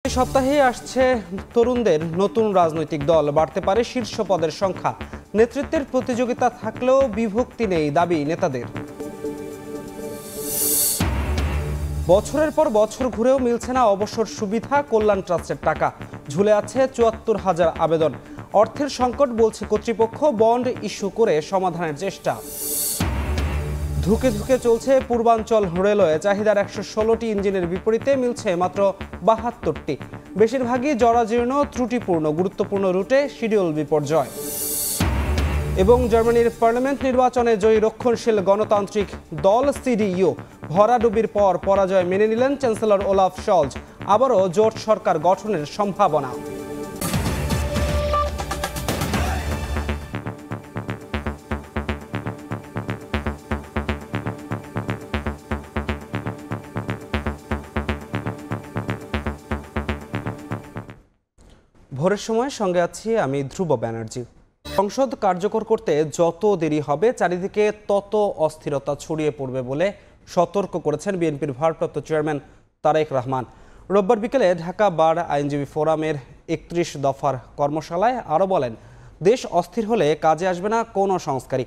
চলতি সপ্তাহে আসছে তরুণদের নতুন রাজনৈতিক দল, বাড়তে পারে শীর্ষ পদের সংখ্যা। নেতৃত্বের প্রতিযোগিতা থাকলেও বিভক্তি নেই দাবি নেতাদের। বছরের পর বছর ঘুরেও মিলছে না অবসর সুবিধা, কল্যাণ ট্রাস্টের টাকা ঝুলে আছে ৭৪,০০০ আবেদন। অর্থের সংকট বলছে কর্তৃপক্ষ, বন্ড ইস্যু করে সমাধানের চেষ্টা। ধুকে ধুকে চলছে পূর্বাঞ্চল রেলওয়ে, চাহিদার ১১৬টি ইঞ্জিনের বিপরীতে মিলছে মাত্র ৭২টি। বেশিরভাগই জরাজীর্ণ, ত্রুটিপূর্ণ, গুরুত্বপূর্ণ রুটে শিডিউল বিপর্যয়। এবং জার্মানির পার্লামেন্ট নির্বাচনে জয়ী রক্ষণশীল গণতান্ত্রিক দল সিডিইউ, ভরাডুবির পর পরাজয় মেনে নিলেন চ্যান্সেলর ওলাফ শলজ। আবারও জোট সরকার গঠনের সম্ভাবনা। ভোরের সময় সঙ্গে আছি আমি ধ্রুব ব্যানার্জি। সংসদ কার্যকর করতে যত দেরি হবে চারিদিকে তত অস্থিরতা ছড়িয়ে পড়বে বলে সতর্ক করেছেন বিএনপির ভারপ্রাপ্ত চেয়ারম্যান তারেক রহমান। রোববার বিকেলে ঢাকা বার আইনজীবী ফোরামের ৩১ দফার কর্মশালায় আরও বলেন, দেশ অস্থির হলে কাজে আসবে না কোনো সংস্কারই।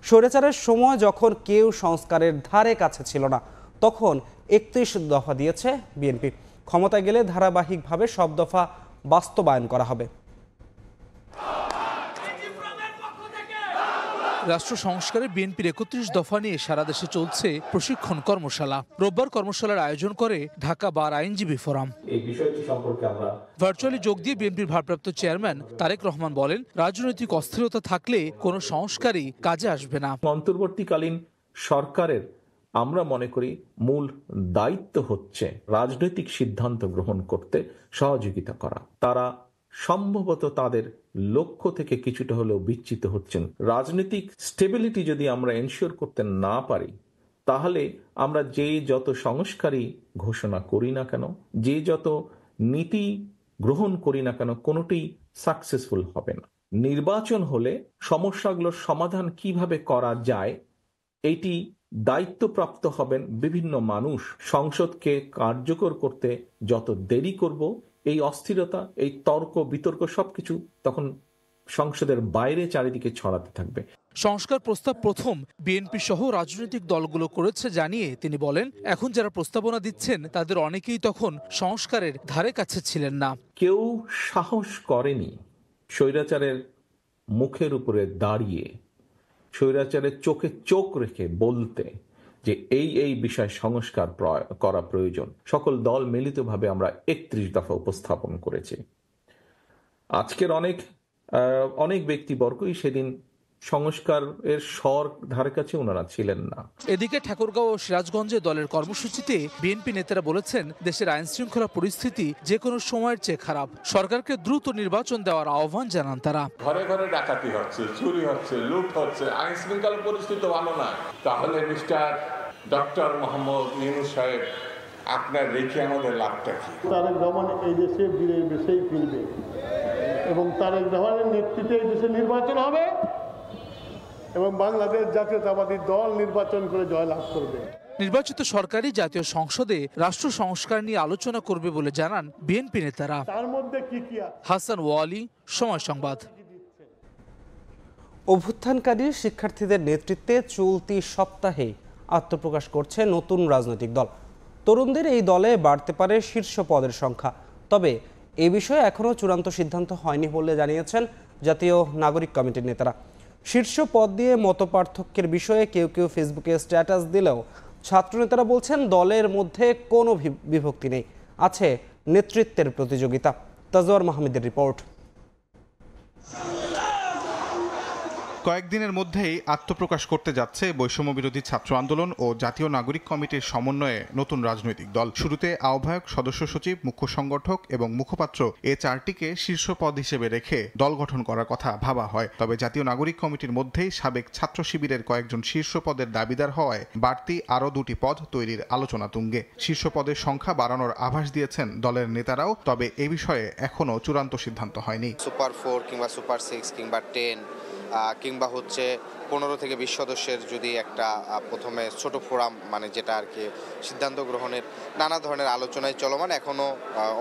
স্বৈরাচারের সময় যখন কেউ সংস্কারের ধারে কাছে ছিল না, তখন ৩১ দফা দিয়েছে বিএনপি। ক্ষমতায় গেলে ধারাবাহিকভাবে সব দফা বাস্তবায়ন করা হবে। রাষ্ট্র সংস্কারে বিএনপির ৩১ দফা নিয়ে সারা দেশে চলছে প্রশিক্ষণ কর্মশালা। রোববার কর্মশালার আয়োজন করে ঢাকা বার আইনজীবী ফোরাম। এই বিষয়টি সম্পর্কে আমরা ভার্চুয়ালি যোগ দিয়ে বিএনপির ভারপ্রাপ্ত চেয়ারম্যান তারেক রহমান বলেন, রাজনৈতিক অস্থিরতা থাকলে কোনো সংস্কারই কাজে আসবে না। অন্তর্বর্তীকালীন সরকারের আমরা মনে করি মূল দায়িত্ব হচ্ছে রাজনৈতিক সিদ্ধান্ত গ্রহণ করতে সহযোগিতা করা। তারা সম্ভবত তাদের লক্ষ্য থেকে কিছুটা হলেও বিচ্যুত হচ্ছেন। রাজনৈতিক স্টেবিলিটি যদি আমরা এনশিওর করতে না পারি, তাহলে আমরা যে যত সংস্কারই ঘোষণা করি না কেন, যে যত নীতি গ্রহণ করি না কেন, কোনোটি সাকসেসফুল হবে না। নির্বাচন হলে সমস্যাগুলোর সমাধান কিভাবে করা যায়, এটি দায়িত্বপ্রাপ্ত হবেন বিভিন্ন মানুষ। সংসদকে কার্যকর করতে যত দেরি করব, এই অস্থিরতা, এই তর্ক বিতর্ক সবকিছু তখন সংসদের বাইরে চারিদিকে ছড়াতে থাকবে। সংস্কার প্রস্তাব প্রথম বিএনপি সহ রাজনৈতিক দলগুলো করেছে জানিয়ে তিনি বলেন, এখন যারা প্রস্তাবনা দিচ্ছেন তাদের অনেকেই তখন সংস্কারের ধারে কাছে ছিলেন না। কেউ সাহস করেনি স্বৈরাচারের মুখের উপরে দাঁড়িয়ে, স্বৈরাচারের চোখে চোখ রেখে বলতে যে এই বিষয় সংস্কার করা প্রয়োজন। সকল দল মিলিতভাবে আমরা ৩১ দফা উপস্থাপন করেছি। আজকের অনেক ব্যক্তিবর্গই সেদিন সংস্কারের স্বর ধারে কাছে ওনারা ছিলেন না। এদিকে ঠাকুরগাঁও ও সিরাজগঞ্জে দলের কর্মসূচিতে বিএনপি নেতারা বলেছেন, দেশের আইন শৃঙ্খলা পরিস্থিতি যে কোনো সময়ের চেয়ে খারাপ। সরকারকে দ্রুত নির্বাচন দেওয়ার আহ্বান জানান তারা। ঘরে ঘরে ডাকাতি হচ্ছে, চুরি হচ্ছে, লুট হচ্ছে, আইন শৃঙ্খলা পরিস্থিতি ভালো না। তাহলে মিস্টার ডক্টর মোহাম্মদ ইউনূস সাহেব, আপনার রেখে আমাদের লাভটা কি? তারেক রহমান এই দেশে বীরের বেশেই ফিরবে এবং তারেক রহমানের নেতৃত্বে এই দেশে নির্বাচন হবে এবং বাংলাদেশ জাতীয়তাবাদী দল নির্বাচন করে জয়লাভ করবে। নির্বাচিত সরকারই জাতীয় সংসদে রাষ্ট্র সংস্কার নিয়ে আলোচনা করবে বলে জানান বিএনপি নেতারা। তার মধ্যে কি হাসান ওয়ালি, সময় সংবাদ। অভ্যুত্থানকারী শিক্ষার্থীদের নেতৃত্বে চলতি সপ্তাহে আত্মপ্রকাশ করছে নতুন রাজনৈতিক দল। তরুণদের এই দলে বাড়তে পারে শীর্ষ পদের সংখ্যা। তবে এ বিষয়ে এখনও চূড়ান্ত সিদ্ধান্ত হয়নি বলে জানিয়েছেন জাতীয় নাগরিক কমিটির নেতারা। শীর্ষ পদ দিয়ে মতপার্থক্যের বিষয়ে কেউ কেউ ফেসবুকে স্ট্যাটাস দিলেও ছাত্রনেতারা বলছেন দলের মধ্যে কোনো বিভক্তি নেই, আছে নেতৃত্বের প্রতিযোগিতা। তাজওয়ার মাহমুদের রিপোর্ট। কয়েকদিনের মধ্যেই আত্মপ্রকাশ করতে যাচ্ছে বৈষম্য বিরোধী ছাত্র আন্দোলন ও জাতীয় নাগরিক কমিটির সমন্বয়ে নতুন রাজনৈতিক দল। শুরুতে আহ্বায়ক, সদস্য সচিব, মুখ্য সংগঠক এবং মুখপাত্র এ চারটিকে শীর্ষ পদ হিসেবে রেখে দল গঠন করার কথা ভাবা হয়। তবে জাতীয় নাগরিক কমিটির মধ্যেই সাবেক ছাত্র শিবিরের কয়েকজন শীর্ষ পদের দাবিদার হওয়ায় বাড়তি আরও 2টি পদ তৈরির আলোচনা তুঙ্গে। শীর্ষ পদের সংখ্যা বাড়ানোর আভাস দিয়েছেন দলের নেতারাও, তবে এ বিষয়ে এখনও চূড়ান্ত সিদ্ধান্ত হয়নি। সুপার 4 কিংবা সুপার 6 কিংবা 10 কিংবা হচ্ছে 15 থেকে 20 সদস্যের যদি একটা প্রথমে ছোট ফোরাম মানে যেটা আর কি সিদ্ধান্ত গ্রহণের নানা ধরনের আলোচনায় চলমান, এখনো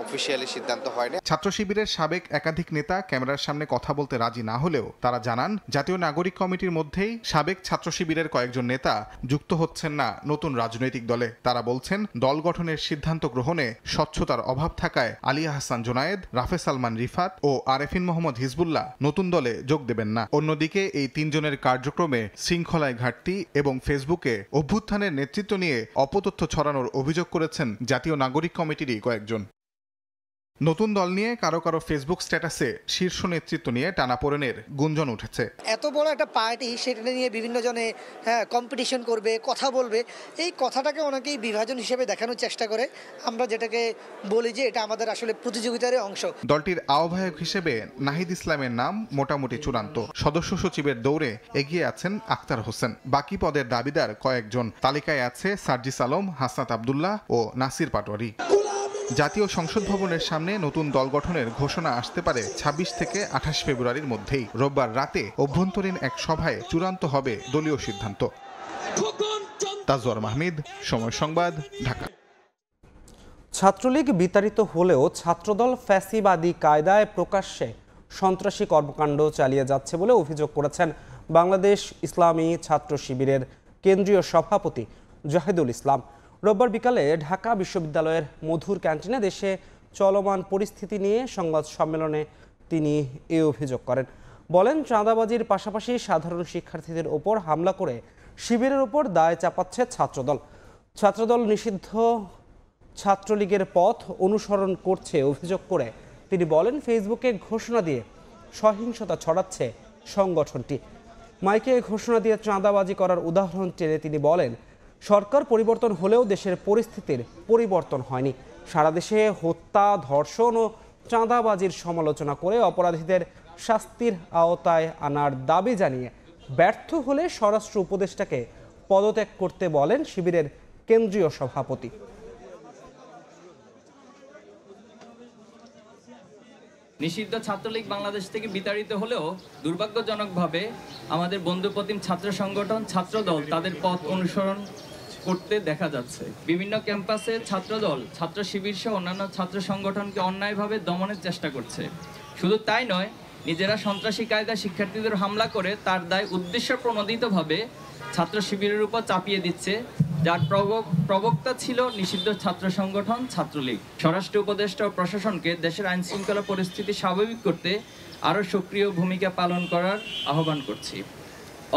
অফিসিয়ালি সিদ্ধান্ত হয়নি। ছাত্র শিবিরের সাবেক একাধিক নেতা ক্যামেরার সামনে কথা বলতে রাজি না হলেও তারা জানান জাতীয় নাগরিক কমিটির মধ্যেই সাবেক ছাত্র শিবিরের কয়েকজন নেতা যুক্ত হচ্ছেন না নতুন রাজনৈতিক দলে। তারা বলছেন দল গঠনের সিদ্ধান্ত গ্রহণে স্বচ্ছতার অভাব থাকায় আলী আহসান জোনায়েদ, রাফে সালমান রিফাত ও আরেফিন মোহাম্মদ হিজবুল্লাহ নতুন দলে যোগ দেবেন না। অন্যদিকে এই তিনজনের কার্যক্রমে শৃঙ্খলায় ঘাটতি এবং ফেসবুকে অভ্যুত্থানের নেতৃত্ব নিয়ে অপতথ্য ছড়ানোর অভিযোগ করেছেন জাতীয় নাগরিক কমিটিরই কয়েকজন। নতুন দল নিয়ে কারো কারো ফেসবুক স্ট্যাটাসে শীর্ষ নেতৃত্ব নিয়ে টানাপোড়েনের গুঞ্জন উঠেছে। এত বড় একটা পার্টি, সেটা নিয়ে বিভিন্ন জনে কম্পিটিশন করবে, কথা বলবে, এই কথাটাকে অনেকেই বিভাজন হিসেবে দেখানোর চেষ্টা করে। আমরা যেটাকে বলি যে এটা আমাদের আসলে প্রতিযোগিতার অংশ। দলটির আহ্বায়ক হিসেবে নাহিদ ইসলামের নাম মোটামুটি চূড়ান্ত। সদস্য সচিবের দৌড়ে এগিয়ে আছেন আক্তার হোসেন। বাকি পদের দাবিদার কয়েকজন। তালিকায় আছে সার্জিস আলম, হাসনাত আব্দুল্লাহ ও নাসির পাটোয়ারি। জাতীয় সংসদ ভবনের সামনে নতুন দল গঠনের ঘোষণা আসতে পারে 26 থেকে 28 ফেব্রুয়ারির মধ্যেই। রোববার রাতে অভ্যন্তরীণ এক সভায় চূড়ান্ত হবে দলীয় সিদ্ধান্ত। তাজওয়ার মাহমুদ, সময় সংবাদ, ঢাকা। ছাত্রলীগ বিতাড়িত হলেও ছাত্রদল ফ্যাসিবাদী কায়দায় প্রকাশ্যে সন্ত্রাসী কর্মকাণ্ড চালিয়ে যাচ্ছে বলে অভিযোগ করেছেন বাংলাদেশ ইসলামী ছাত্র শিবিরের কেন্দ্রীয় সভাপতি জাহিদুল ইসলাম। রোববার বিকালে ঢাকা বিশ্ববিদ্যালয়ের মধুর ক্যান্টিনে দেশে চলমান পরিস্থিতি নিয়ে সংবাদ সম্মেলনে তিনি এই অভিযোগ করেন। বলেন, চাঁদাবাজির পাশাপাশি সাধারণ শিক্ষার্থীদের ওপর হামলা করে শিবিরের ওপর দায় চাপাচ্ছে ছাত্রদল। ছাত্রদল নিষিদ্ধ ছাত্রলীগের পথ অনুসরণ করছে অভিযোগ করে তিনি বলেন, ফেসবুকে ঘোষণা দিয়ে সহিংসতা ছড়াচ্ছে সংগঠনটি। মাইকে ঘোষণা দিয়ে চাঁদাবাজি করার উদাহরণ টেনে তিনি বলেন, সরকার পরিবর্তন হলেও দেশের পরিস্থিতির পরিবর্তন হয়নি। সারা দেশে হত্যা, ধর্ষণ ও চাঁদাবাজির সমালোচনা করে অপরাধীদের শাস্তির আওতায় আনার দাবি জানিয়ে ব্যর্থ হলে স্বরাষ্ট্র উপদেষ্টাকে পদত্যাগ করতে বলেন শিবিরের কেন্দ্রীয় সভাপতি। নিষিদ্ধ ছাত্রলীগ বাংলাদেশ থেকে বিতাড়িত হলেও দুর্ভাগ্যজনকভাবে আমাদের বন্ধুপ্রতিম ছাত্র সংগঠন ছাত্রদল তাদের পথ অনুসরণ করতে দেখা যাচ্ছে। বিভিন্ন ক্যাম্পাসে ছাত্রদল, ছাত্র শিবির সহ অন্যান্য ছাত্র সংগঠনকে অন্যায়ভাবে দমনের চেষ্টা করছে। শুধু তাই নয়, নিজেরা সন্ত্রাসী কায়দায় শিক্ষার্থীদের হামলা করে তার দায় উদ্দেশ্য প্রণোদিতভাবে ছাত্র শিবিরের উপর চাপিয়ে দিচ্ছে, যার প্রবক্তা ছিল নিষিদ্ধ ছাত্র সংগঠন ছাত্রলীগ। স্বরাষ্ট্র উপদেষ্টা ও প্রশাসনকে দেশের আইন শৃঙ্খলা পরিস্থিতি স্বাভাবিক করতে আরও সক্রিয় ভূমিকা পালন করার আহ্বান করছি,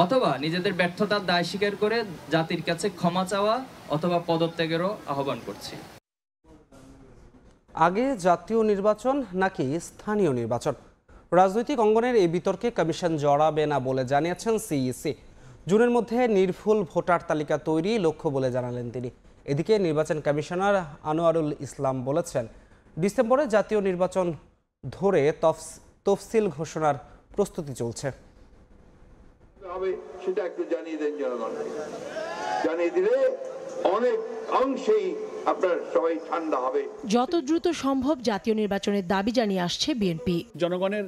অথবা নিজেদের ব্যর্থতার দায় স্বীকার করে জাতির কাছে ক্ষমা চাওয়া অথবা পদত্যাগেরও আহ্বান করছি। আগে জাতীয় নির্বাচন নাকি স্থানীয় নির্বাচন? রাজনৈতিক অঙ্গনের এই বিতর্কে কমিশন জড়াবে না বলে জানিয়েছেন সিইসি। জুনের মধ্যে নির্ভুল ভোটার তালিকা তৈরি লক্ষ্য বলে জানালেন তিনি। এদিকে নির্বাচন কমিশনার আনোয়ারুল ইসলাম বলেছেন, ডিসেম্বরে জাতীয় নির্বাচন ধরে তফসিল ঘোষণার প্রস্তুতি চলছে। সেটা একটু জানিয়ে দেন জনগণকে, জানিয়ে দিলে অনেক অংশেই আপনার সবাই ঠান্ডা হবে। যত দ্রুত সম্ভব জাতীয় নির্বাচনের দাবি জানিয়ে আসছে বিএনপি। জনগণের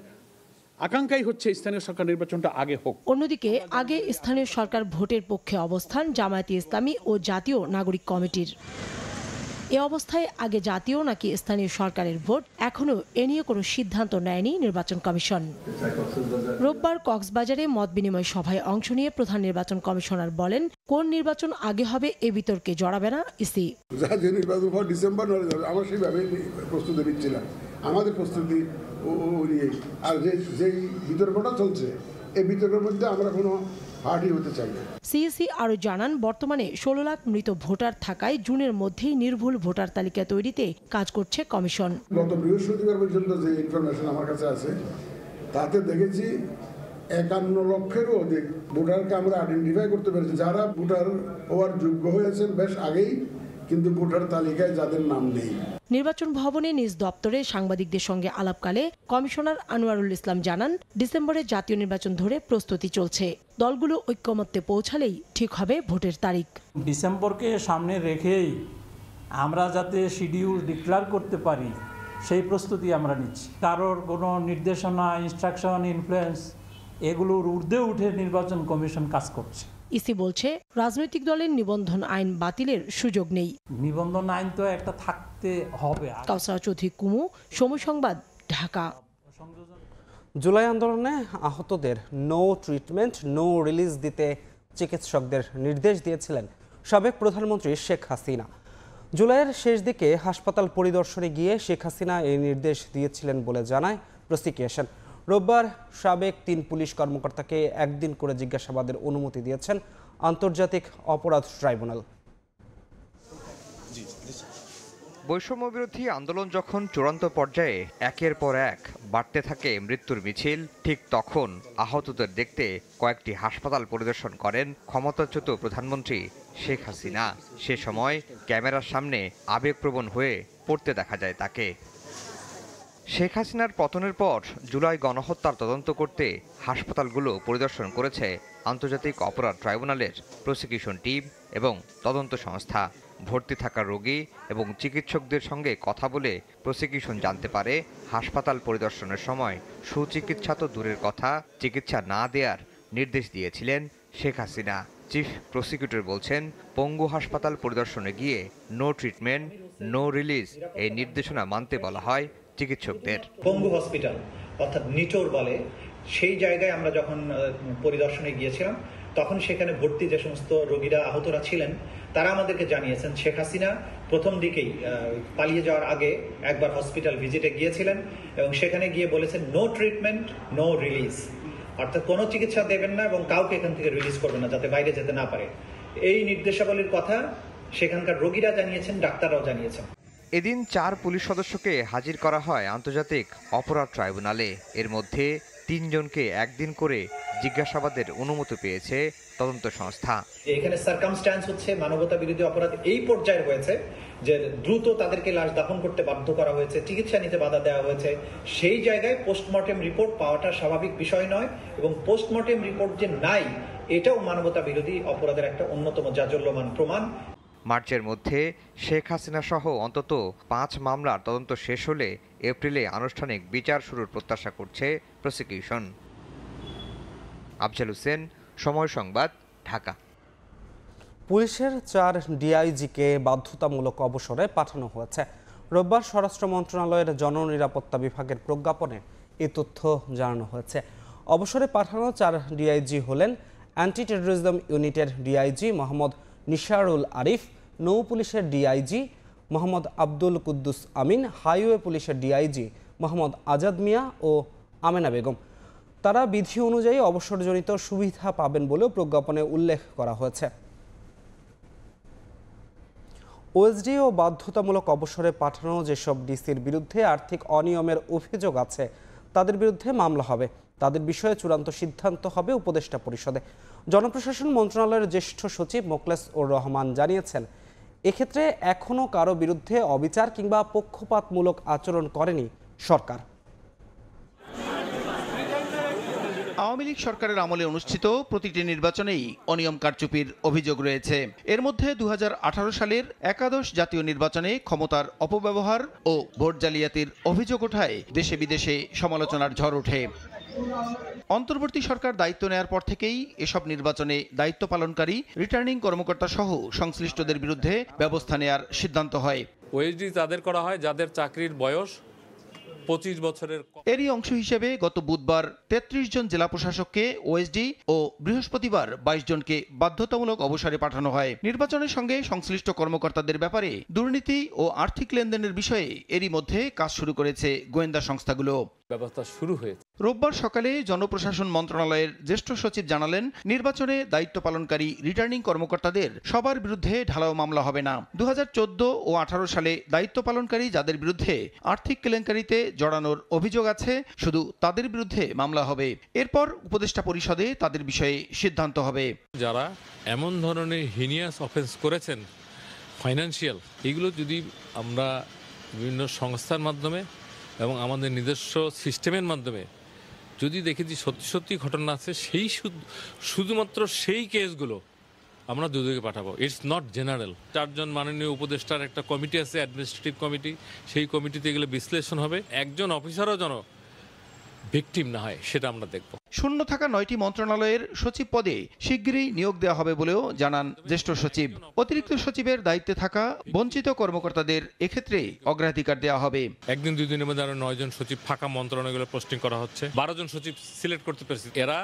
আকাঙ্ক্ষাই হচ্ছে স্থানীয় সরকার নির্বাচনটা আগে হোক। অন্যদিকে আগে স্থানীয় সরকার ভোটের পক্ষে অবস্থান জামায়াতে ইসলামী ও জাতীয় নাগরিক কমিটির। এ অবস্থায় আগে জাতীয় নাকি স্থানীয় সরকারের ভোট, এখনও এ নিয়ে কোনো সিদ্ধান্ত নেয়নি নির্বাচন কমিশন। রোববার কক্সবাজারে মত বিনিময় সভায় অংশ নিয়ে প্রধান নির্বাচন কমিশনার বলেন, কোন নির্বাচন আগে হবে এ বিতর্কে জড়াবে না ইসি। জাতীয় নির্বাচন ডিসেম্বর আমরা সেইভাবে প্রস্তুতি নিচ্ছিলাম, আমাদের প্রস্তুতি আর যেই বিতর্কটা চলছে এই বিতর্কের মধ্যে আমরা কোনো পার্টি হতে চাই না। সিইসি আরও জানান, বর্তমানে 16 লাখ মৃত ভোটার থাকায় জুনের মধ্যেই নির্ভুল ভোটার তালিকা তৈরিতে কাজ করছে কমিশন। গত বৃহস্পতিবার পর্যন্ত যে ইনফরমেশন আমার কাছে আছে তাতে দেখেছি 51 লক্ষেরও অধিক ভোটারকে আমরা আইডেন্টিফাই করতে পেরেছি, যারা ভোটার হওয়ার যোগ্য হয়েছেন বেশ আগেই, কিন্তু ভোটার তালিকায় যাদের নাম নেই। নির্বাচন ভবনে নিজ দপ্তরে সাংবাদিকদের সঙ্গে আলাপকালে কমিশনার আনোয়ারুল ইসলাম জানান, ডিসেম্বরে জাতীয় নির্বাচন ধরে প্রস্তুতি চলছে। দলগুলো ঐক্যমত্যে পৌঁছালেই ঠিক হবে ভোটের তারিখ। ডিসেম্বরকে সামনে রেখেই আমরা যাতে শিডিউল ডিক্লেয়ার করতে পারি সেই প্রস্তুতি আমরা নিচ্ছি। কারোর কোনো নির্দেশনা, ইনস্ট্রাকশন, ইনফ্লুয়েন্স এগুলোর ঊর্ধ্বে উঠে নির্বাচন কমিশন কাজ করছে। ইসি বলছে রাজনৈতিক দলের নিবন্ধন আইন বাতিলের সুযোগ নেই। নিবন্ধন আইন তো একটা থাকতে হবে। কাউসারা চৌধুরী কুমু, সময় সংবাদ, ঢাকা। জুলাই আন্দোলনে আহতদের নো ট্রিটমেন্ট নো রিলিজ দিতে চিকিৎসকদের নির্দেশ দিয়েছিলেন সাবেক প্রধানমন্ত্রী শেখ হাসিনা। জুলাইয়ের শেষ দিকে হাসপাতাল পরিদর্শনে গিয়ে শেখ হাসিনা এই নির্দেশ দিয়েছিলেন বলে জানায় প্রসিকিউশন। রোববার সাবেক 3 পুলিশ কর্মকর্তাকে একদিন করে জিজ্ঞাসাবাদের অনুমতি দিয়েছেন আন্তর্জাতিক অপরাধ ট্রাইব্যুনাল। বৈষম্যবিরোধী আন্দোলন যখন চূড়ান্ত পর্যায়ে একের পর এক বাড়তে থাকে মৃত্যুর মিছিল, ঠিক তখন আহতদের দেখতে কয়েকটি হাসপাতাল পরিদর্শন করেন ক্ষমতাচ্যুত প্রধানমন্ত্রী শেখ হাসিনা। সে সময় ক্যামেরার সামনে আবেগপ্রবণ হয়ে পড়তে দেখা যায় তাকে। শেখ হাসিনার পতনের পর জুলাই গণহত্যার তদন্ত করতে হাসপাতালগুলো পরিদর্শন করেছে আন্তর্জাতিক অপরাধ ট্রাইব্যুনালের প্রসিকিউশন টিম এবং তদন্ত সংস্থা। ভর্তি থাকা রোগী এবং চিকিৎসকদের সঙ্গে কথা বলে প্রসিকিউশন জানতে পারে হাসপাতাল পরিদর্শনের সময় সুচিকিৎসা তো দূরের কথা, চিকিৎসা না দেওয়ার নির্দেশ দিয়েছিলেন শেখ হাসিনা। চিফ প্রসিকিউটর বলছেন, পঙ্গু হাসপাতাল পরিদর্শনে গিয়ে নো ট্রিটমেন্ট নো রিলিজ এই নির্দেশনা মানতে বলা হয় চিকিৎসকদের। পঙ্গু হসপিটাল অর্থাৎ নিটোর বলে সেই জায়গায় আমরা যখন পরিদর্শনে গিয়েছিলাম তখন সেখানে ভর্তি যে সমস্ত রোগীরা আহতরা ছিলেন তারা আমাদেরকে জানিয়েছেন শেখ হাসিনা প্রথম দিকেই পালিয়ে যাওয়ার আগে একবার হসপিটাল ভিজিটে গিয়েছিলেন এবং সেখানে গিয়ে বলেছেন নো ট্রিটমেন্ট নো রিলিজ, অর্থাৎ কোনো চিকিৎসা দেবেন না এবং কাউকে এখান থেকে রিলিজ করবেন না যাতে বাইরে যেতে না পারে। এই নির্দেশাবলীর কথা সেখানকার রোগীরা জানিয়েছেন, ডাক্তাররাও জানিয়েছেন। এদিন 4 পুলিশ সদস্যকে হাজির করা হয় আন্তর্জাতিক অপরাধ ট্রাইব্যুনালে। এর মধ্যে 3 জনকে একদিন করে জিজ্ঞাসাবাদের অনুমতি পেয়েছে তদন্ত সংস্থা। এখানে সার্কামস্ট্যান্স হচ্ছে মানবতা বিরোধী অপরাধ এই পর্যায়ে হয়েছে যে দ্রুত তাদেরকে লাশ দাফন করতে বাধ্য করা হয়েছে, চিকিৎসা নিতে বাধা দেওয়া হয়েছে। সেই জায়গায় পোস্টমর্টেম রিপোর্ট পাওয়াটা স্বাভাবিক বিষয় নয় এবং পোস্টমর্টেম রিপোর্ট যে নাই এটাও মানবতা বিরোধী অপরাধের একটা অন্যতম জাজল্যমান প্রমাণ। মার্চের মধ্যে শেখ হাসিনা সহ অন্তত 5 মামলার তদন্ত শেষ হলে এপ্রিলে আনুষ্ঠানিক বিচার শুরুর প্রত্যাশা করছে প্রসিকিউশন। আফজাল হোসেন, সময় সংবাদ, ঢাকা। পুলিশের 4 ডিআইজিকে বাধ্যতামূলক অবসরে পাঠানো হয়েছে। রোববার স্বরাষ্ট্র মন্ত্রণালয়ের জননিরাপত্তা বিভাগের প্রজ্ঞাপনে এ তথ্য জানানো হয়েছে। অবসরে পাঠানো 4 ডিআইজি হলেন অ্যান্টি টেররিজম ইউনিটের ডিআইজি মোহাম্মদ নিশারুল আরিফ, নৌ পুলিশের ডিআইজি মোহাম্মদ আব্দুল কুদ্দুস আমিন, হাইওয়ে পুলিশের ডিআইজি মোহাম্মদ আজাদ মিয়া ও আমেনা বেগম। তারা বিধি অনুযায়ী অবসরজনিত সুবিধা পাবেন বলেও প্রজ্ঞাপনে উল্লেখ করা হয়েছে। ওএসডি ও বাধ্যতামূলক অবসরে পাঠানো যেসব ডিসির বিরুদ্ধে আর্থিক অনিয়মের অভিযোগ আছে তাদের বিরুদ্ধে মামলা হবে। তাদের বিষয়ে চূড়ান্ত সিদ্ধান্ত হবে উপদেষ্টা পরিষদে। জনপ্রশাসন মন্ত্রণালয়ের জ্যেষ্ঠ সচিব মোখলেস উর রহমান জানিয়েছেন, এক্ষেত্রে এখনও কারো বিরুদ্ধে অবিচার কিংবা পক্ষপাতমূলক আচরণ করেনি সরকার। আওয়ামী লীগ সরকারের আমলে অনুষ্ঠিত প্রতিটি নির্বাচনেই অনিয়ম কারচুপির অভিযোগ রয়েছে। এর মধ্যে 2018 সালের একাদশ জাতীয় নির্বাচনে ক্ষমতার অপব্যবহার ও ভোট জালিয়াতির অভিযোগ ওঠায় দেশে বিদেশে সমালোচনার ঝড় ওঠে। অন্তর্বর্তী সরকার দায়িত্ব নেয়ার পর থেকেই এসব নির্বাচনে দায়িত্ব পালনকারী রিটার্নিং কর্মকর্তা সহ সংশ্লিষ্টদের বিরুদ্ধে ব্যবস্থা নেয়ার সিদ্ধান্ত হয়। ওএসডি তাদের করা হয় যাদের চাকরির বয়স 25 বছরের। এরই অংশ হিসেবে গত বুধবার 33 জন জেলা প্রশাসককে ওএসডি ও বৃহস্পতিবার 22 জনকে বাধ্যতামূলক অবসরে পাঠানো হয়। নির্বাচনের সঙ্গে সংশ্লিষ্ট কর্মকর্তাদের ব্যাপারে দুর্নীতি ও আর্থিক লেনদেনের বিষয়ে এরই মধ্যে কাজ শুরু করেছে গোয়েন্দা সংস্থাগুলো। ব্যবস্থা শুরু হয়েছে। রোববার সকালে জনপ্রশাসন মন্ত্রণালয়ের জ্যেষ্ঠ সচিব জানালেন, নির্বাচনে দায়িত্ব পালনকারী রিটার্নিং কর্মকর্তাদের সবার বিরুদ্ধে ঢালাও মামলা হবে না। 2014 ও 18 সালে দায়িত্ব পালনকারী যাদের বিরুদ্ধে আর্থিক কেলেঙ্কারিতে জড়ানোর অভিযোগ আছে শুধু তাদের বিরুদ্ধে মামলা হবে। এরপর উপদেষ্টা পরিষদে তাদের বিষয়ে সিদ্ধান্ত হবে। যারা এমন ধরনের হিনিয়াস অফেন্স করেছেন ফাইন্যান্সিয়াল, এগুলো যদি আমরা বিভিন্ন সংস্থার মাধ্যমে এবং আমাদের নিজস্ব সিস্টেমের মাধ্যমে যদি দেখেছি সত্যি সত্যি ঘটনা আছে, সেই শুধুমাত্র সেই কেসগুলো আমরা দুদকে পাঠাবো। It's not general. 4 জন মাননীয় উপদেষ্টার একটা কমিটি আছে, অ্যাডমিনিস্ট্রেটিভ কমিটি। সেই কমিটিতে এগুলো বিশ্লেষণ হবে। একজন অফিসারও যেন ভিকটিম না হয় সেটা আমরা দেখব। শূন্য থাকা 9টি মন্ত্রণালয়ের সচিব পদে শিগগিরই নিয়োগ দেওয়া হবে বলেও জানান জ্যেষ্ঠ সচিব। অতিরিক্ত সচিবের দায়িত্বে থাকা বঞ্চিত কর্মকর্তাদের এক্ষেত্রে অগ্রাধিকার দেওয়া হবে। একদিন 2 দিনের মধ্যে আরো 9 জন সচিব ফাঁকা মন্ত্রণালয়গুলো পোস্টিং করা হচ্ছে। 12 জন সচিব সিলেক্ট করতে পেরেছে। এরা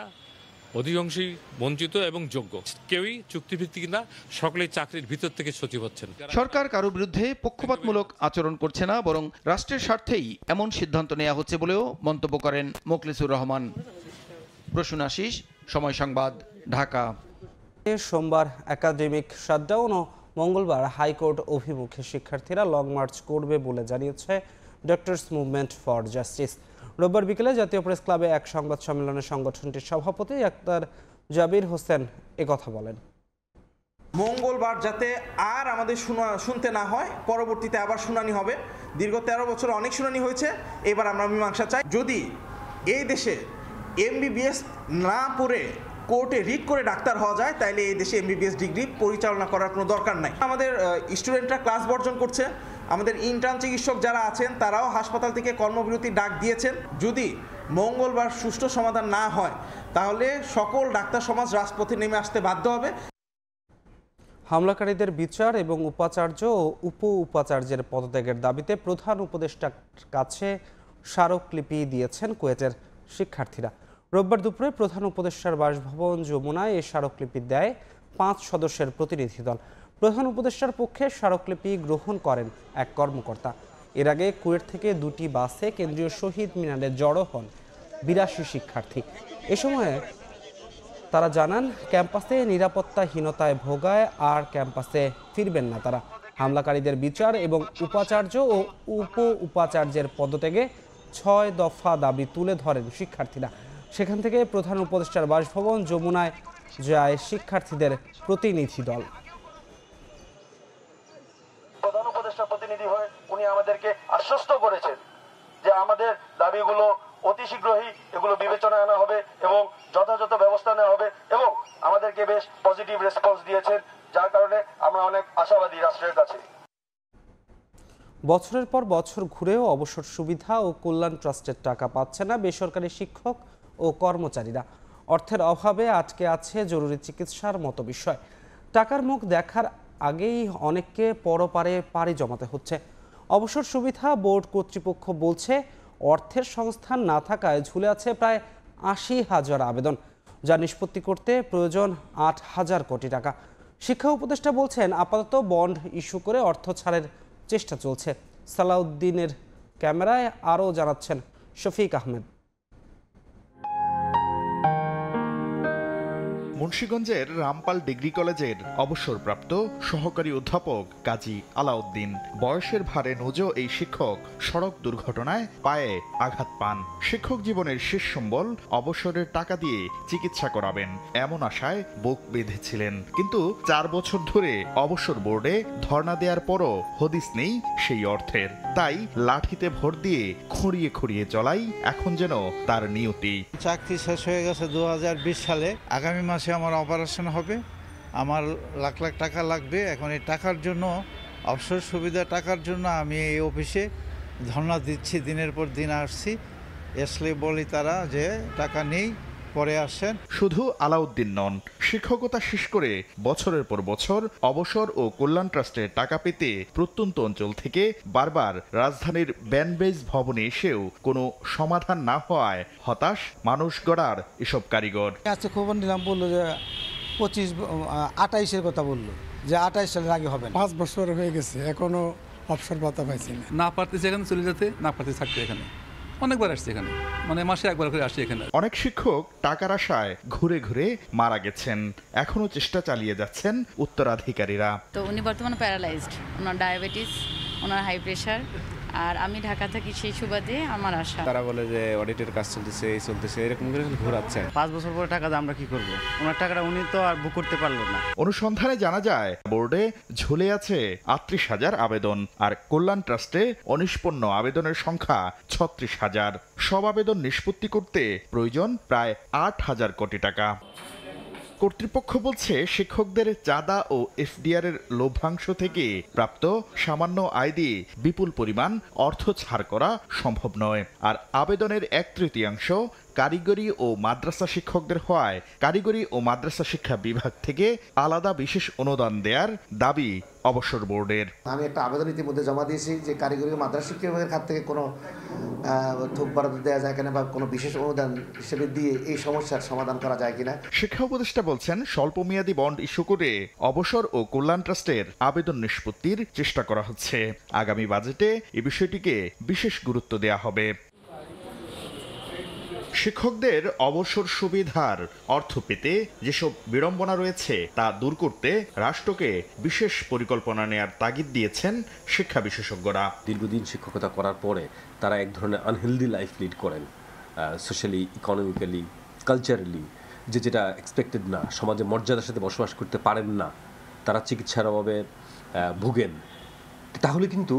অধিকাংশই বঞ্চিত এবং যোগ্য, কেউই চুক্তিভিত্তিক না, সকলেই চাকরির ভিতর থেকে সচিব হচ্ছেন। সরকার কারো বিরুদ্ধে পক্ষপাতমূলক আচরণ করছে না, বরং রাষ্ট্রের স্বার্থেই এমন সিদ্ধান্ত নেওয়া হচ্ছে বলেও মন্তব্য করেন মোখলেসুর রহমান। প্রসূন আশিস, সময় সংবাদ, ঢাকা। সোমবার একাডেমিক শাটডাউন ও মঙ্গলবার হাইকোর্ট অভিমুখে শিক্ষার্থীরা লং মার্চ করবে বলে জানিয়েছে ডক্টরস মুভমেন্ট ফর জাস্টিস। রোববার বিকেলে জাতীয় প্রেস ক্লাবে এক সংবাদ সম্মেলনে সংগঠনটির সভাপতি আক্তার জাবির হোসেন একথা বলেন। মঙ্গলবার যাতে আর আমাদের শুনতে না হয়, পরবর্তীতে আবার শুনানি হবে। দীর্ঘ 13 বছর অনেক শুনানি হয়েছে, এবার আমরা মীমাংসা চাই। যদি এই দেশে MBBS না পড়ে কোর্টে রিট করে ডাক্তার হওয়া যায়, তাইলে এই দেশে MBBS ডিগ্রি পরিচালনা করার কোনো দরকার নাই। আমাদের স্টুডেন্টরা ক্লাস বর্জন করছে, আমাদের ইন্টার্ন চিকিৎসক যারা আছেন তারাও হাসপাতাল থেকে কর্মবিরতি ডাক দিয়েছেন। যদি মঙ্গলবার সুষ্ঠু সমাধান না হয়, তাহলে সকল ডাক্তার সমাজ রাজপথে নেমে আসতে বাধ্য হবে। হামলাকারীদের বিচার এবং উপাচার্য ও উপ উপাচার্যের পদত্যাগের দাবিতে প্রধান উপদেষ্টার কাছে স্মারকলিপি দিয়েছেন কুয়েটের শিক্ষার্থীরা। রোববার দুপুরে প্রধান উপদেষ্টার বাসভবন যমুনায় এই স্মারকলিপি দেয় 5 সদস্যের প্রতিনিধি দল। প্রধান উপদেষ্টার পক্ষে স্মারকলিপি গ্রহণ করেন এক কর্মকর্তা। এর আগে কুয়েট থেকে 2টি বাসে কেন্দ্রীয় শহীদ মিনারে জড়ো হন 82 শিক্ষার্থী। এ সময় তারা জানান, ক্যাম্পাসে নিরাপত্তাহীনতায় ভোগায় আর ক্যাম্পাসে ফিরবেন না তারা। হামলাকারীদের বিচার এবং উপাচার্য ও উপ উপাচার্যের পদত্যাগে 6 দফা দাবি তুলে ধরেন শিক্ষার্থীরা। সেখান থেকে প্রধান উপদেষ্টার বাসভবন যমুনায় যায় শিক্ষার্থীদের প্রতিনিধি দল। প্রধান উপদেষ্টার প্রতিনিধি হয়ে উনি আমাদেরকে আশ্বস্ত করেছেন যে আমাদের দাবিগুলো অতি শীঘ্রই এগুলো বিবেচনায় আনা হবে এবং যথাযথ ব্যবস্থা নেওয়া হবে, এবং আমাদেরকে বেশ পজিটিভ রেসপন্স দিয়েছেন, যার কারণে আমরা অনেক আশাবাদী রাষ্ট্রের কাছে। বছরের পর বছর ঘুরেও অবসর সুবিধা ও কল্যাণ ট্রাস্টের টাকা পাচ্ছে না বেসরকারি শিক্ষক ও কর্মচারীরা। অর্থের অভাবে আটকে আছে জরুরি চিকিৎসার মতো বিষয়। টাকার মুখ দেখার আগেই অনেককে পরপারে পাড়ি জমাতে হচ্ছে। অবসর সুবিধা বোর্ড কর্তৃপক্ষ বলছে, অর্থের সংস্থান না থাকায় ঝুলে আছে প্রায় 80,000 আবেদন, যা নিষ্পত্তি করতে প্রয়োজন 8,000 কোটি টাকা। শিক্ষা উপদেষ্টা বলছেন, আপাতত বন্ড ইস্যু করে অর্থ ছাড়ের চেষ্টা চলছে। সালাউদ্দিনের ক্যামেরায় আরও জানাচ্ছেন শফিক আহমেদ। মুন্সিগঞ্জের রামপাল ডিগ্রি কলেজের অবসরপ্রাপ্ত সহকারী অধ্যাপক কাজী আলাউদ্দিন। বয়সের ভারে নুজো এই শিক্ষক সড়ক দুর্ঘটনায় পায়ে আঘাত পান। শিক্ষক জীবনের শেষ সম্বল অবসরের টাকা দিয়ে চিকিৎসা করাবেন, এমন আশায় বুক বেঁধেছিলেন। কিন্তু 4 বছর ধরে অবসর বোর্ডে ধর্ণা দেওয়ার পরও হদিস নেই সেই অর্থের। তাই লাঠিতে ভর দিয়ে খুঁড়িয়ে খুঁড়িয়ে চলাই এখন যেন তার নিয়তি। চাকরি শেষ হয়ে গেছে 2020 সালে। আগামী মাসে আমার অপারেশন হবে, আমার লাখ লাখ টাকা লাগবে। এখন এই টাকার জন্য, অবসর সুবিধা টাকার জন্য আমি এই অফিসে ধর্ণা দিচ্ছি, দিনের পর দিন আসছি। আসলে বলি তারা যে টাকা নেই, পরে আসেন। শুধু আলাউদ্দিন নন, শিক্ষকতা শেষ করে বছরের পর বছর অবসর ও কল্যাণ ট্রাস্টের টাকা পেতে প্রত্যন্ত অঞ্চল থেকে বারবার রাজধানীর ব্যানবেজ ভবনে এসেও কোনো সমাধান না হওয়ায় হতাশ মানুষ গড়ার এসব কারিগর। আজকে খবর নিলাম, বললো যে 28-এর কথা বললো, যে 28 সালের আগে হবে। 5 বছর হয়ে গেছে, এখনো অবসর ভাতা পাইছি না। না পারতেছে এখানে চলে যেতে, না পারতে থাকতে এখানে। অনেকবার আসছে এখানে, মানে মাসে একবার করে আসছে এখানে। অনেক শিক্ষক টাকার আশায় ঘুরে ঘুরে মারা গেছেন, এখনো চেষ্টা চালিয়ে যাচ্ছেন উত্তরাধিকারীরা। তো উনি বর্তমানে প্যারালাইজড, ওনার ডায়াবেটিস, ওনার হাই প্রেশার, আর আমি ঢাকা থাকি, সেই সুবাদে আমার আশা। তারা বলে যে অডিটের কাজ চলতেছে, এই চলতেছে, এরকম করে ঘোরাচ্ছে। 5 বছর পরে টাকা দিয়ে আমরা কি করব? ওনার টাকাটা উনি তো আর বুক করতে পারলো না। অনুসন্ধানে জানা যায় বোর্ডে ঝুলে আছে 38,000 আবেদন, আর কল্যাণ ট্রাস্টে অনিষ্পন্ন আবেদনের সংখ্যা 36,000। সব আবেদন নিষ্পত্তি করতে প্রয়োজন প্রায় 8,000 কোটি টাকা। কর্তৃপক্ষ বলছে শিক্ষকদের চাঁদা ও এফডিআর এর লভ্যাংশ থেকে প্রাপ্ত সামান্য আয় দিয়ে বিপুল পরিমাণ অর্থ ছাড় করা সম্ভব নয়। আর আবেদনের 1/3 কারিগরি ও মাদ্রাসা শিক্ষকদের হওয়ায় কারিগরি ও মাদ্রাসা শিক্ষা বিভাগ থেকে আলাদা বিশেষ অনুদান দেওয়ার দাবি অবসর বোর্ডের। আমি একটা আবেদন ইতিমধ্যে জমা দিয়েছি যে কারিগরি ও মাদ্রাসা শিক্ষা বিভাগের খাত থেকে কোনো থোক বরাদ্দ দেওয়া যায় কিনা বা কোনো বিশেষ অনুদান হিসেবে দিয়ে এই সমস্যার সমাধান করা যায় কিনা। শিক্ষা উপদেষ্টা বলছেন স্বল্পমেয়াদী বন্ড ইস্যু করে অবসর ও কল্যাণ ট্রাস্টের আবেদন নিষ্পত্তির চেষ্টা করা হচ্ছে। আগামী বাজেটে এই বিষয়টিকে বিশেষ গুরুত্ব দেওয়া হবে। শিক্ষকদের অবসর সুবিধার অর্থ পেতে যেসব বিড়ম্বনা রয়েছে তা দূর করতে রাষ্ট্রকে বিশেষ পরিকল্পনা নেয়ার তাগিদ দিয়েছেন শিক্ষা বিশেষজ্ঞরা। দীর্ঘদিন শিক্ষকতা করার পরে তারা এক ধরনের আনহেলদি লাইফ লিড করেন, সোশ্যালি, ইকোনমিক্যালি, কালচারালি, যেটা এক্সপেক্টেড না, সমাজে মর্যাদার সাথে বসবাস করতে পারেন না, তারা চিকিৎসার অভাবে ভুগেন। তাহলে কিন্তু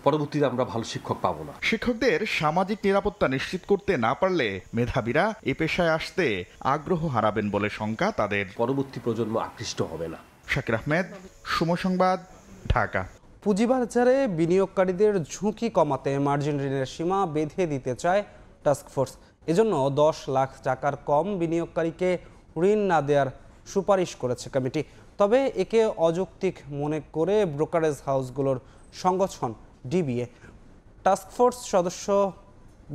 পরবর্তীতে আমরা ভালো শিক্ষক পাবো না। শিক্ষকদের সামাজিক নিরাপত্তা নিশ্চিত করতে না পারলে মেধাবীরা এ পেশায় আসতে আগ্রহ হারাবেন বলে শঙ্কা তাদের। পরবর্তী প্রজন্ম আকৃষ্ট হবে না। শাকির আহমেদ, সময় সংবাদ, ঢাকা। পুঁজিবাজারে বিনিয়োগকারীদের ঝুঁকি কমাতে মার্জিন ঋণের সীমা বেঁধে দিতে চায় টাস্কফোর্স। এজন্য 10 লাখ টাকার কম বিনিয়োগকারীকে ঋণ না দেওয়ার সুপারিশ করেছে কমিটি। তবে একে অযৌক্তিক মনে করে ব্রোকারেজ হাউসগুলোর সংগঠন ডিবিএ টাস্কফোর্স সদস্য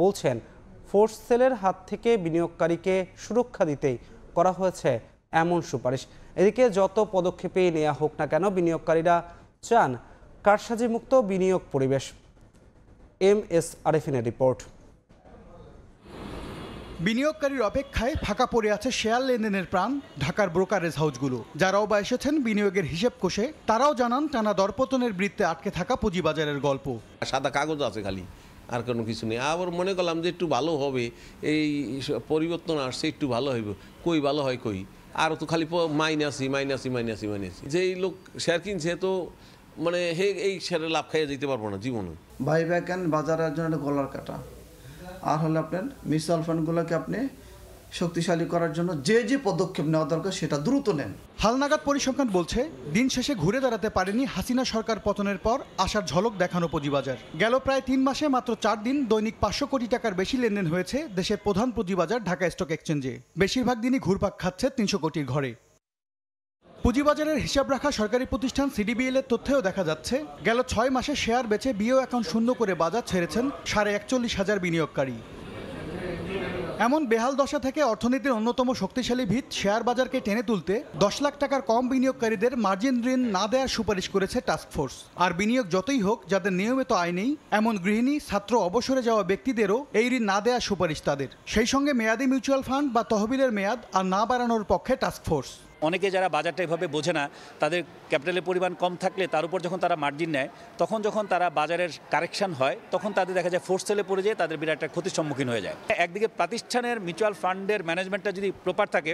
বলছেন, ফোর্স সেলের হাত থেকে বিনিয়োগকারীকে সুরক্ষা দিতেই করা হয়েছে এমন সুপারিশ। এদিকে যত পদক্ষেপেই নেওয়া হোক না কেন বিনিয়োগকারীরা চান কারসাজিমুক্ত বিনিয়োগ পরিবেশ। MS আরেফিনের report. বিনিয়োগকারীর অপেক্ষায় ফাঁকা পড়ে আছে শেয়ার লেনদেনের প্রাণ ঢাকার ব্রোকারেজ হাউসগুলো। যারাও বা এসেছেন বিনিয়োগের হিসেব কষে, তারাও জানান টানা দরপতনের বৃত্তে আটকে থাকা পুঁজিবাজারের গল্প। সাদা কাগজ আছে খালি, আর কোনো কিছু নেই। আবার মনে করলাম যে একটু ভালো হবে, এই পরিবর্তন আসছে, একটু ভালো হইব, কই ভালো হয় কই, আর তো খালি মাইনাসি। যেই লোক শেয়ার কিনছে তো মানে এই শেয়ারে লাভ খাইয়ে যেতে পারবো না জীবনে। বাইব্যাক এন্ড বাজারের জন্য গলার কাটা। আর হলো আপনার মিউচুয়াল ফান্ডগুলোকে আপনি শক্তিশালী করার জন্য যে পদক্ষেপ নেওয়া দরকার সেটা দ্রুত নেন। হালনাগাদ পরিসংখ্যান বলছে, দিন শেষে ঘুরে দাঁড়াতে পারেনি হাসিনা সরকার পতনের পর আশার ঝলক দেখানো পুঁজিবাজার। গেল প্রায় 3 মাসে মাত্র 4 দিন দৈনিক 500 কোটি টাকার বেশি লেনদেন হয়েছে দেশের প্রধান পুঁজিবাজার ঢাকা স্টক এক্সচেঞ্জে। বেশিরভাগ দিনই ঘুরপাক খাচ্ছে 300 কোটির ঘরে। পুঁজিবাজারের হিসাব রাখা সরকারি প্রতিষ্ঠান সিডিবিএল এর তথ্যেও দেখা যাচ্ছে, গেল 6 মাসে শেয়ার বেচে বিও অ্যাকাউন্ট শূন্য করে বাজার ছেড়েছেন 41,500 বিনিয়োগকারী। এমন বেহাল দশা থেকে অর্থনীতির অন্যতম শক্তিশালী ভিত শেয়ার বাজারকে টেনে তুলতে 10 লাখ টাকার কম বিনিয়োগকারীদের মার্জিন ঋণ না দেওয়ার সুপারিশ করেছে টাস্কফোর্স। আর বিনিয়োগ যতই হোক, যাদের নিয়মিত আয় নেই এমন গৃহিণী, ছাত্র, অবসরে যাওয়া ব্যক্তিদেরও এই ঋণ না দেওয়ার সুপারিশ তাদের। সেই সঙ্গে মেয়াদি মিউচুয়াল ফান্ড বা তহবিলের মেয়াদ আর না বাড়ানোর পক্ষে টাস্কফোর্স। অনেকে যারা বাজারটা এভাবে বোঝে না, তাদের ক্যাপিটালের পরিমাণ কম থাকলে তার উপর যখন তারা মার্জিন নেয়, তখন যখন তারা বাজারের কারেকশন হয়, তখন তাদের দেখা যায় ফোর্স সেলে পড়ে যায়, তাদের বিরাট একটা ক্ষতির সম্মুখীন হয়ে যায়। একদিকে প্রতিষ্ঠানের মিউচুয়াল ফান্ডের ম্যানেজমেন্টটা যদি প্রপার থাকে,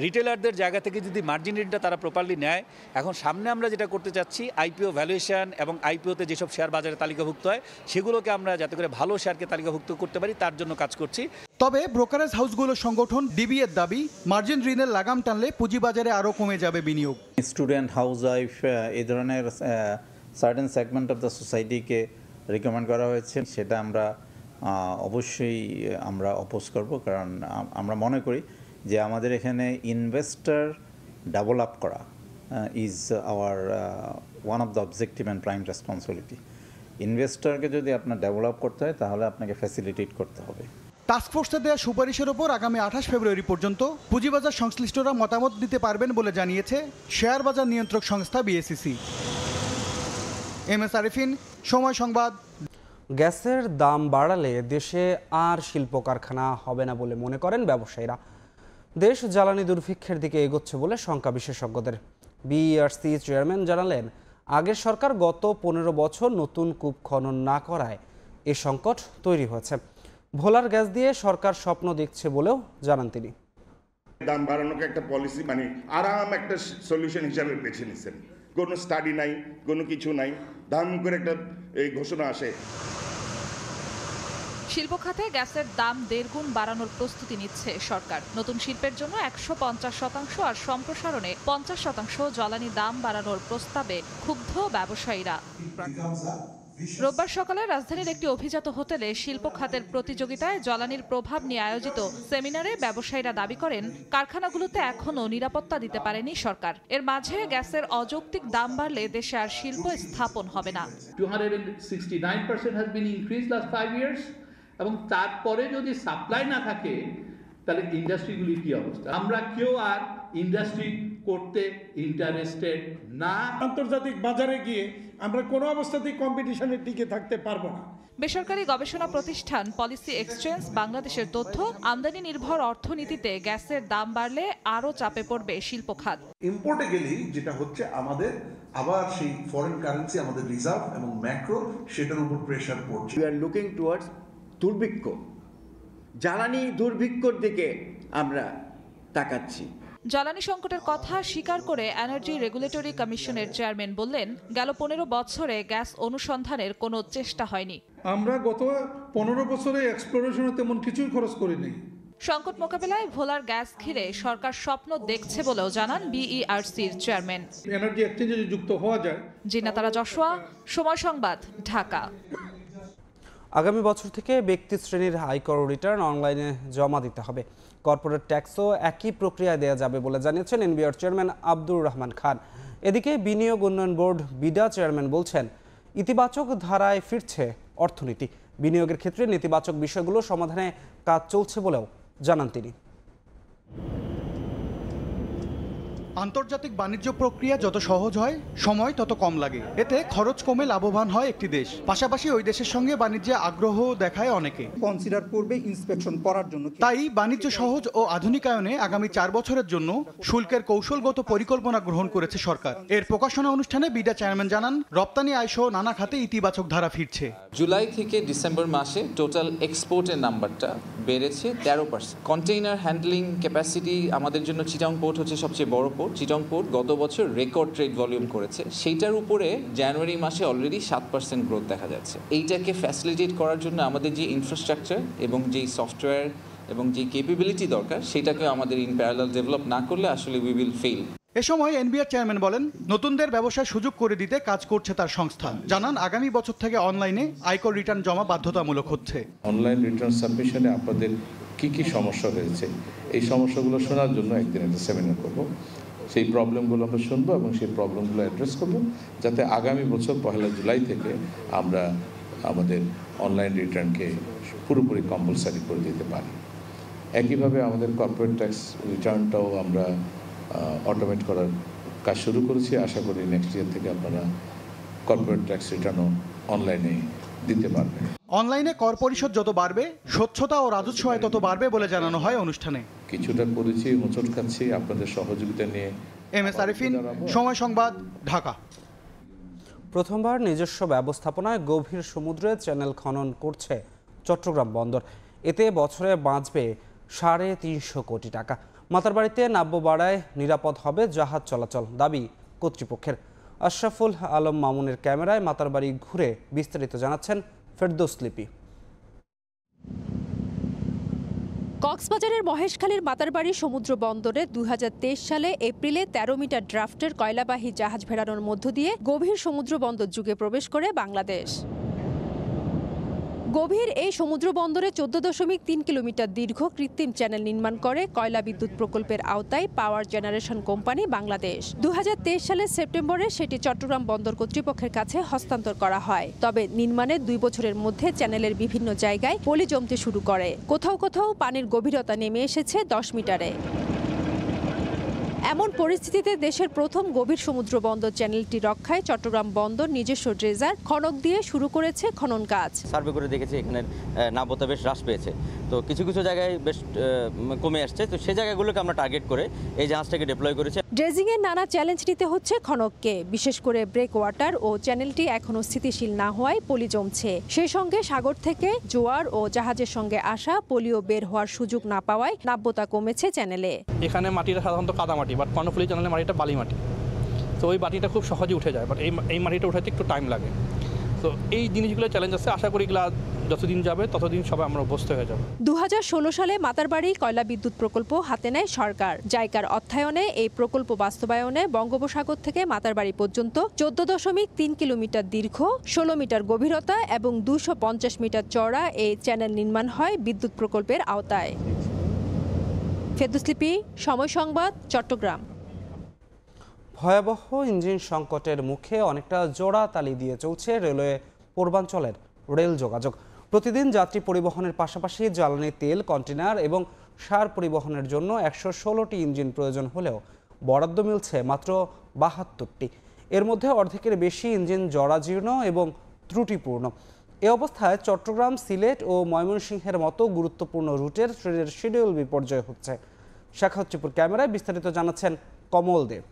রিটেলারদের জায়গা থেকে যদি মার্জিন ঋণটা তারা প্রপারলি নেয়, এখন সামনে আমরা যেটা করতে চাচ্ছি, আইপিও ভ্যালুয়েশন এবং আইপিওতে যেসব শেয়ার বাজারে তালিকাভুক্ত হয় সেগুলোকে আমরা যাতে করে ভালো শেয়ারকে তালিকাভুক্ত করতে পারি, তার জন্য কাজ করছি। তবে ব্রোকারেজ হাউসগুলোর সংগঠন ডিবিএর দাবি, মার্জিন ঋণের লাগাম টানলে পুঁজিবাজারে আরও কমে যাবে বিনিয়োগ। স্টুডেন্ট, হাউস ওয়াইফ, এই ধরনের সার্টেন সেগমেন্ট অফ দ্য সোসাইটিকে রিকমেন্ড করা হয়েছে, সেটা আমরা অবশ্যই আমরা অপোজ করব। কারণ আমরা মনে করি যে আমাদের এখানে ইনভেস্টর ডেভেলপ করা is our one of the objective and prime responsibility. ইনভেস্টরকে যদি আপনার ডেভেলপ করতে হয় তাহলে আপনাকে ফ্যাসিলিটেট করতে হবে। টাস্কফোর্সে দেওয়া সুপারিশের ওপর আগামী 28 ফেব্রুয়ারি পর্যন্ত পুঁজিবাজার সংশ্লিষ্টরা মতামত দিতে পারবেন বলে জানিয়েছে শেয়ার বাজার নিয়ন্ত্রক সংস্থা বিএসইসি। MS আরিফিন, সময় সংবাদ। গ্যাসের দাম বাড়ালে দেশে আর শিল্প কারখানা হবে না বলে মনে করেন ব্যবসায়ীরা। দেশ জ্বালানি দুর্ভিক্ষের দিকে এগোচ্ছে বলে শঙ্কা বিশেষজ্ঞদের। বিইআরসি চেয়ারম্যান জানালেন, আগের সরকার গত 15 বছর নতুন কূপ খনন না করায় এ সংকট তৈরি হয়েছে। ভোলার গ্যাস দিয়ে সরকার স্বপ্ন দেখছে বলেও জানান তিনি। দাম বাড়ানোকে একটা পলিসি মানে আরাম একটা সলিউশন হিসাবে বেছে নিচ্ছেন। কোনো স্টাডি নাই, কোনো কিছু নাই, দাম করে একটা এই ঘোষণা আসে। শিল্প খাতে গ্যাসের দাম 1.5 গুণ বাড়ানোর প্রস্তুতি নিচ্ছে সরকার। নতুন শিল্পের জন্য 150% আর সম্প্রসারণে 50% জ্বালানি দাম বাড়ানোর প্রস্তাবে ক্ষুব্ধ ব্যবসায়ীরা। রোববার সকালে রাজধানীর একটি অভিজাত হোটেলে শিল্প খাতের প্রতিযোগিতায় জ্বালানির প্রভাব নিয়ে আয়োজিত সেমিনারে ব্যবসায়ীরা দাবি করেন, কারখানাগুলোতে এখনও নিরাপত্তা দিতে পারেনি সরকার। এর মাঝে গ্যাসের অযৌক্তিক দাম বাড়লে দেশে আর শিল্প স্থাপন হবে না। 269% has been increased last 5 years, এবং তারপরে যদি সাপ্লাই না থাকে তাহলে ইন্ডাস্ট্রিগুলির কি অবস্থা? আমরা কেউ আর ইন্ডাস্ট্রি করতে ইন্টারেস্টেড না। আন্তর্জাতিক বাজারে গিয়ে আমরা কোনো অবস্থাতেই কম্পিটিশনের টিকে থাকতে পারবো না। বেসরকারি গবেষণা প্রতিষ্ঠান পলিসি এক্সচেঞ্জ বাংলাদেশের তথ্য, আমদানি নির্ভর অর্থনীতিতে গ্যাসের দাম বাড়লে আরও চাপে পড়বে শিল্প খাত। ইম্পোর্টে গেলেই যেটা হচ্ছে আমাদের আবার সেই ফরেন কারেন্সি, আমাদের রিজার্ভ এবং ম্যাক্রো, সেটার উপর প্রেশার পড়ছে। উই আর লুকিং টুয়ার্ডস দুর্ভিক্ষ, জ্বালানি দুর্ভিক্ষর দিকে আমরা তাকাচ্ছি। জ্বালানি সংকটের কথা স্বীকার করে এনার্জি রেগুলেটরি কমিশনের চেয়ারম্যান বললেন, গেল 15 বছরে গ্যাস অনুসন্ধানের কোনো চেষ্টা হয়নি। আমরা গত 15 বছরে এক্সপ্লোরেশনে তেমন কিছুই খরচ করিনি। সংকট মোকাবেলায় ভোলার গ্যাস ঘিরে সরকার স্বপ্ন দেখছে বলেও জানান বিইআরসির চেয়ারম্যান। এনার্জি এক্সচেঞ্জে যুক্ত হওয়া যায়। জিনাতারা যশোয়া, সময় সংবাদ, ঢাকা। আগামী বছর থেকে ব্যক্তি শ্রেণীর আয়কর রিটার্ন অনলাইনে জমা দিতে হবে। কর্পোরেট ট্যাক্সও একই প্রক্রিয়ায় দেওয়া যাবে বলে জানিয়েছেন এনবিআর চেয়ারম্যান আব্দুর রহমান খান। এদিকে বিনিয়োগ উন্নয়ন বোর্ড বিডা চেয়ারম্যান বলছেন, ইতিবাচক ধারায় ফিরছে অর্থনীতি। বিনিয়োগের ক্ষেত্রে নেতিবাচক বিষয়গুলো সমাধানে কাজ চলছে বলেও জানান তিনি। আন্তর্জাতিক বাণিজ্য প্রক্রিয়া যত সহজ হয়, সময় তত কম লাগে। এতে খরচ কমে লাভবান হয় একটি দেশ। পাশাপাশি ওই দেশের সঙ্গে বাণিজ্যে আগ্রহ দেখায় অনেকে। কনসিডার করবে ইন্সপেকশন করার জন্য। তাই বাণিজ্য সহজ ও আধুনিকায়নে আগামী 4 বছরের জন্য শুল্কের কৌশলগত পরিকল্পনা গ্রহণ করেছে সরকার। এর প্রকাশনা অনুষ্ঠানে বিডা চেয়ারম্যান জানান, রপ্তানি আয়সহ নানা খাতে ইতিবাচক ধারা ফিরছে। জুলাই থেকে ডিসেম্বর মাসে টোটাল এক্সপোর্টের নাম্বারটা বেড়েছে 13%। কন্টেইনার হ্যান্ডলিং ক্যাপাসিটি আমাদের জন্য চিটাং পোর্ট হচ্ছে সবচেয়ে বড় পোর্ট। চিটাং পোর্ট গত বছর রেকর্ড ট্রেড ভলিউম করেছে, সেইটার উপরে জানুয়ারি মাসে অলরেডি 7% গ্রোথ দেখা যাচ্ছে। এইটাকে ফ্যাসিলিটেট করার জন্য আমাদের যে ইনফ্রাস্ট্রাকচার এবং যেই সফটওয়্যার এবং যে ক্যাপাবিলিটি দরকার, সেটাকে আমাদের ইন প্যারালাল ডেভেলপ না করলে আসলে উই উইল ফেল। এ সময় এনবিআর চেয়ারম্যান বলেন, নতুনদের ব্যবসার সুযোগ করে দিতে কাজ করছে তার সংস্থা। জানান, আগামী বছর থেকে অনলাইনে আয়কর রিটার্ন জমা বাধ্যতামূলক হচ্ছে। অনলাইন রিটার্ন সাবমিশনে আপনাদের কি কি সমস্যা হয়েছে, এই সমস্যাগুলো শোনার জন্য একদিন একটা সেমিনার করব। সেই প্রবলেমগুলো আমরা শুনবো এবং সেই প্রবলেমগুলো অ্যাড্রেস করব, যাতে আগামী বছর 1 জুলাই থেকে আমরা আমাদের অনলাইন রিটার্নকে পুরোপুরি কম্পালসারি করে দিতে পারি। একইভাবে আমাদের কর্পোরেট ট্যাক্স রিটার্নটাও আমরা অটোমেট করার কাজ শুরু করেছি। আশা করি নেক্সট ইয়ার থেকে আপনারা কর্পোরেট ট্যাক্স রিটার্নও অনলাইনে দিতে পারবেন। অনলাইনে কর পরিশোধ যত বাড়বে, স্বচ্ছতা ও রাজস্ব আয় তত বাড়বে বলে জানানো হয় অনুষ্ঠানে। কিছুটা করেছি, হোঁচট খাচ্ছি, আপনাদের সহযোগিতা নিয়ে। এমএস আরিফিন, সময় সংবাদ, ঢাকা। প্রথমবার নিজস্ব ব্যবস্থাপনায় গভীর সমুদ্রে চ্যানেল খনন করছে চট্টগ্রাম বন্দর। এতে বছরে বাঁচবে 350 কোটি টাকা। মাতারবাড়িতে নাব্যপাড়ায় নিরাপদ হবে জাহাজ চলাচল, দাবি কর্তৃপক্ষের। আশরাফুল আলম মামুনের ক্যামেরায় মাতারবাড়ি ঘুরে বিস্তারিত জানাচ্ছেন ফেরদৌস লিপি। কক্সবাজারের মহেশখালীর মাতারবাড়ি সমুদ্র বন্দরে 2023 সালে এপ্রিলে 13 মিটার ড্রাফটের কয়লাবাহী জাহাজ ভেড়ানোর মধ্য দিয়ে গভীর সমুদ্র বন্দর যুগে প্রবেশ করে বাংলাদেশ। গভীর এই সমুদ্র বন্দরে 14.3 কিলোমিটার দীর্ঘ কৃত্রিম চ্যানেল নির্মাণ করে কয়লা বিদ্যুৎ প্রকল্পের আওতায় পাওয়ার জেনারেশন কোম্পানি বাংলাদেশ। 2023 সালের সেপ্টেম্বরে সেটি চট্টগ্রাম বন্দর কর্তৃপক্ষের কাছে হস্তান্তর করা হয়। তবে নির্মাণের 2 বছরের মধ্যে চ্যানেলের বিভিন্ন জায়গায় পলি জমতে শুরু করে। কোথাও কোথাও পানির গভীরতা নেমে এসেছে 10 মিটারে। এমন পরিস্থিতিতে দেশের প্রথম গভীর সমুদ্র বন্দর চ্যানেলটি রক্ষায় চট্টগ্রাম বন্দর নিজস্ব ড্রেজার খনক দিয়ে শুরু করেছে খনন কাজ। সার্ভে করে দেখেছি এখানে নাব্যতা বেশ হ্রাস পেয়েছে, তো কিছু কিছু জায়গায় বেশ কমে আসছে, তো সেই জায়গাগুলোকে আমরা টার্গেট করে এই জাহাজটাকে ডিপ্লয় করেছি। ড্রেজিংয়ের নানা চ্যালেঞ্জ নিতে হচ্ছে খনককে, বিশেষ করে ব্রেক ওয়াটার ও চ্যানেলটি এখনও স্থিতিশীল না হওয়ায় পলি জমছে। সেই সঙ্গে সাগর থেকে জোয়ার ও জাহাজের সঙ্গে আসা পলিও বের হওয়ার সুযোগ না পাওয়ায় নাব্যতা কমেছে চ্যানেলে। এখানে মাটিটা সাধারণত কাদা মাটি, বাট কর্ণফুলী চ্যানেলের মাটিটা বালি মাটি, তো ওই মাটিটা খুব সহজে উঠে যায়, বাট এই মাটিটা উঠাতে একটু টাইম লাগে। তো এই জিনিসগুলো চ্যালেঞ্জ আছে, আশা করি এগুলো যতদিন যাবে ততদিন সবাই আমরা অভ্যস্ত হয়ে যাব। 2016 সালে মাতারবাড়ি কয়লা বিদ্যুৎ প্রকল্প হাতে নেয় সরকার। জাইকার অর্থায়নে এই প্রকল্প বাস্তবায়নে বঙ্গোপসাগর থেকে মাতারবাড়ি পর্যন্ত 14.3 কিলোমিটার দীর্ঘ, 16 মিটার গভীরতা এবং 250 মিটার চওড়া এই চ্যানেল নির্মাণ হয় বিদ্যুৎ প্রকল্পের আওতায়। ফেরদৌস লিপি, সময় সংবাদ, চট্টগ্রাম। ভয়াবহ ইঞ্জিন সংকটের মুখে অনেকটা জোড়াতালি দিয়ে চলছে রেলওয়ে পূর্বাঞ্চলের রেল যোগাযোগ। প্রতিদিন যাত্রী পরিবহনের পাশাপাশি জ্বালানি তেল, কন্টেনার এবং সার পরিবহনের জন্য 116টি ইঞ্জিন প্রয়োজন হলেও বরাদ্দ মিলছে মাত্র 72টি। এর মধ্যে অর্ধেকের বেশি ইঞ্জিন জরাজীর্ণ এবং ত্রুটিপূর্ণ। এ অবস্থায় চট্টগ্রাম, সিলেট ও ময়মনসিংহের মতো গুরুত্বপূর্ণ রুটের ট্রেনের শিডিউল বিপর্যয় হচ্ছে। শাখাউচ্চিপুর ক্যামেরায় বিস্তারিত জানাচ্ছেন কমল দেব।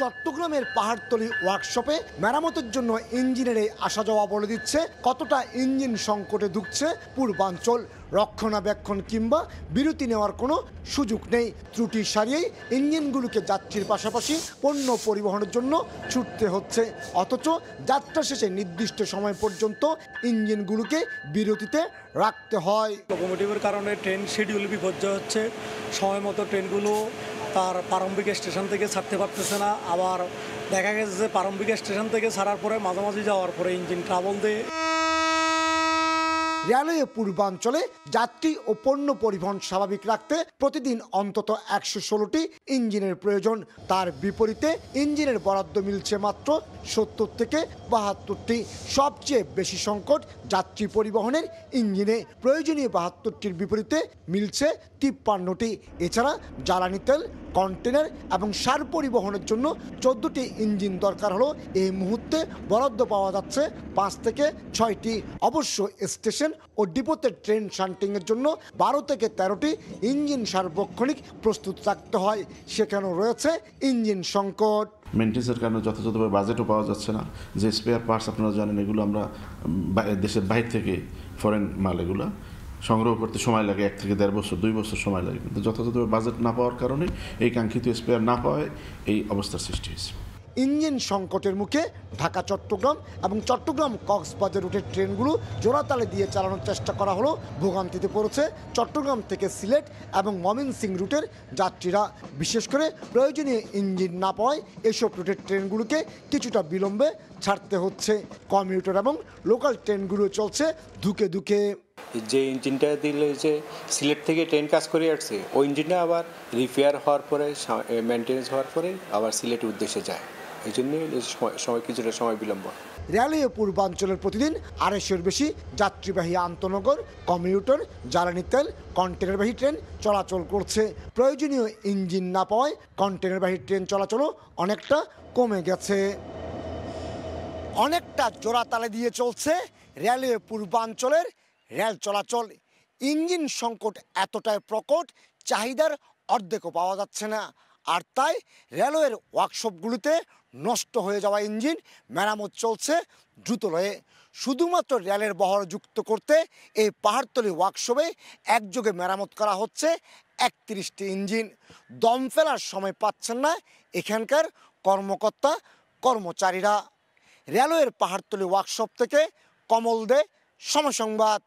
চট্টগ্রামের পাহাড়তলী ওয়ার্কশপে মেরামতের জন্য ইঞ্জিনের এই আসা যাওয়া বলে দিচ্ছে কতটা ইঞ্জিন সংকটে ঢুকছে পূর্বাঞ্চল। রক্ষণাবেক্ষণ কিংবা বিরতি নেওয়ার কোনো সুযোগ নেই। ত্রুটি সারিয়েই ইঞ্জিনগুলোকে যাত্রীর পাশাপাশি পণ্য পরিবহনের জন্য ছুটতে হচ্ছে, অথচ যাত্রা শেষে নির্দিষ্ট সময় পর্যন্ত ইঞ্জিনগুলোকে বিরতিতে রাখতে হয়। লোকোমোটিভের কারণে ট্রেন শিডিউল বিপর্যয় হচ্ছে, সময় মতো ট্রেনগুলো তার প্রারম্ভিক স্টেশন থেকে ছাড়তে পারতেছে না। আবার দেখা গেছে যে প্রারম্ভিক স্টেশন থেকে ছাড়ার পরে মাঝামাঝি যাওয়ার পরে ইঞ্জিন ট্রাবল দেয়। রেলওয়ে পূর্বাঞ্চলে যাত্রী ও পণ্য পরিবহন স্বাভাবিক রাখতে প্রতিদিন অন্তত 116টি ইঞ্জিনের প্রয়োজন। তার বিপরীতে ইঞ্জিনের বরাদ্দ মিলছে মাত্র 70 থেকে 72টি। সবচেয়ে বেশি সংকট যাত্রী পরিবহনের ইঞ্জিনে। প্রয়োজনীয় 72টির বিপরীতে মিলছে 53টি। এছাড়া জ্বালানি তেল, কন্টেনার এবং সার পরিবহনের জন্য 14টি ইঞ্জিন দরকার হলো এই মুহূর্তে বরাদ্দ পাওয়া যাচ্ছে 5 থেকে 6টি। অবশ্য স্টেশন ও ডিপোতে ট্রেন শান্টিংয়ের জন্য 12 থেকে 13টি ইঞ্জিন সার্বক্ষণিক প্রস্তুত রাখতে হয়। সেখানেও রয়েছে ইঞ্জিন সংকট। মেনটেন্সের কারণে যথাযথভাবে বাজেটও পাওয়া যাচ্ছে না। যে স্পেয়ার পার্টস আপনারা জানেন, এগুলো আমরা দেশের বাইরে থেকে ফরেন মাল এগুলো সংগ্রহ করতে সময় লাগে 1 থেকে 1.5 বছর, 2 বছর সময় লাগে। কিন্তু যথাযথভাবে বাজেট না পাওয়ার কারণে এই কাঙ্ক্ষিত স্পেয়ার না পাওয়ায় এই অবস্থার সৃষ্টি হয়েছে। ইঞ্জিন সংকটের মুখে ঢাকা চট্টগ্রাম এবং চট্টগ্রাম কক্সবাজার রুটের ট্রেনগুলো জোড়াতালে দিয়ে চালানোর চেষ্টা করা হলো। ভোগান্তিতে পড়েছে চট্টগ্রাম থেকে সিলেট এবং ময়মনসিংহ রুটের যাত্রীরা। বিশেষ করে প্রয়োজনীয় ইঞ্জিন না পাওয়ায় এসব রুটের ট্রেনগুলোকে কিছুটা বিলম্বে ছাড়তে হচ্ছে। কমিউটার এবং লোকাল ট্রেনগুলো চলছে ধুকে ধুকে। যে ইঞ্জিনটা দিলে যে সিলেট থেকে ট্রেন কাজ করে আসছে, ওই ইঞ্জিনটা আবার রিপেয়ার হওয়ার পরে, মেনটেন্স হওয়ার পরে আবার সিলেটের উদ্দেশ্যে যায়। এই জন্য কিছুটা সময় বিলম্ব। রেলওয়ে পূর্বাঞ্চলের প্রতিদিন 250-এর বেশি যাত্রীবাহী আন্তনগর, কমিউটার, জ্বালানি তেল, কন্টেনারবাহী ট্রেন চলাচল করছে। প্রয়োজনীয় ইঞ্জিন না পাওয়ায় কন্টেনারবাহী ট্রেন চলাচলও অনেকটা কমে গেছে। অনেকটা জোড়াতালে দিয়ে চলছে রেলওয়ে পূর্বাঞ্চলের রেল চলাচল। ইঞ্জিন সংকট এতটাই প্রকট, চাহিদার অর্ধেকও পাওয়া যাচ্ছে না। আর তাই রেলওয়ের ওয়ার্কশপগুলিতে নষ্ট হয়ে যাওয়া ইঞ্জিন মেরামত চলছে দ্রুতলয়ে। শুধুমাত্র রেলের বহর যুক্ত করতে এই পাহাড়তলী ওয়ার্কশপে একযোগে মেরামত করা হচ্ছে 31টি ইঞ্জিন। দম ফেলার সময় পাচ্ছেন না এখানকার কর্মকর্তা কর্মচারীরা। রেলওয়ের পাহাড়তলী ওয়ার্কশপ থেকে কমল দে, সময় সংবাদ।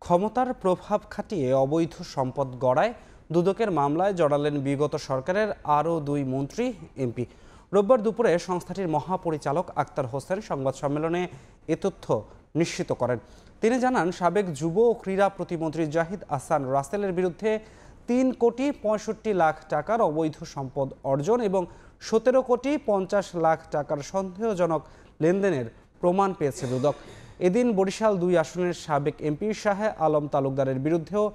ক্ষমতার প্রভাব খাটিয়ে অবৈধ সম্পদ গড়ায় দুদকের মামলায় জড়ালেন বিগত সরকারের আরও 2 মন্ত্রী, এমপি। রোববার দুপুরে সংস্থাটির মহাপরিচালক আক্তার হোসেন সংবাদ সম্মেলনে এ তথ্য নিশ্চিত করেন। তিনি জানান, সাবেক যুব ও ক্রীড়া প্রতিমন্ত্রী জাহিদ আহসান রাসেলের বিরুদ্ধে 3 কোটি 65 লাখ টাকার অবৈধ সম্পদ অর্জন এবং 17 কোটি 50 লাখ টাকার সন্দেহজনক লেনদেনের প্রমাণ পেয়েছে দুদক। এদিন বরিশাল 2 আসনের সাবেক এমপি শাহে আলম তালুকদারের বিরুদ্ধেও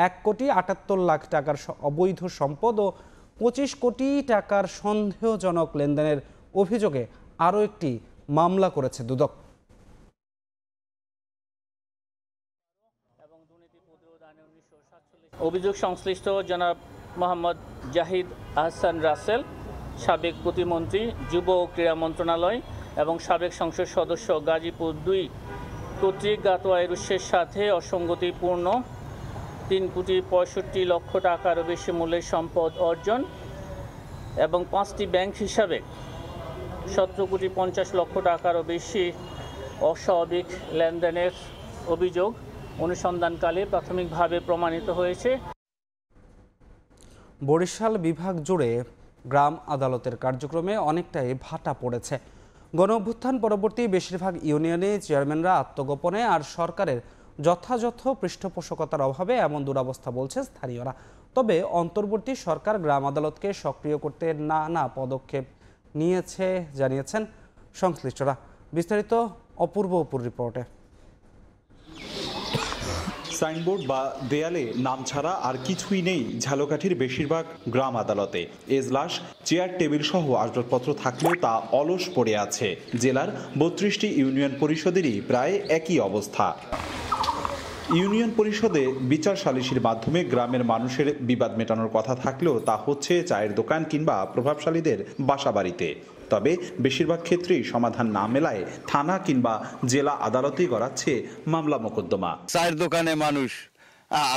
1 কোটি 78 লাখ টাকার অবৈধ সম্পদ ও 25 কোটি টাকার সন্দেহজনক লেনদেনের অভিযোগে আরও একটি মামলা করেছে দুদক। অভিযোগ সংশ্লিষ্ট জনাব মোহাম্মদ জাহিদ আহসান রাসেল, সাবেক প্রতিমন্ত্রী, যুব ও ক্রীড়া মন্ত্রণালয় এবং সাবেক সংসদ সদস্য গাজীপুর 2 কর্তৃক গাতোয়ায় রুশের সাথে অসঙ্গতিপূর্ণ 3 কোটি 65 লক্ষ টাকারও বেশি মূল্যের সম্পদ অর্জন এবং 5টি ব্যাংক হিসাবে 17,50,00,000 টাকারও বেশি অস্বাভাবিক লেনদেনের অভিযোগ অনুসন্ধানকালে প্রাথমিকভাবে প্রমাণিত হয়েছে। বরিশাল বিভাগ জুড়ে গ্রাম আদালতের কার্যক্রমে অনেকটাই ভাটা পড়েছে। গণঅভ্যুত্থান পরবর্তী বেশিরভাগ ইউনিয়নে চেয়ারম্যানরা আত্মগোপনে আর সরকারের যথাযথ পৃষ্ঠপোষকতার অভাবে এমন দুরবস্থা বলছে স্থানীয়রা। তবে অন্তর্বর্তী সরকার গ্রাম আদালতকে সক্রিয় করতে নানা পদক্ষেপ নিয়েছে জানিয়েছেন সংশ্লিষ্টরা। বিস্তারিত অপূর্ব রিপোর্টে। সাইনবোর্ড বা দেয়ালে নাম ছাড়া আর কিছুই নেই ঝালকাঠির বেশিরভাগ গ্রাম আদালতে। এজলাস, চেয়ার টেবিল সহ আসবাবপত্র থাকলেও তা অলস পড়ে আছে। জেলার 32টি ইউনিয়ন পরিষদেরই প্রায় একই অবস্থা। ইউনিয়ন পরিষদে বিচার সালিসির মাধ্যমে গ্রামের মানুষের বিবাদ মেটানোর কথা থাকলেও তা হচ্ছে চায়ের দোকান কিংবা প্রভাবশালীদের বাসাবাড়িতে। তবে বেশিরভাগ ক্ষেত্রেই সমাধান না মেলায় থানা কিংবা জেলা আদালতেই গড়াচ্ছে মামলা মোকদ্দমা। চায়ের দোকানে মানুষ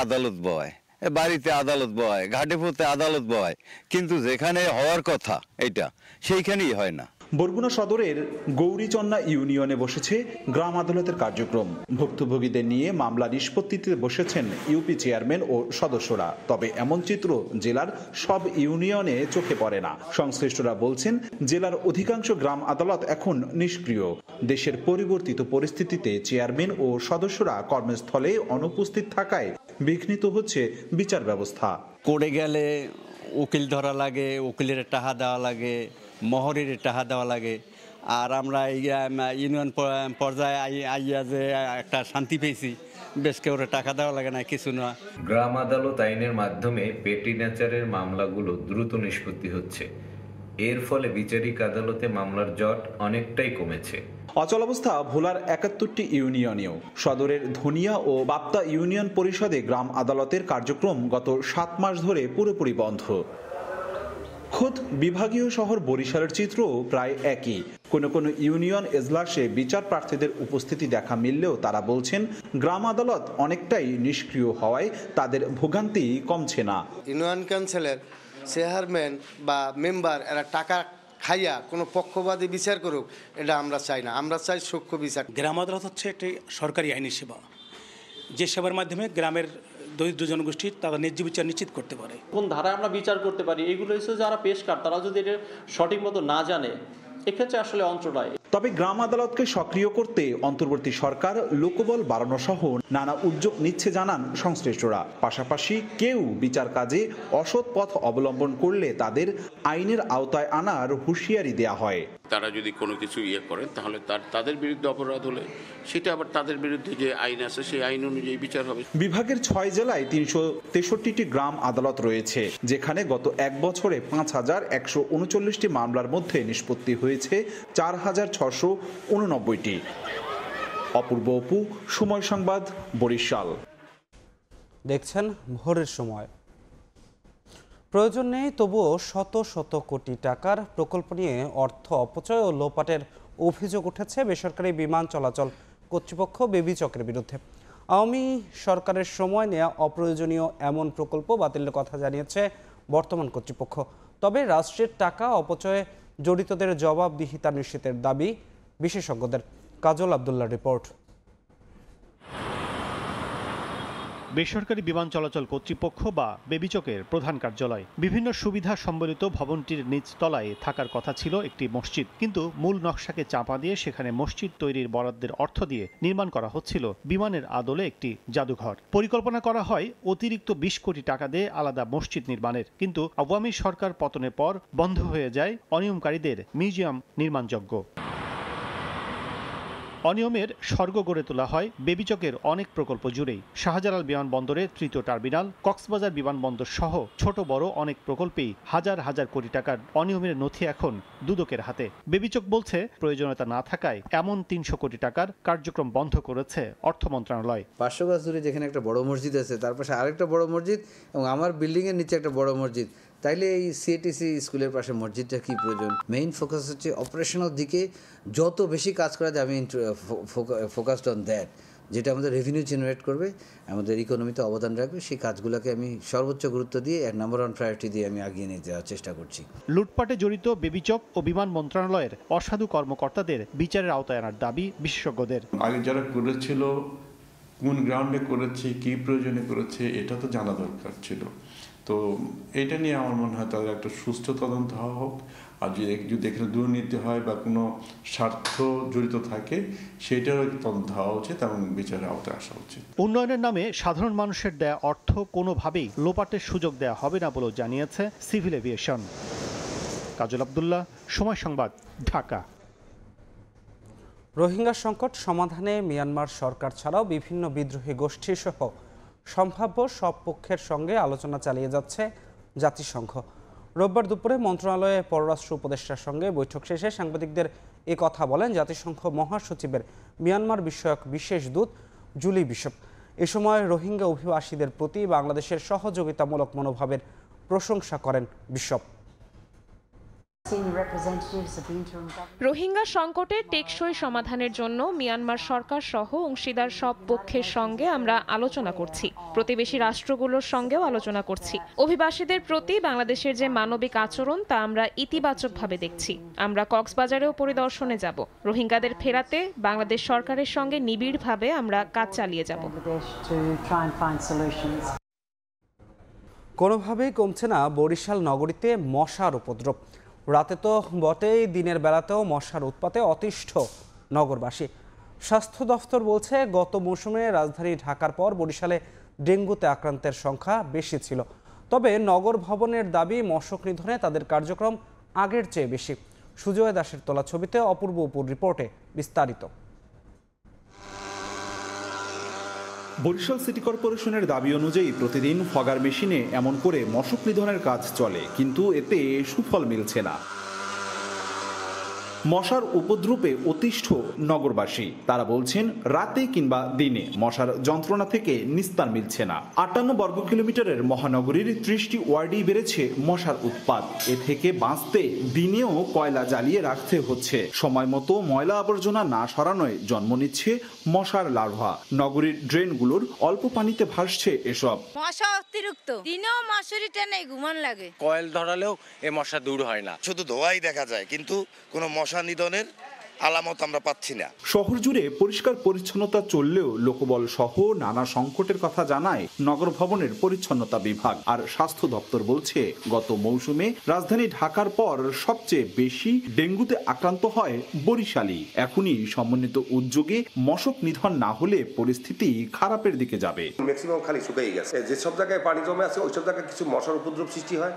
আদালত বয়, বাড়িতে আদালত বয়, ঘাটে পথে আদালত বয়, কিন্তু যেখানে হওয়ার কথা এটা সেইখানেই হয় না। বরগুনা সদরের গৌরীচন্না ইউনিয়নে বসেছে গ্রাম আদালতের কার্যক্রম। ভুক্তভোগীদের নিয়ে মামলা নিষ্পত্তিতে বসেছেন ইউপি চেয়ারম্যান ও সদস্যরা। তবে এমন চিত্র জেলার সব ইউনিয়নে চোখে পড়ে না। সংশ্লিষ্টরা বলছেন, জেলার অধিকাংশ গ্রাম আদালত এখন নিষ্ক্রিয়। দেশের পরিবর্তিত পরিস্থিতিতে চেয়ারম্যান ও সদস্যরা কর্মস্থলে অনুপস্থিত থাকায় বিঘ্নিত হচ্ছে বিচার ব্যবস্থা। কোর্টে গেলে উকিল ধরা লাগে, উকিলের টাকা দেওয়া লাগে, মহরের টাকা দেওয়া লাগে। আর আমরা ইউনিয়ন পর্যায়ে আইয়া যে একটা শান্তি পেয়েছি, বেশ কেউ টাকা দেওয়া লাগে না, কিছু না। গ্রাম আদালত আইনের মাধ্যমে পেটি নেচারের মামলাগুলো দ্রুত নিষ্পত্তি হচ্ছে। এর ফলে বিচারিক আদালতে মামলার জট অনেকটাই কমেছে। অচলাবস্থা ভোলার 71টি ইউনিয়নেও। সদরের ধনিয়া ও বাপ্তা ইউনিয়ন পরিষদে গ্রাম আদালতের কার্যক্রম গত 7 মাস ধরে পুরোপুরি বন্ধ। খোদ বিভাগীয় শহর বরিশালের চিত্রও প্রায় একই। কোনো ইউনিয়ন এজলাসে বিচার প্রার্থীদের উপস্থিতি দেখা মিললেও তারা বলছেন, গ্রাম আদালত অনেকটাই নিষ্ক্রিয় হওয়ায় তাদের ভোগান্তি কমছে না। ইউনিয়ন কাউন্সিলের চেয়ারম্যান বা মেম্বার এরা টাকা খাইয়া কোনো পক্ষবাদী বিচার করুক, এটা আমরা চাই না। আমরা চাই সূক্ষ্ম বিচার। গ্রাম আদালত হচ্ছে একটি সরকারি আইনি সেবা, যে সেবার মাধ্যমে গ্রামের দরিদ্র জনগোষ্ঠীর তারা ন্যায্য বিচার নিশ্চিত করতে পারে। কোন ধারায় আমরা বিচার করতে পারি, এগুলো হচ্ছে যারা পেশকার, তারা যদি এটা সঠিক মতো না জানে, এক্ষেত্রে আসলে অন্তরায়। তবে গ্রাম আদালতকে সক্রিয় করতে অন্তর্বর্তী সরকার লোকবল বাড়ানো সহ নানা উদ্যোগ নিচ্ছে জানান সংশ্লিষ্টরা। পাশাপাশি কেউ বিচার কাজে অসৎ পথ অবলম্বন করলে তাদের আইনের আওতায় আনার হুঁশিয়ারি দেয়া হয়। তারা যদি কোনো কিছু করেন, তাহলে তাদের বিরুদ্ধে অপরাধ হলে সেটা আবার তাদের বিরুদ্ধে যে আইন আছে সেই আইন অনুযায়ী বিচার হবে। বিভাগের 6 জেলায় 363টি গ্রাম আদালত রয়েছে, যেখানে গত 1 বছরে 5139টি মামলার মধ্যে নিষ্পত্তি হয়েছে 4689টি। অপূর্ব অপু, সময় সংবাদ, বরিশাল। দেখছেন ভোরের সময়। প্রয়োজন নেই, তবুও শত শত কোটি টাকার প্রকল্প নিয়ে অর্থ অপচয় ও লোপাটের অভিযোগ উঠেছে বেসরকারি বিমান চলাচল কর্তৃপক্ষ বেবিচকের বিরুদ্ধে। আওয়ামী সরকারের সময় নেওয়া অপ্রয়োজনীয় এমন প্রকল্প বাতিলের কথা জানিয়েছে বর্তমান কর্তৃপক্ষ। তবে রাষ্ট্রের টাকা অপচয়ে জড়িতদের জবাবদিহিতা নিশ্চিতের দাবি বিশেষজ্ঞদের। কাজল আব্দুল্লাহ রিপোর্ট। বেসরকারি বিমান চলাচল কর্তৃপক্ষ বা বেবিচকের প্রধান কার্যালয়। বিভিন্ন সুবিধা সম্বলিত ভবনটির নিচ তলায় থাকার কথা ছিল একটি মসজিদ, কিন্তু মূল নকশাকে চাপা দিয়ে সেখানে মসজিদ তৈরির বরাদ্দের অর্থ দিয়ে নির্মাণ করা হচ্ছিল বিমানের আদলে একটি জাদুঘর। পরিকল্পনা করা হয় অতিরিক্ত 20 কোটি টাকা দিয়ে আলাদা মসজিদ নির্মাণের, কিন্তু আওয়ামী সরকার পতনের পর বন্ধ হয়ে যায় অনিয়মকারীদের মিউজিয়াম নির্মাণযজ্ঞ। অনিয়মের স্বর্গ গড়ে তোলা হয় বেবিচকের অনেক প্রকল্প জুড়েই। শাহজালাল বিমানবন্দরের 3য় টার্মিনাল, কক্সবাজার বিমানবন্দর সহ ছোট বড় অনেক প্রকল্পেই হাজার হাজার কোটি টাকার অনিয়মের নথি এখন দুদকের হাতে। বেবিচক বলছে, প্রয়োজনীয়তা না থাকায় এমন 300 কোটি টাকার কার্যক্রম বন্ধ করেছে অর্থ মন্ত্রণালয়। 500 গাছ দূরে যেখানে একটা বড় মসজিদ আছে, তার পাশে আরেকটা বড় মসজিদ এবং আমার বিল্ডিংয়ের নিচে একটা বড় মসজিদ, তাইলে এই সিএটিসি স্কুলের পাশে মসজিদটা কি প্রয়োজন? মেইন ফোকাস হচ্ছে অপারেশনাল দিকে যত বেশি কাজ করা যায়, আমি ফোকাসড অন দ্যাট। যেটা আমাদের রেভিনিউ জেনারেট করবে, আমাদের ইকোনমিতে অবদান রাখবে, সেই কাজগুলোকে আমি সর্বোচ্চ গুরুত্ব দিয়ে নাম্বার 1 প্রায়োরিটি দিয়ে আমি আগিয়ে নিয়ে যাওয়ার চেষ্টা করছি। লুটপাটে জড়িত বেবিচক ও বিমান মন্ত্রণালয়ের অসাধু কর্মকর্তাদের বিচারের আওতায় আনার দাবি বিশেষজ্ঞদের। আগে যারা করেছিল কোন গ্রাউন্ডে করেছে, কি প্রয়োজনে করেছে, এটা তো জানা দরকার ছিল। তো এটা নিয়ে আমার মনে হয় তাদের একটা সুষ্ঠু তদন্ত হওয়া হোক। আর যদি এখানে দুর্নীতি হয় বা কোনো স্বার্থ জড়িত থাকে, সেটারও তদন্ত হওয়া উচিত এবং বিচারের আওতায় আসা উচিত। উন্নয়নের নামে সাধারণ মানুষের দেয়া অর্থ কোনোভাবেই লোপাটের সুযোগ দেয়া হবে না বলেও জানিয়েছে সিভিল এভিয়েশন। কাজল আব্দুল্লাহ, সময় সংবাদ, ঢাকা। রোহিঙ্গা সংকট সমাধানে মিয়ানমার সরকার ছাড়াও বিভিন্ন বিদ্রোহী গোষ্ঠী সহ সম্ভাব্য সব পক্ষের সঙ্গে আলোচনা চালিয়ে যাচ্ছে জাতিসংঘ। রোববার দুপুরে মন্ত্রণালয়ে পররাষ্ট্র উপদেষ্টার সঙ্গে বৈঠক শেষে সাংবাদিকদের এ কথা বলেন জাতিসংঘ মহাসচিবের মিয়ানমার বিষয়ক বিশেষ দূত জুলি বিশপ। এ সময় রোহিঙ্গা অভিবাসীদের প্রতি বাংলাদেশের সহযোগিতামূলক মনোভাবের প্রশংসা করেন বিশপ। রোহিঙ্গা সংকটের টেকসই সমাধানের জন্য মিয়ানমার সরকার সহ অংশীদার সব পক্ষের সঙ্গে আমরা আলোচনা করছি, প্রতিবেশী রাষ্ট্রগুলোর সঙ্গেও আলোচনা করছি। অভিবাসীদের প্রতি বাংলাদেশের যে মানবিক আচরণ তা আমরা ইতিবাচকভাবে দেখছি। আমরা কক্সবাজারেও পরিদর্শনে যাব। রোহিঙ্গাদের ফেরাতে বাংলাদেশ সরকারের সঙ্গে নিবিড়ভাবে আমরা কাজ চালিয়ে যাব। কোনোভাবেই কমছে না বরিশাল নগরীতে মশার উপদ্রব। রাতে তো বটেই, দিনের বেলাতেও মশার উৎপাতে অতিষ্ঠ নগরবাসী। স্বাস্থ্য দফতর বলছে গত মৌসুমে রাজধানী ঢাকার পর বরিশালে ডেঙ্গুতে আক্রান্তের সংখ্যা বেশি ছিল। তবে নগর ভবনের দাবি মশক নিধনে তাদের কার্যক্রম আগের চেয়ে বেশি। সুজয় দাসের তোলা ছবিতে অপূর্ব উপর রিপোর্টে বিস্তারিত। বরিশাল সিটি কর্পোরেশনের দাবি অনুযায়ী প্রতিদিন ফগার মেশিনে এমন করে মশক নিধনের কাজ চলে, কিন্তু এতে সুফল মিলছে না। মশার উপদ্রবে অতিষ্ঠ নগরবাসী। তারা বলছেন রাতে কিংবা দিনে মশার যন্ত্রণা থেকে নিস্তার মিলছে না। 58 বর্গ কিলোমিটারের মহানগরীর 30টি ওয়ার্ডেই বেড়েছে মশার উৎপাত। এ থেকে বাঁচতে দিনেও কয়লা জ্বালিয়ে রাখতে হচ্ছে। সময় মতো ময়লা আবর্জনা না সরানোয় জন্ম নিচ্ছে মশার লার্ভা। নগরীর ড্রেনগুলোর অল্প পানিতে ভাসছে এসব মশা। অতিরিক্ত দিনেও মশারি টেনে ঘুমান লাগে। কয়েল ধরালেও এ মশা দূর হয় না, শুধু ধোঁয়াই দেখা যায়, কিন্তু কোনো মশা নিধনের আলামত আমরা পাচ্ছি না। শহর জুড়ে পরিষ্কার পরিচ্ছন্নতা চললেও লোকবল সহ নানা সংকটের কথা জানায় নগর ভবনের পরিচ্ছন্নতা বিভাগ। আর স্বাস্থ্য দপ্তর বলছে গত মৌসুমে রাজধানী ঢাকার পর সবচেয়ে বেশি ডেঙ্গুতে আক্রান্ত হয় বরিশালই। এখনই সমন্বিত উদ্যোগে মশক নিধন না হলে পরিস্থিতি খারাপের দিকে যাবে। ম্যাক্সিমাম খালি শুকিয়ে গেছে, যেসব জায়গায় পানি জমে আছে ওইসব জায়গায় কিছু মশার উপদ্রব সৃষ্টি হয়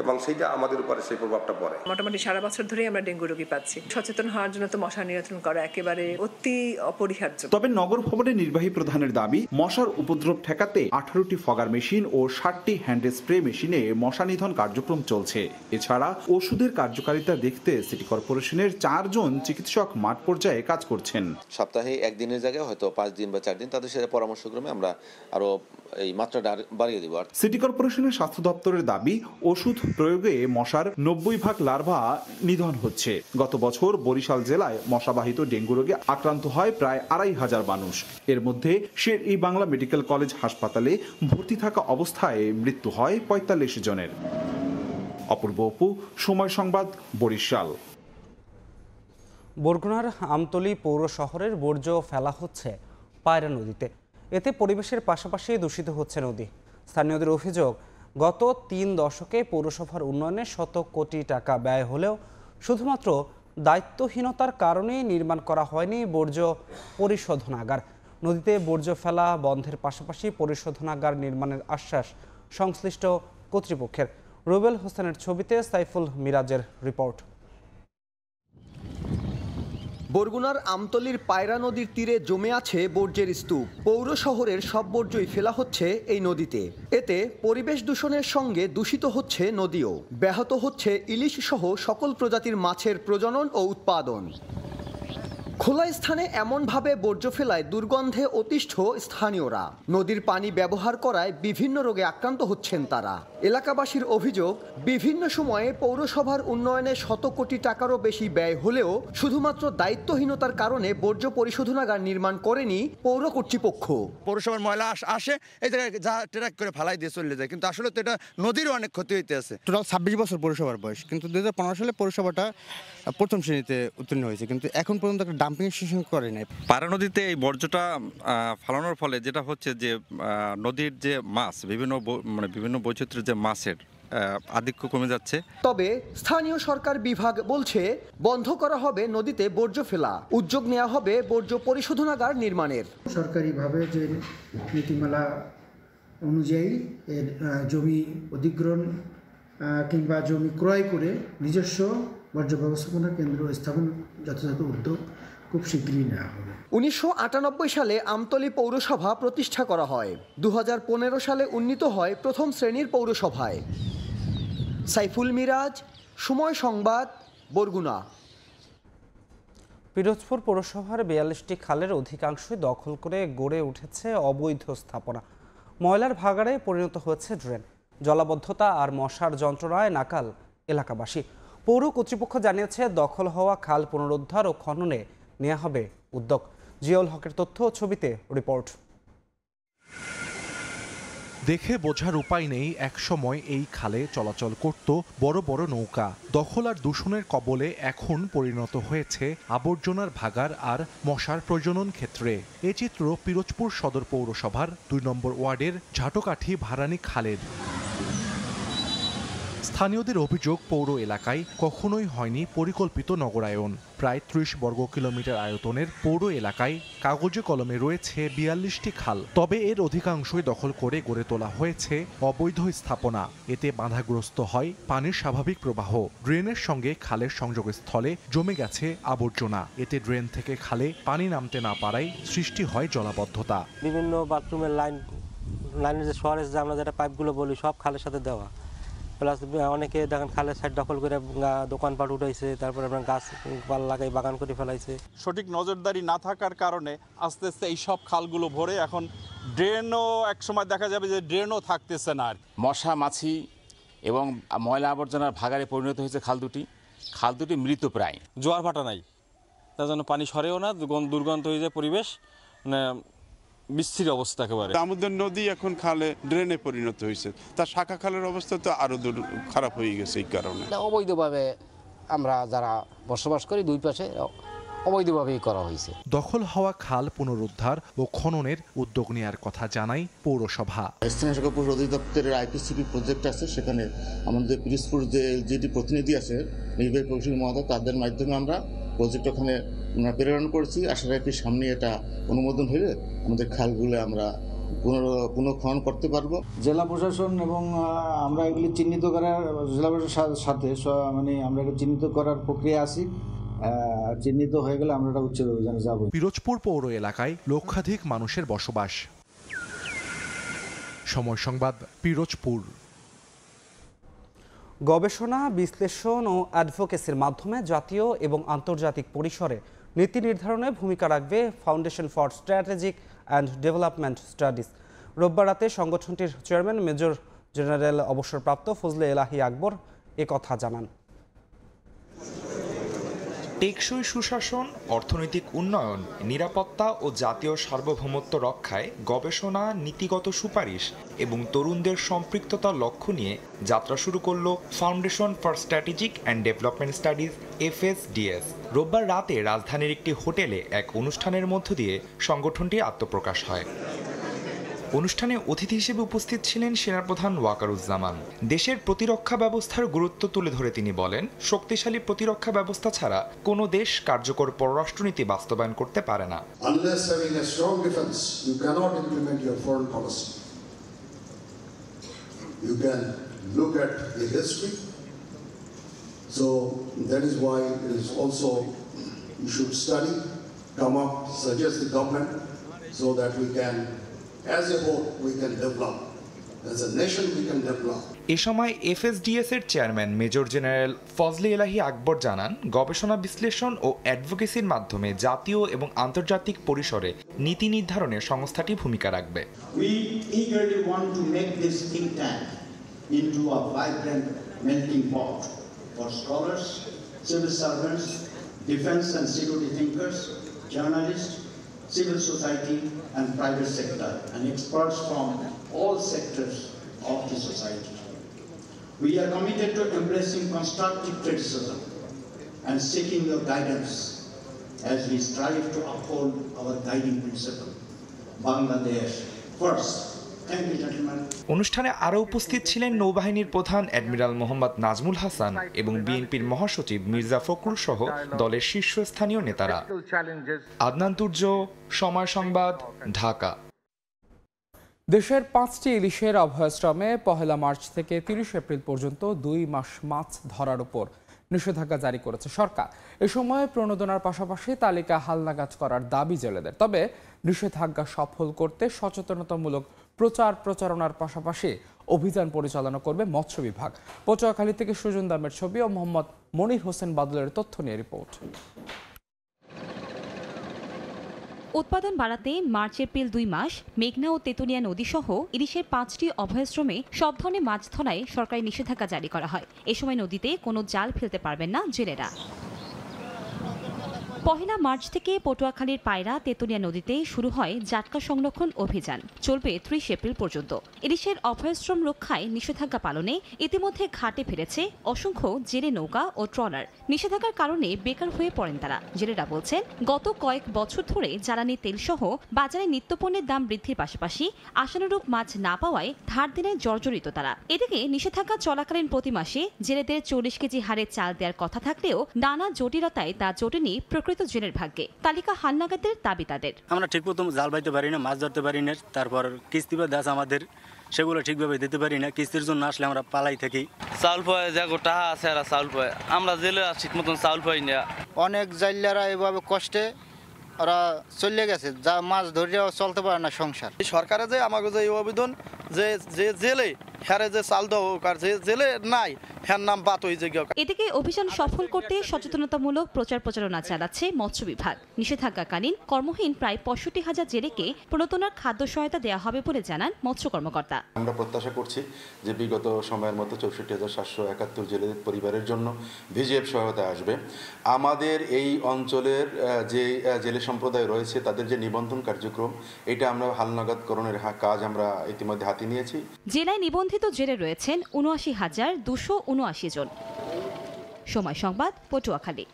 এবং সেইটা আমাদের উপরে সেই প্রভাবটা পড়ে। মোটামুটি সারা বছর ধরেই আমরা ডেঙ্গু রোগী পাচ্ছি। সচেতন হওয়ার জন্য তো মশা নিয়ন্ত্রণ করা একেবারে অতি অপরিহার্য। তবে নগর ভবনের নির্বাহী প্রধানের দাবি মশার উপদ্রব ঠেকাতে 18টি ফগার মেশিন ও 60টি হ্যান্ড স্প্রে মেশিনে মশা নিধন কার্যক্রম চলছে। এছাড়া ওষুধের কার্যকারিতা দেখতে সিটি কর্পোরেশনের 4 জন চিকিৎসক মাঠ পর্যায়ে কাজ করছেন। সপ্তাহে একদিনের জায়গায় হয়তো 5 দিন বা 4 দিন তাদের সাথে পরামর্শক্রমে আমরা আরো এই মাত্রাটা বাড়িয়ে দেব। সিটি কর্পোরেশনের স্বাস্থ্য দপ্তরের দাবি ওষুধ প্রয়োগে মশার 90% লার্ভা নিধন হচ্ছে। গত বছর বরিশাল জেলায় মশাবাহিত ডেঙ্গু রোগে আক্রান্ত হয় প্রায় 2500 মানুষ। এর মধ্যে শের-ই-বাংলা মেডিকেল কলেজ হাসপাতালে ভর্তি থাকা অবস্থায় মৃত্যু হয় 45 জনের। অপূর্ব অপু, সময় সংবাদ, বরিশাল। বরগুনার আমতলী পৌর শহরের বর্জ্য ফেলা হচ্ছে পায়রা নদীতে। এতে পরিবেশের পাশাপাশি দূষিত হচ্ছে নদী। স্থানীয়দের অভিযোগ, গত 3 দশকে পৌরসভার উন্নয়নে শত কোটি টাকা ব্যয় হলেও শুধুমাত্র দায়িত্বহীনতার কারণেই নির্মাণ করা হয়নি বর্জ্য পরিশোধনাগার। নদীতে বর্জ্য ফেলা বন্ধের পাশাপাশি পরিশোধনাগার নির্মাণের আশ্বাস সংশ্লিষ্ট কর্তৃপক্ষের। রুবেল হোসেনের ছবিতে সাইফুল মিরাজের রিপোর্ট। বরগুনার আমতলীর পায়রা নদীর তীরে জমে আছে বর্জ্যের স্তূপ। পৌর শহরের সব বর্জ্যই ফেলা হচ্ছে এই নদীতে। এতে পরিবেশ দূষণের সঙ্গে দূষিত হচ্ছে নদীও। ব্যাহত হচ্ছে ইলিশ সহ সকল প্রজাতির মাছের প্রজনন ও উৎপাদন। খোলা স্থানে এমনভাবে বর্জ্য ফেলায় দুর্গন্ধে অতিষ্ঠ স্থানীয়রা। নদীর পানি ব্যবহার করায় বিভিন্ন রোগে আক্রান্ত হচ্ছেন তারা। এলাকাবাসীর অভিযোগ, বিভিন্ন সময়ে পৌরসভার উন্নয়নে শত কোটি টাকারও বেশি ব্যয় হলেও শুধুমাত্র দায়িত্বহীনতার কারণে বর্জ্য পরিশোধনাগার নির্মাণ করেনি পৌর কর্তৃপক্ষ। পৌরসভার ময়লা আসে এই জায়গায় যা ট্রাক করে ফালাই দিয়ে চলে যায়, কিন্তু আসলে তো এটা নদীরও অনেক ক্ষতি হইতে আছে। টোটাল 26 বছর পৌরসভার বয়স, কিন্তু 2015 সালে পৌরসভাটা প্রথম শ্রেণীতে উত্তীর্ণ হয়েছে, কিন্তু এখন পর্যন্ত একটা ডাম্পিং স্টেশন করে নাই। পায়রা নদীতে এই বর্জ্যটা ফালানোর ফলে যেটা হচ্ছে যে নদীর যে মাছ বিভিন্ন বৈচিত্র্যের যে মাছের আধিক্য কমে যাচ্ছে। তবে স্থানীয় সরকার বিভাগ বলছে বন্ধ করা হবে নদীতে বর্জ্য ফেলা, উদ্যোগ নেওয়া হবে বর্জ্য পরিশোধনাগার নির্মাণের। সরকারিভাবে যে নীতিমালা অনুযায়ী এর জমি অধিগ্রহণ কিংবা জমি ক্রয় করে নিজস্ব বর্জ্য ব্যবস্থাপনা কেন্দ্র স্থাপন যথাযথ উদ্যোগ খুব শীঘ্রই নেওয়া হবে। 1998 সালে আমতলী পৌরসভা প্রতিষ্ঠা করা হয়। 2015 সালে উন্নীত হয় প্রথম শ্রেণীর পৌরসভায়। সাইফুল মিরাজ, সময় সংবাদ, বরগুনা। পিরোজপুর পৌরসভার 42টি খালের অধিকাংশই দখল করে গড়ে উঠেছে অবৈধ স্থাপনা। ময়লার ভাগাড়ে পরিণত হয়েছে ড্রেন। জলাবদ্ধতা আর মশার যন্ত্রণায় নাকাল এলাকাবাসী। পৌর কর্তৃপক্ষ জানিয়েছে দখল হওয়া খাল পুনরুদ্ধার ও খননে নেওয়া হবে উদ্যোগ। জিয়াউল হকের তথ্য ও ছবিতে রিপোর্ট। দেখে বোঝার উপায় নেই, একসময় এই খালে চলাচল করত বড় বড় নৌকা। দখল আর দূষণের কবলে এখন পরিণত হয়েছে আবর্জনার ভাগার আর মশার প্রজনন ক্ষেত্রে। এ চিত্র পিরোজপুর সদর পৌরসভার 2 নম্বর ওয়ার্ডের ঝাটকাঠি ভারানী খালের। স্থানীয়দের অভিযোগ, পৌর এলাকায় কখনোই হয়নি পরিকল্পিত নগরায়ন। প্রায় 30 বর্গ কিলোমিটার আয়তনের পৌর এলাকায় কাগজে কলমে রয়েছে 42টি খাল। তবে এর অধিকাংশই দখল করে গড়ে তোলা হয়েছে অবৈধ স্থাপনা। এতে বাধাগ্রস্ত হয় পানির স্বাভাবিক প্রবাহ। ড্রেনের সঙ্গে খালের সংযোগস্থলে জমে গেছে আবর্জনা। এতে ড্রেন থেকে খালে পানি নামতে না পারায় সৃষ্টি হয় জলাবদ্ধতা। বিভিন্ন বাথরুমের লাইনের যে সরেজ যে আমরা যেটা পাইপগুলো বলি সব খালের সাথে দেওয়া। প্লাস অনেকে দেখেন খালের সাইড দখল করে দোকানপাট উঠাইছে, তারপরে আপনার গাছ লাগাই বাগান করে ফেলাইছে। সঠিক নজরদারি না থাকার কারণে আস্তে আস্তে এই সব খালগুলো ভরে এখন ড্রেনও একসময় দেখা যাবে যে ড্রেনও থাকতেছে না। মশা মাছি এবং ময়লা আবর্জনার ভাগাড়ে পরিণত হয়েছে খাল দুটি মৃত প্রায়। জোয়ার ভাটা নাই, তার জন্য পানি সরেও না, দুর্গন্ধ হয়ে যায় পরিবেশ, মানে বিস্তৃত অবস্থা একেবারে। আমাদের নদী এখন খালে ড্রেনে পরিণত হয়েছে, তার শাখা খালের অবস্থা তো আরো খারাপ হয়ে গেছে। এই কারণে অবৈধভাবে আমরা যারা বসবাস করি দুই পাশে অবৈধভাবেই করা হয়েছে। দখল হওয়া খাল পুনরুদ্ধার ও খননের উদ্যোগ নেওয়ার কথা জানায় পৌরসভা। স্থানীয় সরকার পরিষদ অধিদপ্তরের আইপিসিপি প্রজেক্ট আছে, সেখানে আমাদের পিরোজপুর যেটি প্রতিনিধি আছে নির্বাহী প্রকৌশলী মহোদয়, তাদের মাধ্যমে আমরা প্রজেক্ট ওখানে প্রেরণ করেছি। আশা রাখি সামনে এটা অনুমোদন হলে আমাদের খালগুলো আমরা পুনঃখনন করতে পারবো। জেলা প্রশাসন এবং আমরা এগুলি চিহ্নিত করার জেলা প্রশাসনের সাথে আমরা চিহ্নিত করার প্রক্রিয়া আছি। চিহ্নিত হয়ে গেলে আমরা উচ্ছেদ অভিযানে যাব। পিরোজপুর পৌর এলাকায় লক্ষাধিক মানুষের বসবাস। সময় সংবাদ, পিরোজপুর। গবেষণা, বিশ্লেষণ ও অ্যাডভোকেসির মাধ্যমে জাতীয় এবং আন্তর্জাতিক পরিসরে নীতি নির্ধারণে ভূমিকা রাখবে foundation for strategic and development studies. রোববার রাতে সংগঠনটির চেয়ারম্যান মেজর জেনারেল অবসরপ্রাপ্ত ফজলে এলাহি আকবর একথা জানান। টেকসই সুশাসন, অর্থনৈতিক উন্নয়ন, নিরাপত্তা ও জাতীয় সার্বভৌমত্ব রক্ষায় গবেষণা, নীতিগত সুপারিশ এবং তরুণদের সম্পৃক্ততা লক্ষ্য নিয়ে যাত্রা শুরু করল foundation for strategic and development studies FSDS। রোববার রাতে রাজধানীর একটি হোটেলে এক অনুষ্ঠানের মধ্য দিয়ে সংগঠনটি আত্মপ্রকাশ হয়। অনুষ্ঠানে অতিথি হিসেবে উপস্থিত ছিলেন সেনাপ্রধান ওয়াকারুজ্জামান। দেশের প্রতিরক্ষা ব্যবস্থার গুরুত্ব তুলে ধরে তিনি বলেন, শক্তিশালী প্রতিরক্ষা ব্যবস্থা ছাড়া কোনো দেশ কার্যকর পররাষ্ট্রনীতি বাস্তবায়ন করতে পারে না। Unless having a strong defense, you cannot implement your foreign policy. You can look at the history. So that is why it is also you should study, come up, suggest the government so that we can, as a whole, we can develop. As a nation, we can develop. এ সময় FSDS এর chairman major general Fazle এলাহি আকবর জানান, গবেষণা বিশ্লেষণ ও অ্যাডভোকেসির মাধ্যমে জাতীয় এবং আন্তর্জাতিক পরিসরে নীতি নির্ধারণে সংস্থাটি ভূমিকা রাখবে। We eagerly want to make this think tank into a vibrant melting pot for scholars, civil servants, defense and security thinkers, journalists, civil society and private sector, and experts from all sectors of the society. We are committed to embracing constructive criticism and seeking your guidance as we strive to uphold our guiding principle, Bangladesh first. Thank you, gentlemen. অনুষ্ঠানে আরও উপস্থিত ছিলেন নৌবাহিনীর প্রধান admiral Mohammad Nazmul Hasan এবং বিএনপির মহাসচিব মির্জা ফখরুল সহ দলের শীর্ষস্থানীয় নেতারা। আদনান তুর্য, সময় সংবাদ, ঢাকা। দেশের 5টি ইলিশের অভয়াশ্রমে 1 মার্চ থেকে 30 এপ্রিল পর্যন্ত 2 মাস মাছ ধরার উপর নিষেধাজ্ঞা জারি করেছে সরকার। এ সময় প্রণোদনার পাশাপাশি তালিকা হালনাগাদ করার দাবি জেলেদের। তবে নিষেধাজ্ঞা সফল করতে সচেতনতামূলক প্রচারণার পাশাপাশি অভিযান পরিচালনা করবে মৎস্য বিভাগ। পটুয়াখালী থেকে সুজন দামের ছবি ও মোহাম্মদ মনির হোসেন বাদলের তথ্য নিয়ে রিপোর্ট। উৎপাদন বাড়াতে মার্চ এপ্রিল 2 মাস মেঘনা ও তেতুলিয়া নদী সহ ইলিশের 5টি অভয়াশ্রমে সব ধরনের মাছ ধরায় সরকারি নিষেধাজ্ঞা জারি করা হয়। এ সময় নদীতে কোনো জাল ফেলতে পারবেন না জেলেরা। 1 মার্চ থেকে পটুয়াখালীর পায়রা তেতুলিয়া নদীতে শুরু হয় জাটকা সংরক্ষণ অভিযান, চলবে 30 এপ্রিল পর্যন্ত। ইলিশের অভয়াশ্রম রক্ষায় নিষেধাজ্ঞা পালনে ইতিমধ্যে ঘাটে ফিরেছে অসংখ্য জেলে নৌকা ও ট্রলার। নিষেধাজ্ঞার কারণে বেকার হয়ে পড়েন তারা। জেলেরা বলছেন, গত কয়েক বছর ধরে জ্বালানি তেল সহ বাজারে নিত্যপণ্যের দাম বৃদ্ধির পাশাপাশি আশানুরূপ মাছ না পাওয়ায় ধার দেনায় জর্জরিত তারা। এদিকে নিষেধাজ্ঞা চলাকালীন প্রতি মাসে জেলেদের 40 কেজি হারে চাল দেওয়ার কথা থাকলেও নানা জটিলতায় তা জোটেনি প্রকৃত জেলের ভাগ্যে। তালিকা হালনাগাদের দাবি তাদের। আমরা ঠিকমতো জাল বাইতে পারি না, মাছ ধরতে পারি না, তারপর কিস্তি বা দাস আমাদের সেগুলো ঠিকভাবে দিতে পারি না। কিস্তির জন্য আসলে আমরা পালাই থাকি। চাউল পায় যা টাকা আছে আর চাউল পায়, আমরা জেলে ঠিক মতন চাউল পাই না। অনেক জাইলারা এভাবে কষ্টে ওরা চলে গেছে, যা মাছ ধরিয়াও চলতে পারে না সংসার। সরকারে যে আমাকে যে আবেদন যে জেলে হ্যারে যে চাল দেওয়া হোক, আর যে জেলে নাই হ্যার নাম বাত হয়ে যায়। এদিকে অভিযান সফল করতে সচেতনতামূলক প্রচারণা চালাচ্ছে মৎস্য বিভাগ। নিষেধাজ্ঞাকালীন কর্মহীন প্রায় 65,000 জেলেকে প্রণোদনার খাদ্য সহায়তা দেওয়া হবে বলে জানান মৎস্য কর্মকর্তা। আমরা প্রত্যাশা করছি যে বিগত সময়ের মতো 64,771 জেলেদের পরিবারের জন্য ভিজিএফ সহায়তা আসবে। আমাদের এই অঞ্চলের যে জেলে সম্প্রদায় রয়েছে তাদের যে নিবন্ধন কার্যক্রম, এটা আমরা হালনাগাদকরণের কাজ আমরা ইতিমধ্যে হাতে নিয়েছি। জেলায় নিবন্ধিত জেলে রয়েছেন 79,279 জন। সময় সংবাদ, পটুয়াখালী।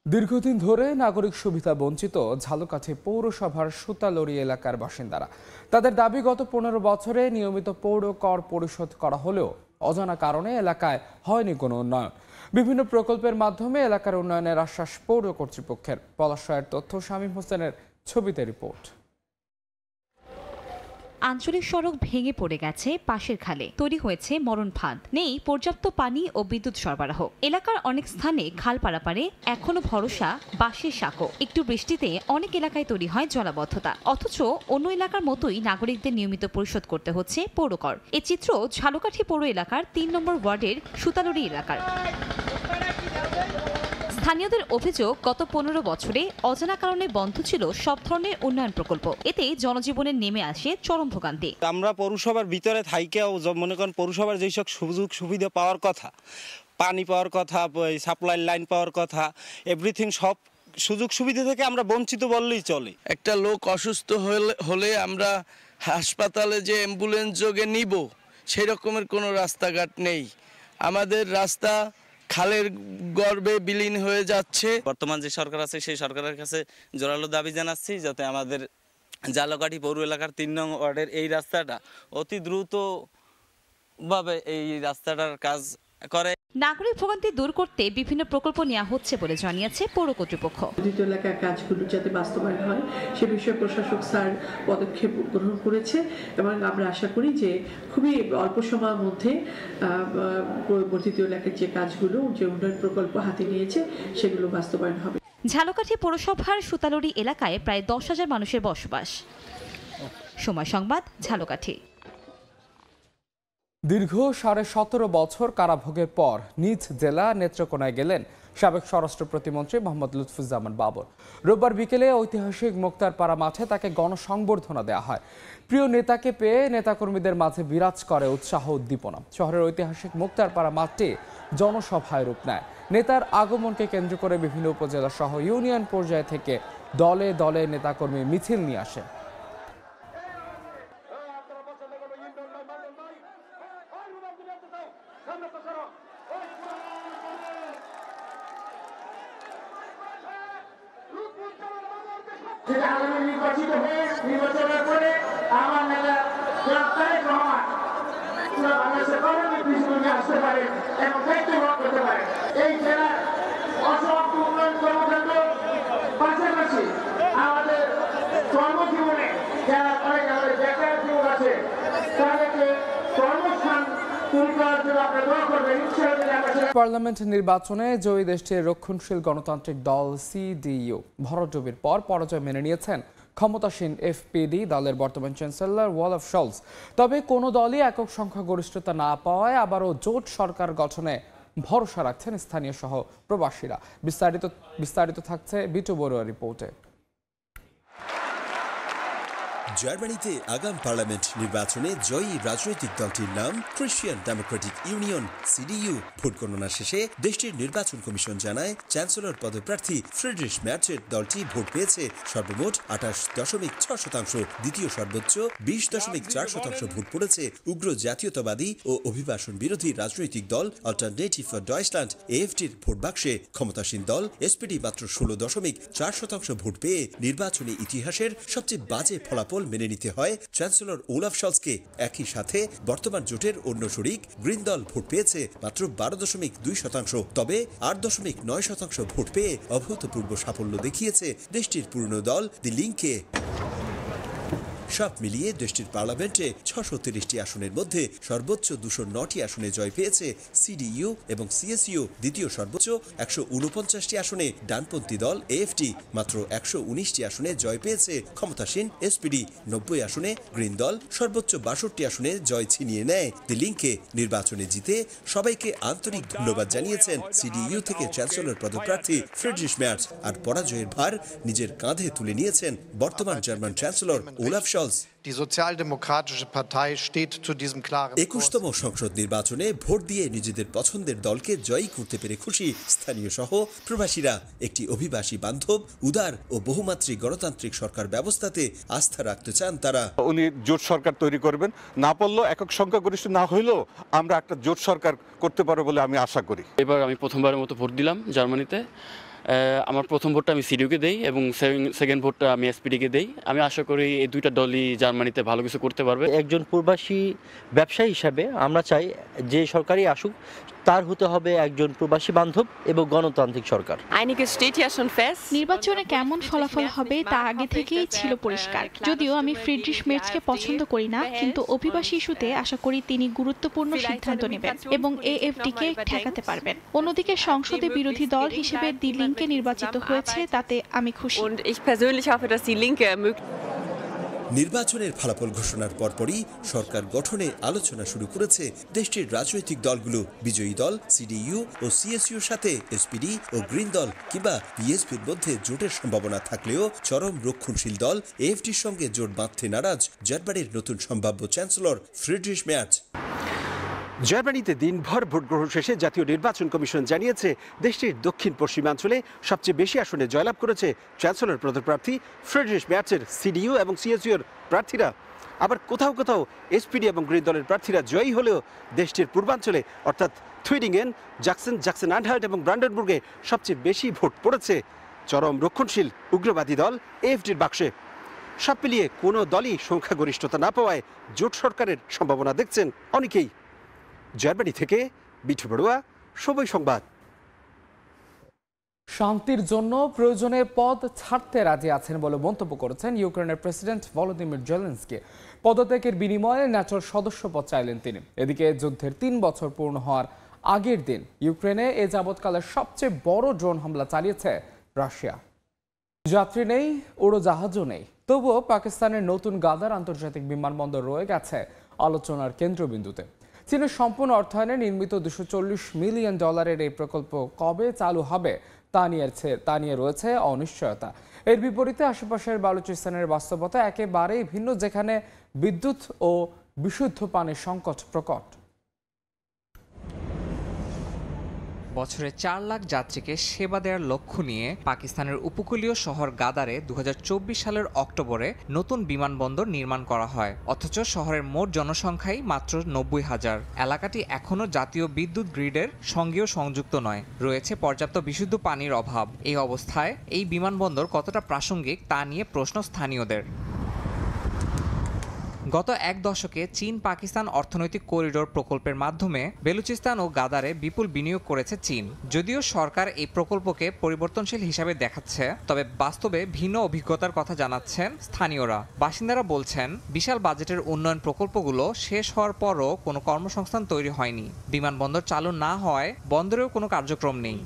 দীর্ঘদিন ধরে নাগরিক সুবিধা বঞ্চিত ঝালকাঠি পৌরসভার সুতালড়ি এলাকার বাসিন্দারা। তাদের দাবি, গত 15 বছরে নিয়মিত পৌর কর পরিশোধ করা হলেও অজানা কারণে এলাকায় হয়নি কোনো উন্নয়ন। বিভিন্ন প্রকল্পের মাধ্যমে এলাকার উন্নয়নের আশ্বাস পৌর কর্তৃপক্ষের। পলাশয়ের তথ্য, শামীম হোসেনের ছবিতে রিপোর্ট। আঞ্চলিক সড়ক ভেঙে পড়ে গেছে পাশের খালে, তৈরি হয়েছে মরণ ফাঁদ, নেই পর্যাপ্ত পানি ও বিদ্যুৎ সরবরাহ। এলাকার অনেক স্থানে খাল পারাপারে এখনো ভরসা বাঁশের সাঁকো। একটু বৃষ্টিতে অনেক এলাকায় তৈরি হয় জলাবদ্ধতা, অথচ অন্য এলাকার মতোই নাগরিকদের নিয়মিত পরিশোধ করতে হচ্ছে পৌরকর। এ চিত্র ঝালকাঠি পৌর এলাকার 3 নম্বর ওয়ার্ডের সুতালড়ি এলাকার। স্থানীয়দের অভিযোগ, গত 15 বছরে অজানা কারণে বন্ধ ছিল সব ধরনের উন্নয়ন প্রকল্প। এতে জনজীবনে নেমে আসে চরম ভোগান্তি। আমরা পৌরসভার ভিতরে থাইকেও মনে করেন পৌরসভার যেসব সুযোগ সুবিধা পাওয়ার কথা, পানি পাওয়ার কথা, সাপ্লাই লাইন পাওয়ার কথা, এভরিথিং সব সুযোগ সুবিধা থেকে আমরা বঞ্চিত বললেই চলে। একটা লোক অসুস্থ হলে আমরা হাসপাতালে যে অ্যাম্বুলেন্স যোগে নিব সেই রকমের কোনো রাস্তাঘাট নেই। আমাদের রাস্তা খালের গর্ভে বিলীন হয়ে যাচ্ছে। বর্তমান যে সরকার আছে সেই সরকারের কাছে জোরালো দাবি জানাচ্ছি যাতে আমাদের ঝালকাঠি পৌর এলাকার 3 নং ওয়ার্ডের এই রাস্তাটা অতি দ্রুতভাবে এই রাস্তাটার কাজ করে। নাগরিক ভোগান্তি দূর করতে বিভিন্ন প্রকল্প নেওয়া হচ্ছে বলে জানিয়েছে পৌর কর্তৃপক্ষ। দ্বিতীয় এলাকার কাজগুলো যাতে বাস্তবায়ন হয় সে বিষয়ে প্রশাসক স্যার পদক্ষেপ গ্রহণ করেছে এবং আমরা আশা করি যে খুবই অল্প সময়ের মধ্যে বর্ধিত এলাকার যে কাজগুলো, যে উন্নয়ন প্রকল্প হাতে নিয়েছে সেগুলো বাস্তবায়ন হবে। ঝালকাঠি পৌরসভার সুতালড়ি এলাকায় প্রায় 10,000 মানুষের বসবাস। সময় সংবাদ, ঝালকাঠি। দীর্ঘ 17.5 বছর কারাভোগের পর নিজ জেলা নেত্রকোনায় গেলেন সাবেক স্বরাষ্ট্র প্রতিমন্ত্রী মোহাম্মদ লুৎফুজ্জামান বাবর। রোববার বিকেলে ঐতিহাসিক মোক্তারপাড়া মাঠে তাকে গণসংবর্ধনা দেওয়া হয়। প্রিয় নেতাকে পেয়ে নেতাকর্মীদের মাঝে বিরাজ করে উৎসাহ উদ্দীপনা। শহরের ঐতিহাসিক মোক্তারপাড়া মাঠটি জনসভায় রূপ নেয়। নেতার আগমনকে কেন্দ্র করে বিভিন্ন উপজেলা সহ ইউনিয়ন পর্যায় থেকে দলে দলে নেতাকর্মী মিছিল নিয়ে আসে। নির্বাচিত হয়ে নির্বাচনের পরে আমার নেতা তারেক রহমান পুরো বাংলাদেশের গভর্নমেন্ট প্রিন্সিপালকে আসতে পারে এবং দায়িত্ব গ্রহণ করতে পারে। এই জেলার অসমাপ্ত উন্নয়ন কর্মকাণ্ড পাশাপাশি আমাদের কর্মজীবনে যারা অনেক আমাদের বেকার যুবক আছে তাদেরকে কর্মস্থান তৈরি করার জন্য আপনারা দোয়া করবেন। পার্লামেন্ট নির্বাচনে জয়ী দেশটির রক্ষণশীল গণতান্ত্রিক দল সিডিইউ ভরাডুবির পর পরাজয় মেনে নিয়েছেন ক্ষমতাসীন এফপিডি দলের বর্তমান চ্যান্সেলর ওলাফ শলস। তবে কোনো দলই একক সংখ্যাগরিষ্ঠতা না পাওয়ায় আবারও জোট সরকার গঠনে ভরসা রাখছেন স্থানীয় সহ প্রবাসীরা। বিস্তারিত থাকছে বিটু বড়ুয়া রিপোর্টে। জার্মানিতে আগাম পার্লামেন্ট নির্বাচনে জয়ী রাজনৈতিক দলটির নাম ক্রিশ্চিয়ান ডেমোক্রেটিক ইউনিয়ন সিডিইউ। ভোট গণনা শেষে দেশটির নির্বাচন কমিশন জানায় চ্যান্সেলর পদপ্রার্থী ফ্রিডরিশ ম্যার্চের দলটি ভোট পেয়েছে সর্বমোট 28.6%। দ্বিতীয় সর্বোচ্চ 20.4% ভোট পড়েছে উগ্র জাতীয়তাবাদী ও অভিবাসন বিরোধী রাজনৈতিক দল অল্টারনেটিভ ফর ডয়েচল্যান্ড এএফটির ভোট বাক্সে ক্ষমতাসীন দল এসপিডি মাত্র 16.4% ভোট পেয়ে নির্বাচনী ইতিহাসের সবচেয়ে বাজে ফলাফল মেনে নিতে হয় চ্যান্সেলর ওলাফ শলসকে। একই সাথে বর্তমান জোটের অন্য শরিক গ্রিন দল ভোট পেয়েছে মাত্র 12.2%। তবে 8.9% ভোট পেয়ে অভূতপূর্ব সাফল্য দেখিয়েছে দেশটির পুরনো দল দি লিঙ্কে। সব মিলিয়ে দেশটির পার্লামেন্টে 630টি আসনের মধ্যে সর্বোচ্চ 209টি আসনে জয় পেয়েছে সিডিইউ এবং সিএসইউ। দ্বিতীয় সর্বোচ্চ 149টি আসনে ডানপন্থী দল এএফটি, মাত্র 119টি আসনে জয় পেয়েছে ক্ষমতাসীন এসপিডি। 90 আসনে গ্রিন দল সর্বোচ্চ 62টি আসনে জয় ছিনিয়ে নেয় দি লিঙ্কে। নির্বাচনে জিতে সবাইকে আন্তরিক ধন্যবাদ জানিয়েছেন সিডিইউ থেকে চ্যান্সেলর পদপ্রার্থী ফ্রিডরিশ ম্যার্চ। আর পরাজয়ের ভার নিজের কাঁধে তুলে নিয়েছেন বর্তমান German chancellor Olaf shawls. Die Sozialdemokratische Partei steht zu diesem klaren Kurs. 21তম সংসদ নির্বাচনে ভোট দিয়ে নিজেদের পছন্দের দলকে জয়ী করতে পেরে খুশি স্থানীয় সহ প্রবাসীরা। একটি অভিবাসী বান্ধব, উদার ও বহুমাত্রিক গণতান্ত্রিক সরকার ব্যবস্থাতে আস্থা রাখতে চান তারা। উনি জোট সরকার তৈরি করবেন, না পারলেও একক সংখ্যাগরিষ্ঠ না হইলেও আমরা একটা জোট সরকার করতে পারবো বলে আমি আশা করি। এবার আমি প্রথমবারের মতো ভোট দিলাম জার্মানিতে। আমার প্রথম ভোটটা আমি সিডিউকে দেই এবং সেকেন্ড ভোটটা আমি এসপিডিকে দেই। আমি আশা করি এই দুইটা দলই জার্মানিতে ভালো কিছু করতে পারবে। একজন প্রবাসী ব্যবসায়ী হিসাবে আমরা চাই যে সরকারই আসুক তার হতে হবে একজন প্রবাসী বান্ধব এবং গণতান্ত্রিক সরকার। নির্বাচনে কেমন ফলাফল হবে তা আগে থেকেই ছিল পরিষ্কার। যদিও আমি ফ্রিডরিশ মের্চকে পছন্দ করি না, কিন্তু অভিবাসী ইস্যুতে আশা করি তিনি গুরুত্বপূর্ণ সিদ্ধান্ত নেবেন এবং এএফডিকে ঠেকাতে পারবেন। অন্যদিকে সংসদে বিরোধী দল হিসেবে দি লিঙ্কে নির্বাচিত হয়েছে, তাতে আমি খুশি। নির্বাচনের ফলাফল ঘোষণার পরপরই সরকার গঠনে আলোচনা শুরু করেছে দেশটির রাজনৈতিক দলগুলো। বিজয়ী দল সিডিইউ ও সিএসইউর সাথে এসপিডি ও গ্রিন দল কিংবা পিএসপির মধ্যে জোটের সম্ভাবনা থাকলেও চরম রক্ষণশীল দল এএফটির সঙ্গে জোট বাঁধতে নারাজ জার্মানির নতুন সম্ভাব্য চ্যান্সেলর ফ্রিডরিশ ম্যার্চ। জার্মানিতে দিনভর ভোট গ্রহণ শেষে জাতীয় নির্বাচন কমিশন জানিয়েছে দেশটির দক্ষিণ পশ্চিমাঞ্চলে সবচেয়ে বেশি আসনে জয়লাভ করেছে চ্যান্সেলর পদপ্রার্থী ফ্রিডরিশ ম্যার্চের সিডিইউ এবং সিএসইউর প্রার্থীরা। আবার কোথাও কোথাও এসপিডি এবং গ্রিন দলের প্রার্থীরা জয়ী হলেও দেশটির পূর্বাঞ্চলে অর্থাৎ থুইডিংয়েন, জাকসেন আনহাল্ট এবং ব্রান্ডেনবুর্গে সবচেয়ে বেশি ভোট পড়েছে চরম রক্ষণশীল উগ্রবাদী দল এএফডির বাক্সে। সব মিলিয়ে কোনো দলই সংখ্যাগরিষ্ঠতা না পাওয়ায় জোট সরকারের সম্ভাবনা দেখছেন অনেকেই। জার্মানি থেকে বিটু বড়ুয়া, সময় সংবাদ। শান্তির জন্য প্রয়োজনে পদ ছাড়তে রাজি আছেন বলে মন্তব্য করেছেন ইউক্রেনের প্রেসিডেন্ট ভলোদিমির জেলেনস্কি। পদত্যাগের বিনিময়ে ন্যাটোর সদস্যপদ চাইলেন তিনি। এদিকে যুদ্ধের 3 বছর পূর্ণ হওয়ার আগের দিন ইউক্রেনে এ যাবৎকালের সবচেয়ে বড় ড্রোন হামলা চালিয়েছে রাশিয়া। যাত্রী নেই, উড়োজাহাজও নেই, তবুও পাকিস্তানের নতুন গাদার আন্তর্জাতিক বিমানবন্দর রয়ে গেছে আলোচনার কেন্দ্রবিন্দুতে। চীনের সম্পূর্ণ অর্থায়নে নির্মিত $240 মিলিয়ন এই প্রকল্প কবে চালু হবে তা নিয়ে রয়েছে অনিশ্চয়তা। এর বিপরীতে আশেপাশের বালুচিস্তানের বাস্তবতা একেবারেই ভিন্ন, যেখানে বিদ্যুৎ ও বিশুদ্ধ পানির সংকট প্রকট। বছরে 4 লাখ যাত্রীকে সেবা দেওয়ার লক্ষ্য নিয়ে পাকিস্তানের উপকূলীয় শহর গাদারে 2024 সালের অক্টোবরে নতুন বিমানবন্দর নির্মাণ করা হয়। অথচ শহরের মোট জনসংখ্যাই মাত্র 90,000। এলাকাটি এখনও জাতীয় বিদ্যুৎ গ্রিডের সঙ্গেও সংযুক্ত নয়। রয়েছে পর্যাপ্ত বিশুদ্ধ পানির অভাব। এই অবস্থায় এই বিমানবন্দর কতটা প্রাসঙ্গিক তা নিয়ে প্রশ্ন স্থানীয়দের। গত এক দশকে চীন পাকিস্তান অর্থনৈতিক করিডোর প্রকল্পের মাধ্যমে বেলুচিস্তান ও গাদারে বিপুল বিনিয়োগ করেছে চীন। যদিও সরকার এই প্রকল্পকে পরিবর্তনশীল হিসাবে দেখাচ্ছে, তবে বাস্তবে ভিন্ন অভিজ্ঞতার কথা জানাচ্ছেন স্থানীয়রা। বাসিন্দারা বলছেন, বিশাল বাজেটের উন্নয়ন প্রকল্পগুলো শেষ হওয়ার পরও কোনো কর্মসংস্থান তৈরি হয়নি। বিমানবন্দর চালু না হওয়ায় বন্দরেও কোনো কার্যক্রম নেই।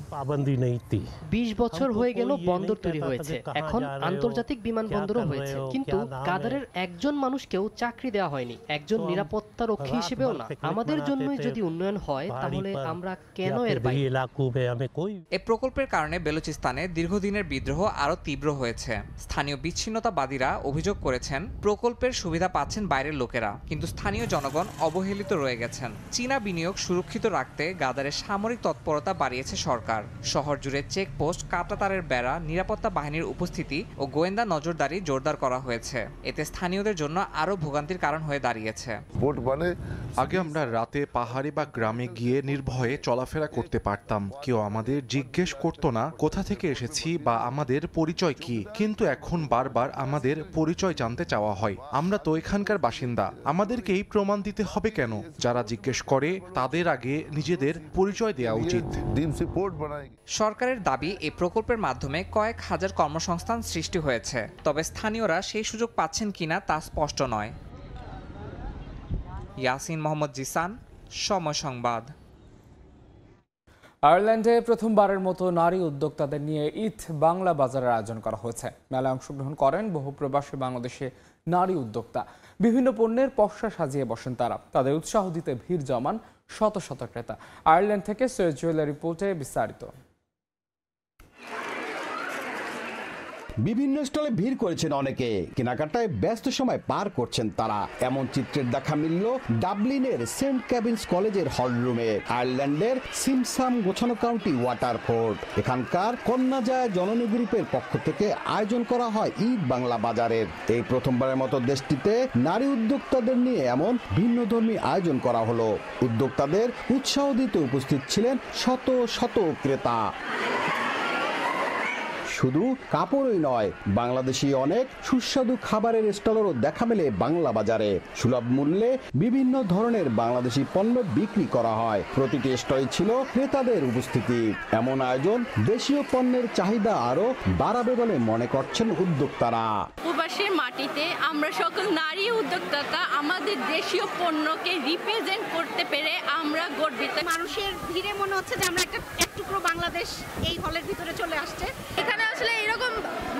20 বছর হয়ে গেল বন্দর তৈরি হয়েছে, এখন আন্তর্জাতিক বিমানবন্দরও হয়েছে, কিন্তু গাদারের একজন মানুষকেও চাকরি দেওয়া হয়নি, একজন নিরাপত্তা রক্ষী হিসেবেও না। আমাদের জন্যই যদি উন্নয়ন হয় তাহলে আমরা কেন এর বাইরে? এই প্রকল্পের কারণে বেলুচিস্তানে দীর্ঘদিনের বিদ্রোহ আরো তীব্র হয়েছে। স্থানীয় বিচ্ছিন্নতাবাদীরা অভিযোগ করেছেন, প্রকল্পের সুবিধা পাচ্ছেন বাইরের লোকেরা, কিন্তু স্থানীয় জনগণ অবহেলিত রয়ে গেছেন। চীনা বিনিয়োগ সুরক্ষিত রাখতে গাদারে সামরিক তৎপরতা বাড়িয়েছে সরকার। শহর জুড়ে চেকপোস্ট, কাঁটাতারের বেড়া, নিরাপত্তা বাহিনীর উপস্থিতি ও গোয়েন্দা নজরদারি জোরদার করা হয়েছে। এতে স্থানীয়দের জন্য আরো ভোগান্তির কারণ হয়ে দাঁড়িয়েছে। আগে আমরা রাতে পাহাড়ে বা গ্রামে গিয়ে নির্ভয়ে চলাফেরা করতে পারতাম। কেউ আমাদের জিজ্ঞেস করতো না কোথা থেকে এসেছি বা আমাদের পরিচয় কি, কিন্তু এখন বারবার আমাদের পরিচয় জানতে চাওয়া হয়। আমরা তো এখানকার বাসিন্দা, আমাদেরকেই প্রমাণ দিতে হবে কেন? যারা জিজ্ঞেস করে তাদের আগে নিজেদের পরিচয় দেওয়া উচিত। সরকারের দাবি, এই প্রকল্পের মাধ্যমে কয়েক হাজার কর্মসংস্থান সৃষ্টি হয়েছে, তবে স্থানীয়রা সেই সুযোগ পাচ্ছেন কিনা তা স্পষ্ট নয়। ইয়াসিন মোহাম্মদ জিসান, সময় সংবাদ। আয়ারল্যান্ডে প্রথমবারের মতো নারী উদ্যোক্তাদের নিয়ে ঈদ বাংলা বাজারের আয়োজন করা হয়েছে। মেলায় অংশগ্রহণ করেন বহু প্রবাসী বাংলাদেশে নারী উদ্যোক্তা। বিভিন্ন পণ্যের পসরা সাজিয়ে বসেন তারা। তাদের উৎসাহ দিতে ভিড় জমান শত শত ক্রেতা। আয়ারল্যান্ড থেকে সৈয়দ জুয়েলের রিপোর্টে বিস্তারিত। বিভিন্ন স্টলে ভিড় করেছেন অনেকে, কেনাকাটায় ব্যস্ত সময় পার করছেন তারা। এমন চিত্রের দেখা মিলল ডাবলিনের সেন্ট ক্যাবিন্স কলেজের হলরুমে। আয়ারল্যান্ডের সিমসাম গোছানো কাউন্টি ওয়াটারফোর্ড, এখানকার কন্যাজয় জননী গ্রুপের পক্ষ থেকে আয়োজন করা হয় ঈদ বাংলা বাজারের। এই প্রথমবারের মতো দেশটিতে নারী উদ্যোক্তাদের নিয়ে এমন ভিন্নধর্মী আয়োজন করা হলো। উদ্যোক্তাদের উৎসাহ দিতে উপস্থিত ছিলেন শত শত ক্রেতা। শুধু কাপড়ই নয়, বাংলাদেশি অনেক সুস্বাদু খাবারের স্টলেরও দেখা মেলে বাংলা বাজারে। সুলভ মূল্যে বিভিন্ন ধরনের বাংলাদেশি পণ্য বিক্রি করা হয়। প্রতিটি স্টলে ছিল ক্রেতাদের উপস্থিতি। এমন আয়োজন দেশীয় পণ্যের চাহিদা আরো বাড়াবে বলে মনে করছেন উদ্যোক্তারা। প্রবাসের মাটিতে আমরা সকল নারী উদ্যোক্তা আমাদের দেশীয় পণ্যকে রিপ্রেজেন্ট করতে পেরে আমরা গর্বিত। মানুষের ভিড়ে মনে হচ্ছে যে আমরা এক টুকরো বাংলাদেশ এই হলের ভিতরে চলে আসছে। এখানে আসলে এরকম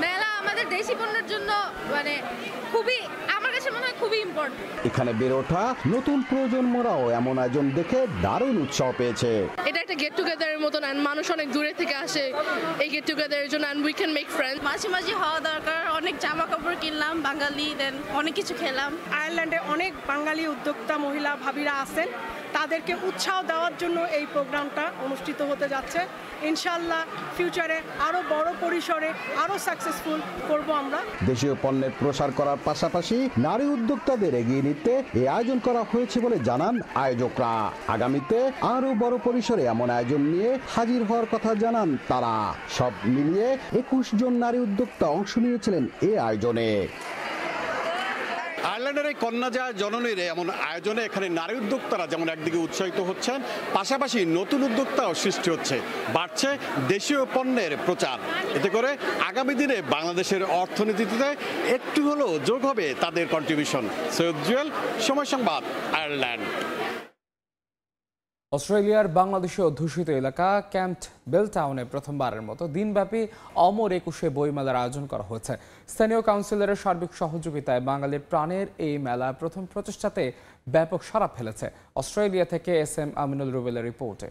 মেলা আমাদের দেশি পণ্যের জন্য মানে খুবই, আমার কাছে মনে হয় খুবই ইম্পর্টেন্ট। এখানে বেড়ে ওঠা নতুন প্রজন্মরাও এমন আয়োজন দেখে দারুণ উৎসাহ পেয়েছে। এটা একটা গেট টুগেদারের মতন, মানুষ অনেক দূরে থেকে আসে এই গেট টুগেদারের জন্য, and we can make friends. মাঝে মাঝে হওয়া দরকার। অনেক জামা কাপড় কিনলাম বাঙালি, দেন অনেক কিছু খেলাম। আয়ারল্যান্ডে অনেক বাঙালি উদ্যোক্তা মহিলা ভাবিরা আছেন, তাদেরকে উৎসাহ দেওয়ার জন্য এই প্রোগ্রামটা অনুষ্ঠিত হতে যাচ্ছে। ইনশাআল্লাহ ফিউচারে আরো বড় পরিসরে আরো সাকসেসফুল করব আমরা। দেশীয় পণ্যের প্রসার করার পাশাপাশি নারী উদ্যোক্তাদের এগিয়ে নিতে এই আয়োজন করা হয়েছে বলে জানান আয়োজকরা। আগামীতে আরো বড় পরিসরে এমন আয়োজন নিয়ে হাজির হওয়ার কথা জানান তারা। সব মিলিয়ে 21 জন নারী উদ্যোক্তা অংশ নিয়েছিলেন এই আয়োজনে। আয়ারল্যান্ডের এই কন্যাজয় জননীর এমন আয়োজনে এখানে নারী উদ্যোক্তারা যেমন একদিকে উৎসাহিত হচ্ছেন, পাশাপাশি নতুন উদ্যোক্তাও সৃষ্টি হচ্ছে, বাড়ছে দেশীয় পণ্যের প্রচার। এতে করে আগামী দিনে বাংলাদেশের অর্থনীতিতে একটু হলেও যোগ হবে তাদের কন্ট্রিবিউশন। সৈয়দ জুয়েল, সময় সংবাদ, আয়ারল্যান্ড। অস্ট্রেলিয়ার বাংলাদেশে অধ্যুষিত এলাকা ক্যাম্প বেলটাউনে প্রথমবারের মতো দিনব্যাপী অমর একুশে বইমেলার আয়োজন করা হয়েছে। স্থানীয় কাউন্সিলরের সার্বিক সহযোগিতায় বাঙালির প্রাণের এই মেলা প্রথম প্রচেষ্টাতে ব্যাপক সাড়া ফেলেছে। অস্ট্রেলিয়া থেকে SM আমিনুল রুবেলের রিপোর্টে।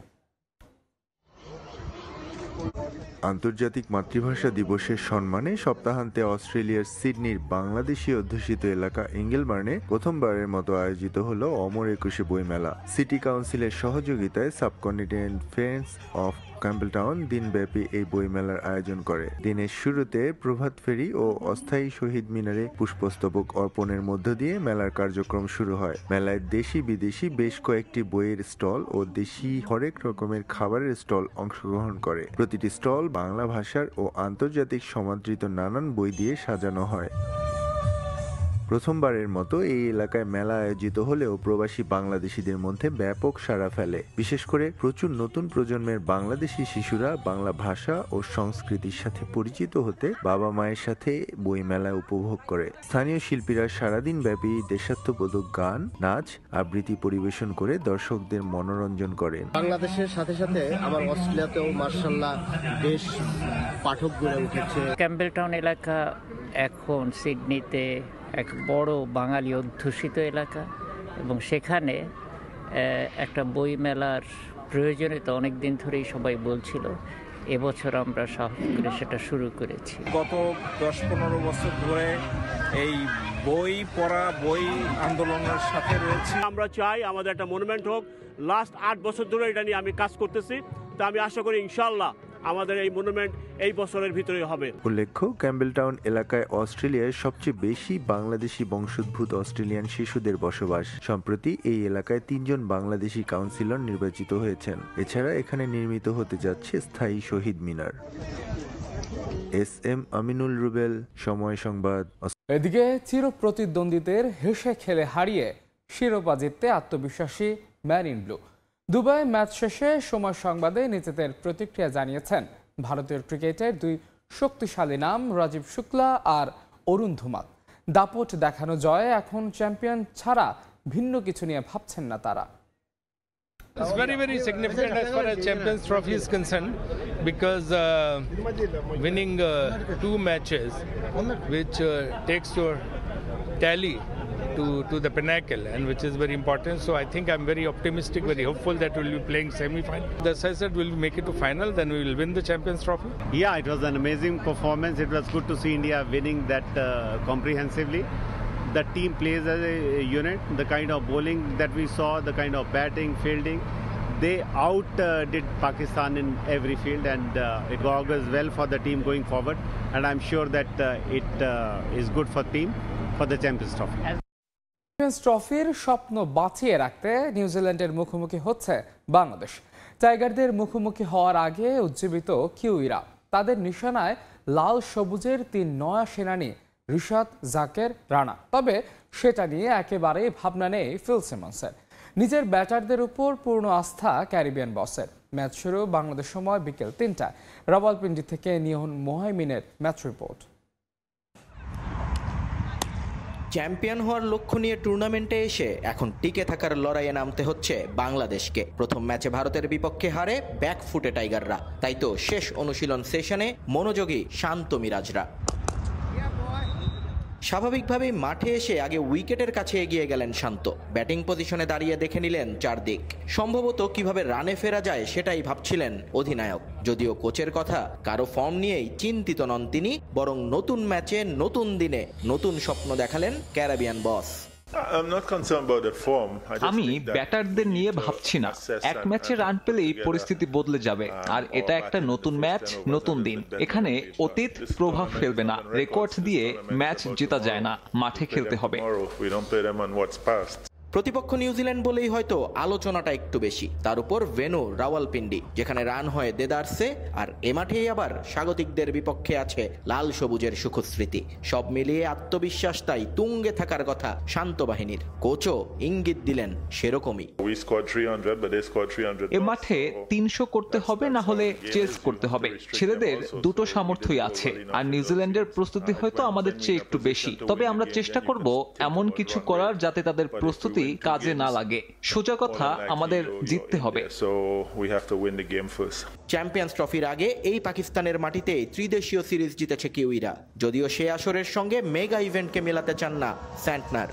আন্তর্জাতিক মাতৃভাষা দিবসের সম্মানে সপ্তাহান্তে অস্ট্রেলিয়ার সিডনির বাংলাদেশি অধ্যুষিত এলাকা ইঙ্গেলবার্নে প্রথমবারের মতো আয়োজিত হলো অমর একুশে বইমেলা। সিটি কাউন্সিলের সহযোগিতায় সাবকন্টিনেন্ট ফ্রেন্ডস অফ ক্যাম্পবেলটাউন দিনব্যাপী এই বইমেলার আয়োজন করে। দিনের শুরুতে প্রভাত ফেরি ও অস্থায়ী শহীদ মিনারে পুষ্পস্তবক অর্পণের মধ্য দিয়ে মেলার কার্যক্রম শুরু হয়। মেলায় দেশি বিদেশি বেশ কয়েকটি বইয়ের স্টল ও দেশি হরেক রকমের খাবারের স্টল অংশগ্রহণ করে। প্রতিটি স্টল বাংলা ভাষার ও আন্তর্জাতিক সমাদৃত নানান বই দিয়ে সাজানো হয়। প্রথমবারের মতো এই এলাকায় মেলা আয়োজিত হলেও প্রবাসী বাংলাদেশিদের মধ্যে ব্যাপক সাড়া ফেলে। বিশেষ করে প্রচুর নতুন প্রজন্মের বাংলাদেশি শিশুরা বাংলা ভাষা ও সংস্কৃতির সাথে পরিচিত হতে বাবা মায়ের সাথে বই মেলা উপভোগ করে। স্থানীয় শিল্পীরা সারাদিন ব্যাপী দেশাত্মবোধক গান, নাচ, আবৃত্তি পরিবেশন করে দর্শকদের মনোরঞ্জন করেন। বাংলাদেশের সাথে সাথে আবার অস্ট্রেলিয়াতেও মার্শাল্লাহ বেশ পাঠক গড়ে উঠেছে। ক্যাম্পবেলটাউন এলাকা এখন সিডনিতে এক বড় বাঙালি অধ্যুষিত এলাকা এবং সেখানে একটা বই মেলার প্রয়োজনীয়তা অনেক দিন ধরেই সবাই বলছিল। এবছর আমরা সাহস করে সেটা শুরু করেছি। গত 10-15 বছর ধরে এই বই পড়া বই আন্দোলনের সাথে রয়েছে। আমরা চাই আমাদের একটা মনুমেন্ট হোক। লাস্ট 8 বছর ধরে এটা নিয়ে আমি কাজ করতেছি, তো আমি আশা করি ইনশাআল্লাহ আমাদের এই মনুমেন্ট এই বছরের ভিতরে হবে। উল্লেখ্য, ক্যাম্পবেলটাউন এলাকায় অস্ট্রেলিয়ার সবচেয়ে বেশি বাংলাদেশি বংশোদ্ভূত অস্ট্রেলিয়ান শিশুদের বসবাস। সম্প্রতি এই এলাকায় 3 জন বাংলাদেশি কাউন্সিলর নির্বাচিত হয়েছেন। এছাড়া এখানে নির্মিত হতে যাচ্ছে স্থায়ী শহীদ মিনার। SM আমিনুল রুবেল, সময় সংবাদ। এদিকে চির প্রতিদ্বন্দ্বীদের হেসে খেলে হারিয়ে শিরোপা জিততে আত্মবিশ্বাসী man in blue. Dubai match শেষে সময় সংবাদে নিজেদের প্রতিক্রিয়া জানিয়েছেন ভারতীয় ক্রিকেটের 2 শক্তিশালী নাম রাজীব শুক্লা আর অরুণ ধুমাল। দাপট দেখানো জয়ে এখন চ্যাম্পিয়ন ছাড়া ভিন্ন কিছু নিয়ে ভাবছেন না তারা। It's very significant as far as Champions Trophy is concerned because winning 2 matches which takes your tally to the pinnacle and which is very important. So I think I'm very optimistic, very hopeful that we'll be playing semi-final. As I said, we'll make it to final, then we will win the Champions Trophy. Yeah, it was an amazing performance. It was good to see India winning that comprehensively. The team plays as a unit. The kind of bowling that we saw, the kind of batting, fielding, they did Pakistan in every field, and it augurs well for the team going forward. And I'm sure that it is good for team for the Champions Trophy. Champions ট্রফির স্বপ্ন বাঁচিয়ে রাখতে নিউজিল্যান্ডের মুখোমুখি হচ্ছে বাংলাদেশ। টাইগারদের মুখোমুখি হওয়ার আগে উজ্জীবিত কিউইরা। তাদের নিশানায় লাল সবুজের 3 নয়া সেনানী রিশাদ, জাকের, রানা। তবে সেটা নিয়ে একেবারেই ভাবনা নেই ফিল সিমন্সের। নিজের ব্যাটারদের উপর পূর্ণ আস্থা ক্যারিবিয়ান বসের। ম্যাচ শুরু বাংলাদেশ সময় বিকেল 3টায়। রাওয়ালপিন্ডি থেকে নিয়ন মোহাইমিনের ম্যাচ রিপোর্ট। চ্যাম্পিয়ন হওয়ার লক্ষ্য নিয়ে টুর্নামেন্টে এসে এখন টিকে থাকার লড়াইয়ে নামতে হচ্ছে বাংলাদেশকে। প্রথম ম্যাচে ভারতের বিপক্ষে হারে ব্যাকফুটে টাইগাররা। তাই তো শেষ অনুশীলন সেশনে মনোযোগী শান্ত মিরাজরা। স্বাভাবিকভাবেই মাঠে এসে আগে উইকেটের কাছে এগিয়ে গেলেন শান্ত। ব্যাটিং পজিশনে দাঁড়িয়ে দেখে নিলেন চারদিক। সম্ভবত কিভাবে রানে ফেরা যায় সেটাই ভাবছিলেন অধিনায়ক। যদিও কোচের কথা, কারো ফর্ম নিয়েই চিন্তিত নন তিনি, বরং নতুন ম্যাচে নতুন দিনে নতুন স্বপ্ন দেখালেন ক্যারিবিয়ান বস। আমি ব্যাটারদের নিয়ে ভাবছি না। এক ম্যাচে রান পেলেই পরিস্থিতি বদলে যাবে, আর এটা একটা নতুন ম্যাচ, নতুন দিন। এখানে অতীত প্রভাব ফেলবে না। রেকর্ড দিয়ে ম্যাচ জেতা যায় না, মাঠে খেলতে হবে। প্রতিপক্ষ নিউজিল্যান্ড বলেই হয়তো আলোচনাটা একটু বেশি। তার উপর ভেন্যু রাওয়ালপিন্ডি, যেখানে রান হয় দেদারসে, আর এ মাঠেই আবার স্বাগতিকদের বিপক্ষে আছে লাল সবুজের সুখস্মৃতি। সব মিলিয়ে আত্মবিশ্বাস তাই তুঙ্গে থাকার কথা শান্ত বাহিনীর। কোচও ইঙ্গিত দিলেন সেরকমই। এ মাঠে 300 করতে হবে, না হলে চেস করতে হবে। ছেলেদের দুটো সামর্থ্যই আছে, আর নিউজিল্যান্ডের প্রস্তুতি হয়তো আমাদের চেয়ে একটু বেশি। তবে আমরা চেষ্টা করব এমন কিছু করার যাতে তাদের প্রস্তুতি কাজে না লাগে। সোজা কথা, আমাদের জিততে হবে। চ্যাম্পিয়ন্স ট্রফির আগে এই পাকিস্তানের মাটিতে ত্রিদেশীয় সিরিজ জিতেছে কিউইরা, যদিও সে আসরের সঙ্গে মেগা ইভেন্টকে মেলাতে চান না স্যান্টনার।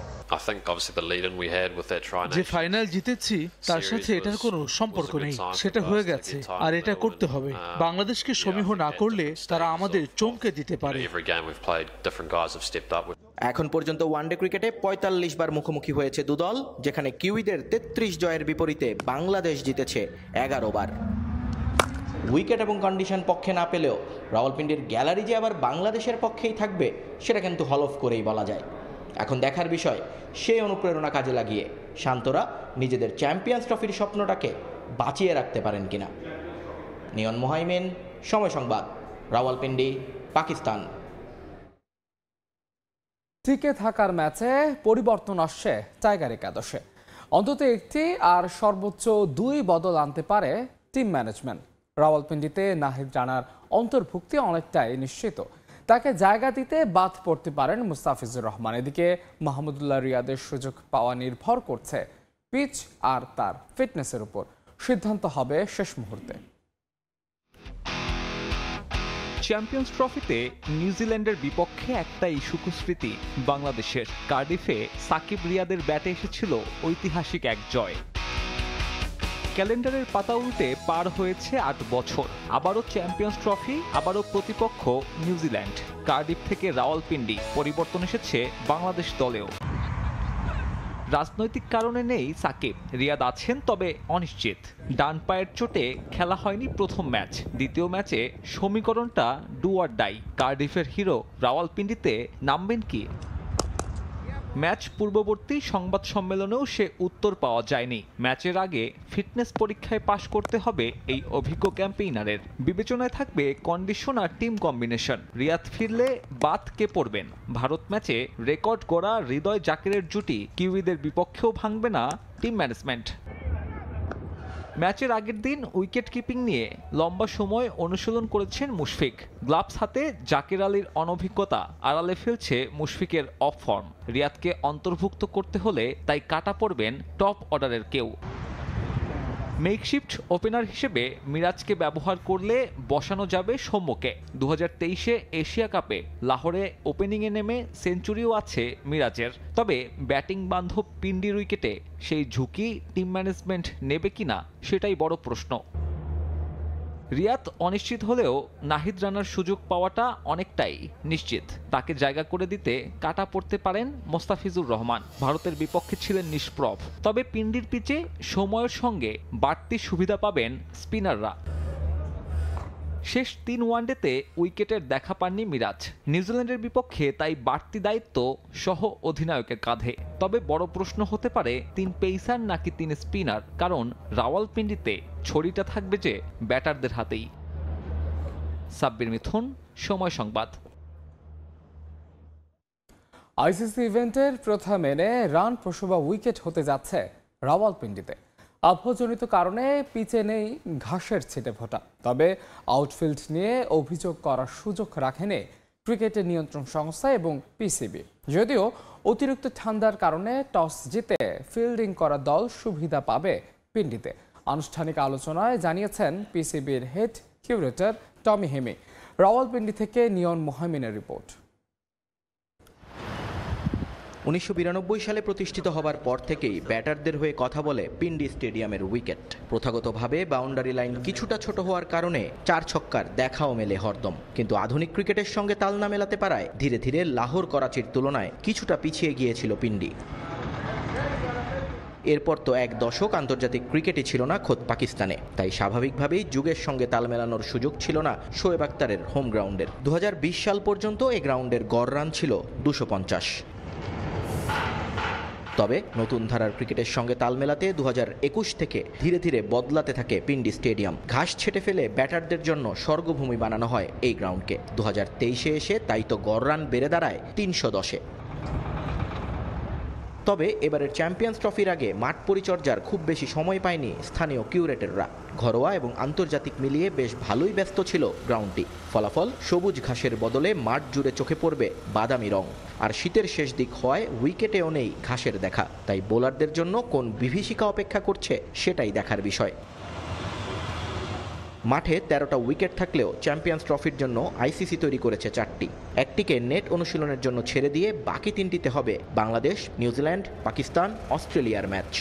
যে ফাইনাল জিতেছি তার সাথে এটার কোনো সম্পর্ক নেই, সেটা হয়ে গেছে আর এটা করতে হবে। বাংলাদেশকে সমীহ না করলে তারা আমাদের চমকে দিতে পারে। এখন পর্যন্ত ওয়ানডে ক্রিকেটে ৪৫ বার মুখোমুখি হয়েছে দুদল, যেখানে কিউইদের ৩৩ জয়ের বিপরীতে বাংলাদেশ জিতেছে ১১ বার। উইকেট এবং কন্ডিশন পক্ষে না পেলেও রাওয়ালপিন্ডির গ্যালারি যে আবার বাংলাদেশের পক্ষেই থাকবে সেটা কিন্তু হলফ করেই বলা যায়। এখন দেখার বিষয়, সেই অনুপ্রেরণা কাজে লাগিয়ে শান্তরা নিজেদের চ্যাম্পিয়ন্স ট্রফির স্বপ্নটাকে বাঁচিয়ে রাখতে পারেন কিনা। নিয়ন মোহাইমিন, সময় সংবাদ, রাওয়ালপিন্ডি, পাকিস্তান। টিকে থাকার ম্যাচে পরিবর্তন আসছে টাইগার একাদশে। অন্তত একটি আর সর্বোচ্চ ২ বদল আনতে পারে টিম ম্যানেজমেন্ট। রাওয়ালপিন্ডিতে নাহিদ রানার অন্তর্ভুক্তি অনেকটাই নিশ্চিত। তাকে জায়গা দিতে বাদ পড়তে পারেন মুস্তাফিজুর রহমান। এদিকে মাহমুদুল্লাহ রিয়াদের সুযোগ পাওয়া নির্ভর করছে পিচ আর তার ফিটনেসের উপর। সিদ্ধান্ত হবে শেষ মুহূর্তে। চ্যাম্পিয়ন্স ট্রফিতে নিউজিল্যান্ডের বিপক্ষে একটা ইস্যু কুস্মৃতি বাংলাদেশের। কার্ডিফে সাকিব রিয়াদের ব্যাটে এসেছিল ঐতিহাসিক এক জয়। ক্যালেন্ডারের পাতা উল্টে পার হয়েছে ৮ বছর। আবারও চ্যাম্পিয়ন্স ট্রফি, আবারও প্রতিপক্ষ নিউজিল্যান্ড। কার্ডিফ থেকে রাওয়ালপিন্ডি, পরিবর্তন এসেছে বাংলাদেশ দলেও। রাজনৈতিক কারণে নেই সাকিব, রিয়াদ আছেন তবে অনিশ্চিত। ডান পায়ের চোটে খেলা হয়নি প্রথম ম্যাচ। দ্বিতীয় ম্যাচে সমীকরণটা ডু অর ডাই। কার্ডিফের হিরো রাওয়ালপিন্ডিতে নামবেন কি? ম্যাচ পূর্ববর্তী সংবাদ সম্মেলনেও সে উত্তর পাওয়া যায়নি। ম্যাচের আগে ফিটনেস পরীক্ষায় পাশ করতে হবে এই অভিজ্ঞ ক্যাম্পেইনারের। বিবেচনায় থাকবে কন্ডিশন আর টিম কম্বিনেশন। রিয়াদ ফিরলে বাদ কে পড়বেন? ভারত ম্যাচে রেকর্ড গড়া হৃদয় জাকিরের জুটি কিউইদের বিপক্ষেও ভাঙবে না টিম ম্যানেজমেন্ট। ম্যাচের আগের দিন উইকেট কিপিং নিয়ে লম্বা সময় অনুশীলন করেছেন মুশফিক। গ্লাভস হাতে জাকির আলীর অনভিজ্ঞতা আড়ালে ফেলছে মুশফিকের অফ ফর্ম। রিয়াদকে অন্তর্ভুক্ত করতে হলে তাই কাটা পড়বেন টপ অর্ডারের কেউ। মেকশিফট ওপেনার হিসেবে মিরাজকে ব্যবহার করলে বসানো যাবে সৌম্যকে। ২০২৩-এ এশিয়া কাপে লাহোরে ওপেনিংয়ে নেমে সেঞ্চুরিও আছে মিরাজের। তবে ব্যাটিং বান্ধব পিন্ডির উইকেটে সেই ঝুঁকি টিম ম্যানেজমেন্ট নেবে কিনা সেটাই বড় প্রশ্ন। রিয়াদ অনিশ্চিত হলেও নাহিদ রানার সুযোগ পাওয়াটা অনেকটাই নিশ্চিত। তাকে জায়গা করে দিতে কাটা পড়তে পারেন মোস্তাফিজুর রহমান। ভারতের বিপক্ষে ছিলেন নিষ্প্রভ, তবে পিন্ডির পিচে সময়ের সঙ্গে বাড়তি সুবিধা পাবেন স্পিনাররা। শেষ ৩ ওয়ানডেতে উইকেটের দেখা পাননি মিরাজ। নিউজিল্যান্ডের বিপক্ষে তাই বাড়তি দায়িত্ব সহ অধিনায়কের কাঁধে। তবে বড় প্রশ্ন হতে পারে ৩ পেসার নাকি ৩ স্পিনার, কারণ রাওয়ালপিন্ডিতে ছড়িটা থাকবে যে ব্যাটারদের হাতেই। সাব্বির মিথুন, সময় সংবাদ। আইসিসি ইভেন্টের প্রথা মেনে রান প্রসবা উইকেট হতে যাচ্ছে রাওয়ালপিন্ডিতে। আবহাওয়াজনিত কারণে পিচে নেই ঘাসের ছিটে ফোটা। তবে আউটফিল্ড নিয়ে অভিযোগ করার সুযোগ রাখেনি ক্রিকেটের নিয়ন্ত্রণ সংস্থা এবং পিসিবি। যদিও অতিরিক্ত ঠান্ডার কারণে টস জিতে ফিল্ডিং করা দল সুবিধা পাবে পিন্ডিতে। আনুষ্ঠানিক আলোচনায় জানিয়েছেন পিসিবির হেড কিউরেটর টমি হেমি। রাওয়ালপিন্ডি থেকে নিয়ন মোহামিনের রিপোর্ট। ১৯৯২ সালে প্রতিষ্ঠিত হবার পর থেকেই ব্যাটারদের হয়ে কথা বলে পিন্ডি স্টেডিয়ামের উইকেট। প্রথাগতভাবে বাউন্ডারি লাইন কিছুটা ছোট হওয়ার কারণে ৪ ছক্কার দেখাও মেলে হরদম। কিন্তু আধুনিক ক্রিকেটের সঙ্গে তাল না মেলাতে পারায় ধীরে ধীরে লাহোর করাচির তুলনায় কিছুটা পিছিয়ে গিয়েছিল পিন্ডি। এরপর তো এক দশক আন্তর্জাতিক ক্রিকেটই ছিল না খোদ পাকিস্তানে। তাই স্বাভাবিকভাবেই যুগের সঙ্গে তাল মেলানোর সুযোগ ছিল না শোয়েব আখতারের হোম গ্রাউন্ডের। ২০২০ সাল পর্যন্ত এ গ্রাউন্ডের গড় রান ছিল ২৫০। তবে নতুন ধারার ক্রিকেটের সঙ্গে তাল মেলাতে ২০২১ থেকে ধীরে ধীরে বদলাতে থাকে পিন্ডি স্টেডিয়াম। ঘাস ছেটে ফেলে ব্যাটারদের জন্য স্বর্গভূমি বানানো হয় এই গ্রাউন্ডকে। ২০২৩-এ এসে তাই তো গড় রান বেড়ে দাঁড়ায় ৩১০-এ। তবে এবারের চ্যাম্পিয়ন্স ট্রফির আগে মাঠ পরিচর্যার খুব বেশি সময় পায়নি স্থানীয় কিউরেটররা। ঘরোয়া এবং আন্তর্জাতিক মিলিয়ে বেশ ভালোই ব্যস্ত ছিল গ্রাউন্ডটি। ফলাফল সবুজ ঘাসের বদলে মাঠ জুড়ে চোখে পড়বে বাদামি রং। আর শীতের শেষ দিক হওয়ায় উইকেটেও নেই ঘাসের দেখা, তাই বোলারদের জন্য কোন বিভীষিকা অপেক্ষা করছে সেটাই দেখার বিষয়। মাঠে 13টা উইকেট থাকলেও চ্যাম্পিয়ন্স ট্রফির জন্য আইসিসি তৈরি করেছে 4টি। একটিকে নেট অনুশীলনের জন্য ছেড়ে দিয়ে বাকি 3টিতে হবে বাংলাদেশ, নিউজিল্যান্ড, পাকিস্তান, অস্ট্রেলিয়ার ম্যাচ।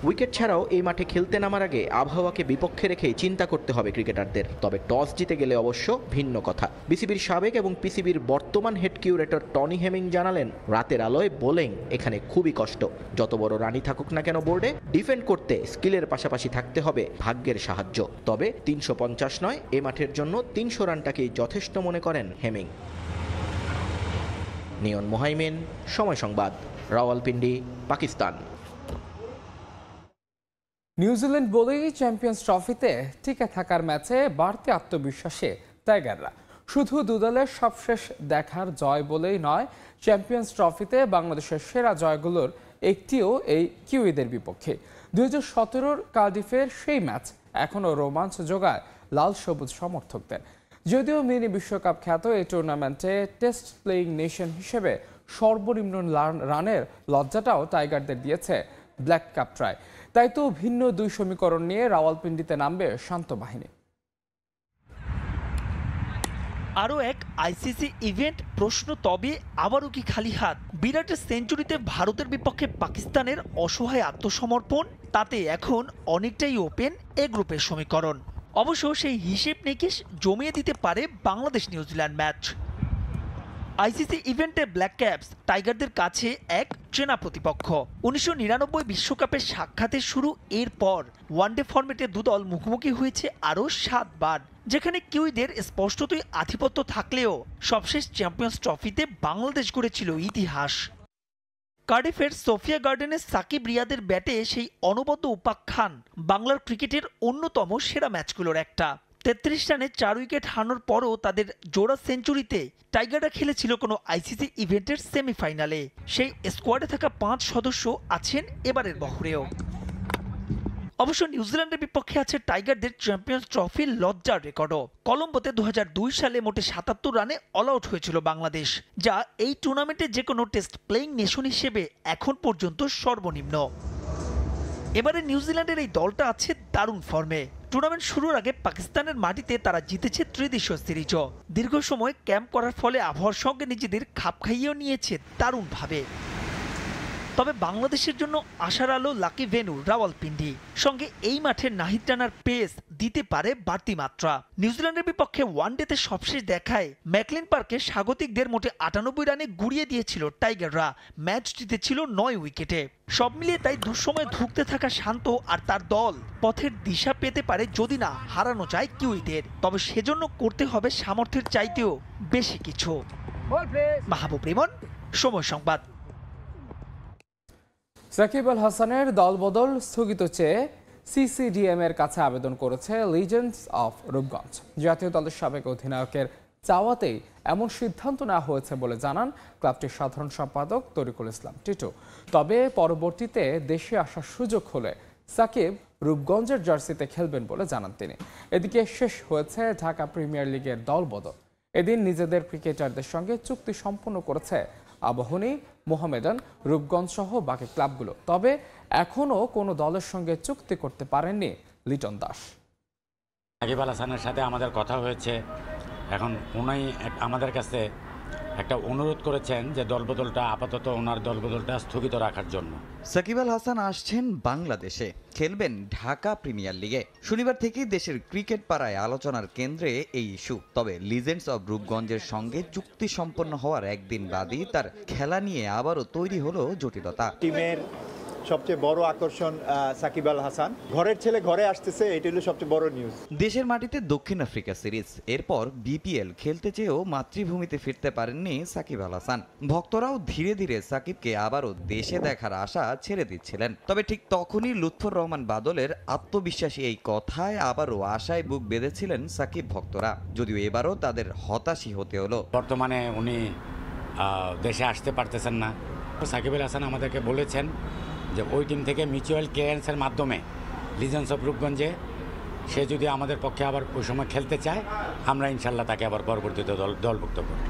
উইকেট ছাড়াও এই মাঠে খেলতে নামার আগে আবহাওয়াকে বিপক্ষে রেখেই চিন্তা করতে হবে ক্রিকেটারদের। তবে টস জিতে গেলে অবশ্য ভিন্ন কথা। বিসিবির সাবেক এবং পিসিবির বর্তমান হেড কিউরেটর টনি হেমিং জানালেন, রাতের আলোয় বোলিং এখানে খুবই কষ্ট। যত বড় রানি থাকুক না কেন বোর্ডে, ডিফেন্ড করতে স্কিলের পাশাপাশি থাকতে হবে ভাগ্যের সাহায্য। তবে 350 নয়, এ মাঠের জন্য 300 রানটাকেই যথেষ্ট মনে করেন হেমিং। নিয়ন মোহাইমিন, সময় সংবাদ, রাওয়ালপিন্ডি, পাকিস্তান। নিউজিল্যান্ড বলেই চ্যাম্পিয়ন্স ট্রফিতে টিকে থাকার ম্যাচে বাড়তি আত্মবিশ্বাসে টাইগাররা। শুধু দুদলের সবশেষ দেখার জয় বলেই নয়, চ্যাম্পিয়ন্স ট্রফিতে বাংলাদেশের সেরা জয়গুলোর একটিও এই কিউইদের বিপক্ষে। 2017 কার্ডিফের সেই ম্যাচ এখনও রোমাঞ্চ যোগায় লাল সবুজ সমর্থকদের। যদিও মিনি বিশ্বকাপ খ্যাত এই টুর্নামেন্টে টেস্ট প্লেয়িং নেশন হিসেবে সর্বনিম্ন রানের লজ্জাটাও টাইগারদের দিয়েছে ব্ল্যাক কাপ ট্রাই। তাই তো ভিন্ন দুই সমীকরণ নিয়ে রাওয়ালপিন্ডিতে নামবে শান্ত বাহিনী। আরও এক আইসিসি ইভেন্ট প্রশ্ন, তবে আবারও কি খালি হাত? বিরাটের সেঞ্চুরিতে ভারতের বিপক্ষে পাকিস্তানের অসহায় আত্মসমর্পণ, তাতে এখন অনেকটাই ওপেন এ গ্রুপের সমীকরণ। অবশ্য সেই হিসেব নিকেশ জমিয়ে দিতে পারে বাংলাদেশ নিউজিল্যান্ড ম্যাচ। আইসিসি ইভেন্টে ব্ল্যাক ক্যাপস টাইগারদের কাছে এক চেনা প্রতিপক্ষ। 1999 বিশ্বকাপের সাক্ষাতে শুরু, এরপর ওয়ানডে ফরম্যাটে দুদল মুখোমুখি হয়েছে আরও 7 বার, যেখানে কিউইদের স্পষ্টতই আধিপত্য থাকলেও সবশেষ চ্যাম্পিয়ন্স ট্রফিতে বাংলাদেশ গড়েছিল ইতিহাস। কার্ডিফের সোফিয়া গার্ডেনে সাকিব রিয়াদের ব্যাটে সেই অনবদ্য উপাখ্যান বাংলার ক্রিকেটের অন্যতম সেরা ম্যাচগুলোর একটা। 33 রানে 4 উইকেট হারানোর পরও তাদের জোড়া সেঞ্চুরিতে টাইগাররা খেলেছিল কোনো আইসিসি ইভেন্টের সেমিফাইনালে। সেই স্কোয়াডে থাকা 5 সদস্য আছেন এবারের বহরেও। অবশ্য নিউজিল্যান্ডের বিপক্ষে আছে টাইগারদের চ্যাম্পিয়ন্স ট্রফির লজ্জার রেকর্ডও। কলম্বোতে 2002 সালে মোটে 77 রানে অল আউট হয়েছিল বাংলাদেশ, যা এই টুর্নামেন্টে যে কোনো টেস্ট প্লেয়িং নেশন হিসেবে এখন পর্যন্ত সর্বনিম্ন। এবারে নিউজিল্যান্ডের এই দলটা আছে দারুণ ফর্মে। টুর্নামেন্ট শুরুর আগে পাকিস্তানের মাটিতে তারা জিতেছে ত্রিদেশীয় সিরিজও। দীর্ঘ সময় ক্যাম্প করার ফলে আবহাওয়ার সঙ্গে নিজেদের খাপ খাইয়েও নিয়েছে দারুণভাবে। তবে বাংলাদেশের জন্য আশার আলো লাকি ভেন্যু রাওয়ালপিন্ডি। সঙ্গে এই মাঠে নাহিদ রানার পেস দিতে পারে বাড়তি মাত্রা। নিউজিল্যান্ডের বিপক্ষে ওয়ানডেতে সবশেষ দেখায় ম্যাকলিন পার্কে স্বাগতিকদের মোটে 98 রানে গুড়িয়ে দিয়েছিল টাইগাররা। ম্যাচ জিতেছিল 9 উইকেটে। সব মিলিয়ে তাই দুঃসময়ে ধুঁকতে থাকা শান্ত আর তার দল পথের দিশা পেতে পারে যদি না হারানো যায় কিউইদের। তবে সেজন্য করতে হবে সামর্থ্যের চাইতেও বেশি কিছু। মাহবুব রিমন, সময় সংবাদ। সাকিব আল হাসানের দলবদল স্থগিত চেয়ে সিসিডিএম এর কাছে আবেদন করেছে লিজেন্ডস অফ রূপগঞ্জ। জাতীয় দলের সাবেক অধিনায়কের চাওয়াতেই এমন সিদ্ধান্ত নেওয়া হয়েছে বলে জানান ক্লাবটির সাধারণ সম্পাদক তরিকুল ইসলাম টিটু। তবে পরবর্তীতে দেশে আসার সুযোগ হলে সাকিব রূপগঞ্জের জার্সিতে খেলবেন বলে জানান তিনি। এদিকে শেষ হয়েছে ঢাকা প্রিমিয়ার লিগের দলবদল। এদিন নিজেদের ক্রিকেটারদের সঙ্গে চুক্তি সম্পন্ন করেছে আবাহনী, মোহামেডান, রূপগঞ্জ সহ বাকি ক্লাবগুলো। তবে এখনও কোনো দলের সঙ্গে চুক্তি করতে পারেননি লিটন দাস। সাকিব আল হাসানের সাথে আমাদের কথা হয়েছে। এখন উনি আমাদের কাছে একটা অনুরোধ করেছেন যে দলবদলটা আপাতত ওনার দলবদলটা স্থগিত রাখার জন্য। সাকিব আল হাসান আসছেন বাংলাদেশে, খেলবেন ঢাকা প্রিমিয়ার লিগে। শনিবার থেকেই দেশের ক্রিকেট পাড়ায় আলোচনার কেন্দ্রে এই ইস্যু। তবে লিজেন্ডস অব রূপগঞ্জের সঙ্গে চুক্তি সম্পন্ন হওয়ার একদিন বাদই তার খেলা নিয়ে আবারও তৈরি হলো জটিলতা। টিমের সবচেয়ে বড় আকর্ষণ সাকিব আল হাসান, ঘরের ছেলে ঘরে আসতেছে, এটাই হলো সবচেয়ে বড় নিউজ। দেশের মাটিতে দক্ষিণ আফ্রিকা সিরিজ, এরপর বিপিএল খেলতে চেয়েও মাতৃভূমিতে ফিরতে পারেননি সাকিব আল হাসান। ভক্তরাও ধীরে ধীরে সাকিবকে আবারও দেশে দেখার আশা ছেড়ে দিচ্ছিলেন। তবে ঠিক তখনই লুৎফর রহমান বাদলের আত্মবিশ্বাসী এই কথায় আবারও আশায় বুক বেঁধেছিলেন সাকিব ভক্তরা। যদিও এবারও তাদের হতাশই হতে হলো। বর্তমানে উনি দেশে আসতে পারতেছেন না। সাকিব আল হাসান আমাদেরকে বলেছেন যে ওই টিম থেকে মিউচুয়াল ক্লিয়ারেন্সের মাধ্যমে লিজেন্ডস অফ রূপগঞ্জে। সে যদি আমাদের পক্ষে আবার ওই সময় খেলতে চায়, আমরা ইনশাল্লাহ তাকে আবার পরবর্তীতে দলভুক্ত করব।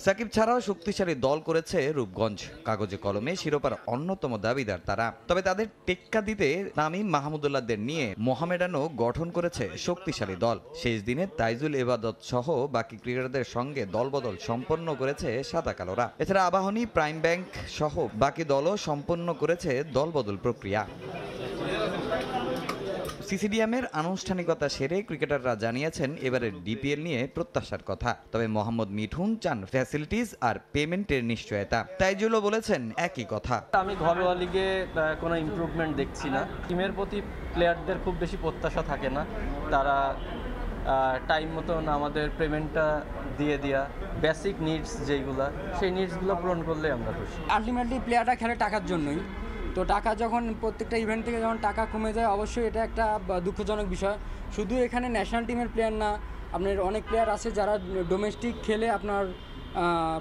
সাকিব ছাড়াও শক্তিশালী দল করেছে রূপগঞ্জ। কাগজে কলমে শিরোপার অন্যতম দাবিদার তারা। তবে তাদের টেক্কা দিতে তামিম মাহমুদুল্লাহদের নিয়ে মোহামেডানও গঠন করেছে শক্তিশালী দল। শেষ দিনে তাইজুল ইবাদত সহ বাকি ক্রিকেটারদের সঙ্গে দলবদল সম্পন্ন করেছে সাদা কালোরা। এছাড়া আবাহনী, প্রাইম ব্যাংক সহ বাকি দলও সম্পন্ন করেছে দলবদল প্রক্রিয়া। সিসিডিএমের আনুষ্ঠানিকতা সেরে ক্রিকেটাররা জানিয়েছেন এবারের ডিপিএল নিয়ে প্রত্যাশার কথা। তবে মোহাম্মদ মিঠুন চান ফ্যাসিলিটিস আর পেমেন্টের নিশ্চয়তা। তাইজুলও বলেছেন একই কথা। আমি ঘরোয়া লিগে কোনো ইমপ্রুভমেন্ট দেখছি না। টিমের প্রতি প্লেয়ারদের খুব বেশি প্রত্যাশা থাকে না, তারা টাইম মতন আমাদের পেমেন্টটা দিয়ে দেওয়া, বেসিক নিডস যেগুলো, সেই নিডসগুলো পূরণ করলে আমরা খুশি। আলটিমেটলি প্লেয়াররা খেলে টাকার জন্যই, তো টাকা যখন প্রত্যেকটা ইভেন্ট থেকে যখন টাকা কমে যায়, অবশ্যই এটা একটা দুঃখজনক বিষয়। শুধু এখানে ন্যাশনাল টিমের প্লেয়ার না, আপনার অনেক প্লেয়ার আছে যারা ডোমেস্টিক খেলে আপনার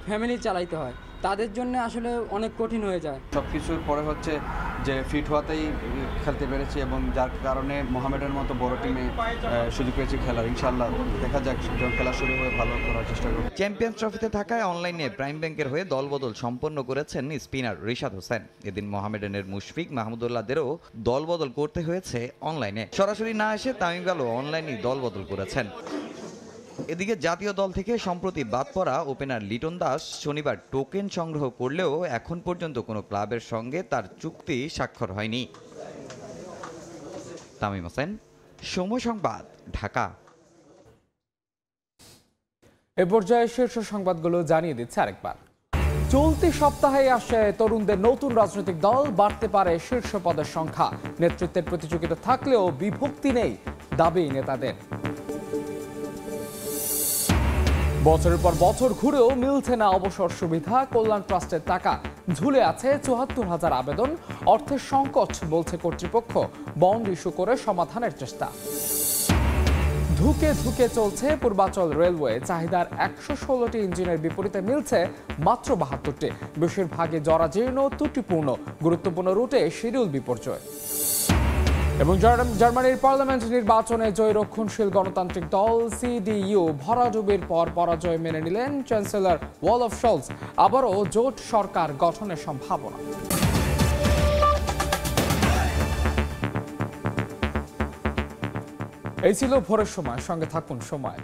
ফ্যামিলি চালাইতে হয়, তাদের জন্য আসলে অনেক কঠিন হয়ে যায়। সব কিছুর পরে হচ্ছে যে ফিট হওয়াতেই খেলতে পেরেছি এবং যার কারণে মোহামেডানের মতো বড় টিমে সুযোগ পেয়েছি খেলার। ইনশাআল্লাহ দেখা যাক, যখন খেলা শুরু হয়ে ভালো করার চেষ্টা করব। চ্যাম্পিয়ন্স ট্রফিতে থাকায় অনলাইনে প্রাইম ব্যাংকের হয়ে দলবদল সম্পন্ন করেছেন স্পিনার রিশাদ হোসেন। এদিন মোহামেডানের মুশফিক মাহমুদুল্লাহদেরও দলবদল করতে হয়েছে অনলাইনে। সরাসরি না এসে তামিম ইকবালও অনলাইনেই দলবদল করেছেন। এদিকে জাতীয় দল থেকে সম্প্রতি বাদ পড়া ওপেনার লিটন দাস শনিবার টোকেন সংগ্রহ করলেও এখন পর্যন্ত কোনো ক্লাবের সঙ্গে তার চুক্তি স্বাক্ষর হয়নি। তামিম হোসেন, সময় সংবাদ, ঢাকা। এ পর্যায়ে শীর্ষ সংবাদগুলো জানিয়ে দিচ্ছে আরেকবার। চলতি সপ্তাহে আসে তরুণদের নতুন রাজনৈতিক দল, বাড়তে পারে শীর্ষ পদের সংখ্যা। নেতৃত্বের প্রতিযোগিতা থাকলেও বিভক্তি নেই, দাবি নেতাদের। বছরের পর বছর ঘুরেও মিলছে না অবসর সুবিধা। কল্যাণ ট্রাস্টের টাকা ঝুলে আছে ৭৪,০০০ আবেদন। অর্থের সংকট বলছে কর্তৃপক্ষ, বন্ড ইস্যু করে সমাধানের চেষ্টা। ধুকে ধুকে চলছে পূর্বাঞ্চল রেলওয়ে। চাহিদার ১১৬টি ইঞ্জিনের বিপরীতে মিলছে মাত্র ৭২টি। বেশিরভাগই জরাজীর্ণ, ত্রুটিপূর্ণ। গুরুত্বপূর্ণ রুটে শিডিউল বিপর্যয়। এবং জার্মানির পার্লামেন্ট নির্বাচনে জয় রক্ষণশীল গণতান্ত্রিক দল সিডিইউ ভরাডুবির পর পরাজয় মেনে নিলেন চ্যান্সেলর ওলাফ শলজ। আবারও জোট সরকার গঠনের সম্ভাবনা। এই ছিল ভোরের সময়, সঙ্গে থাকুন সময়।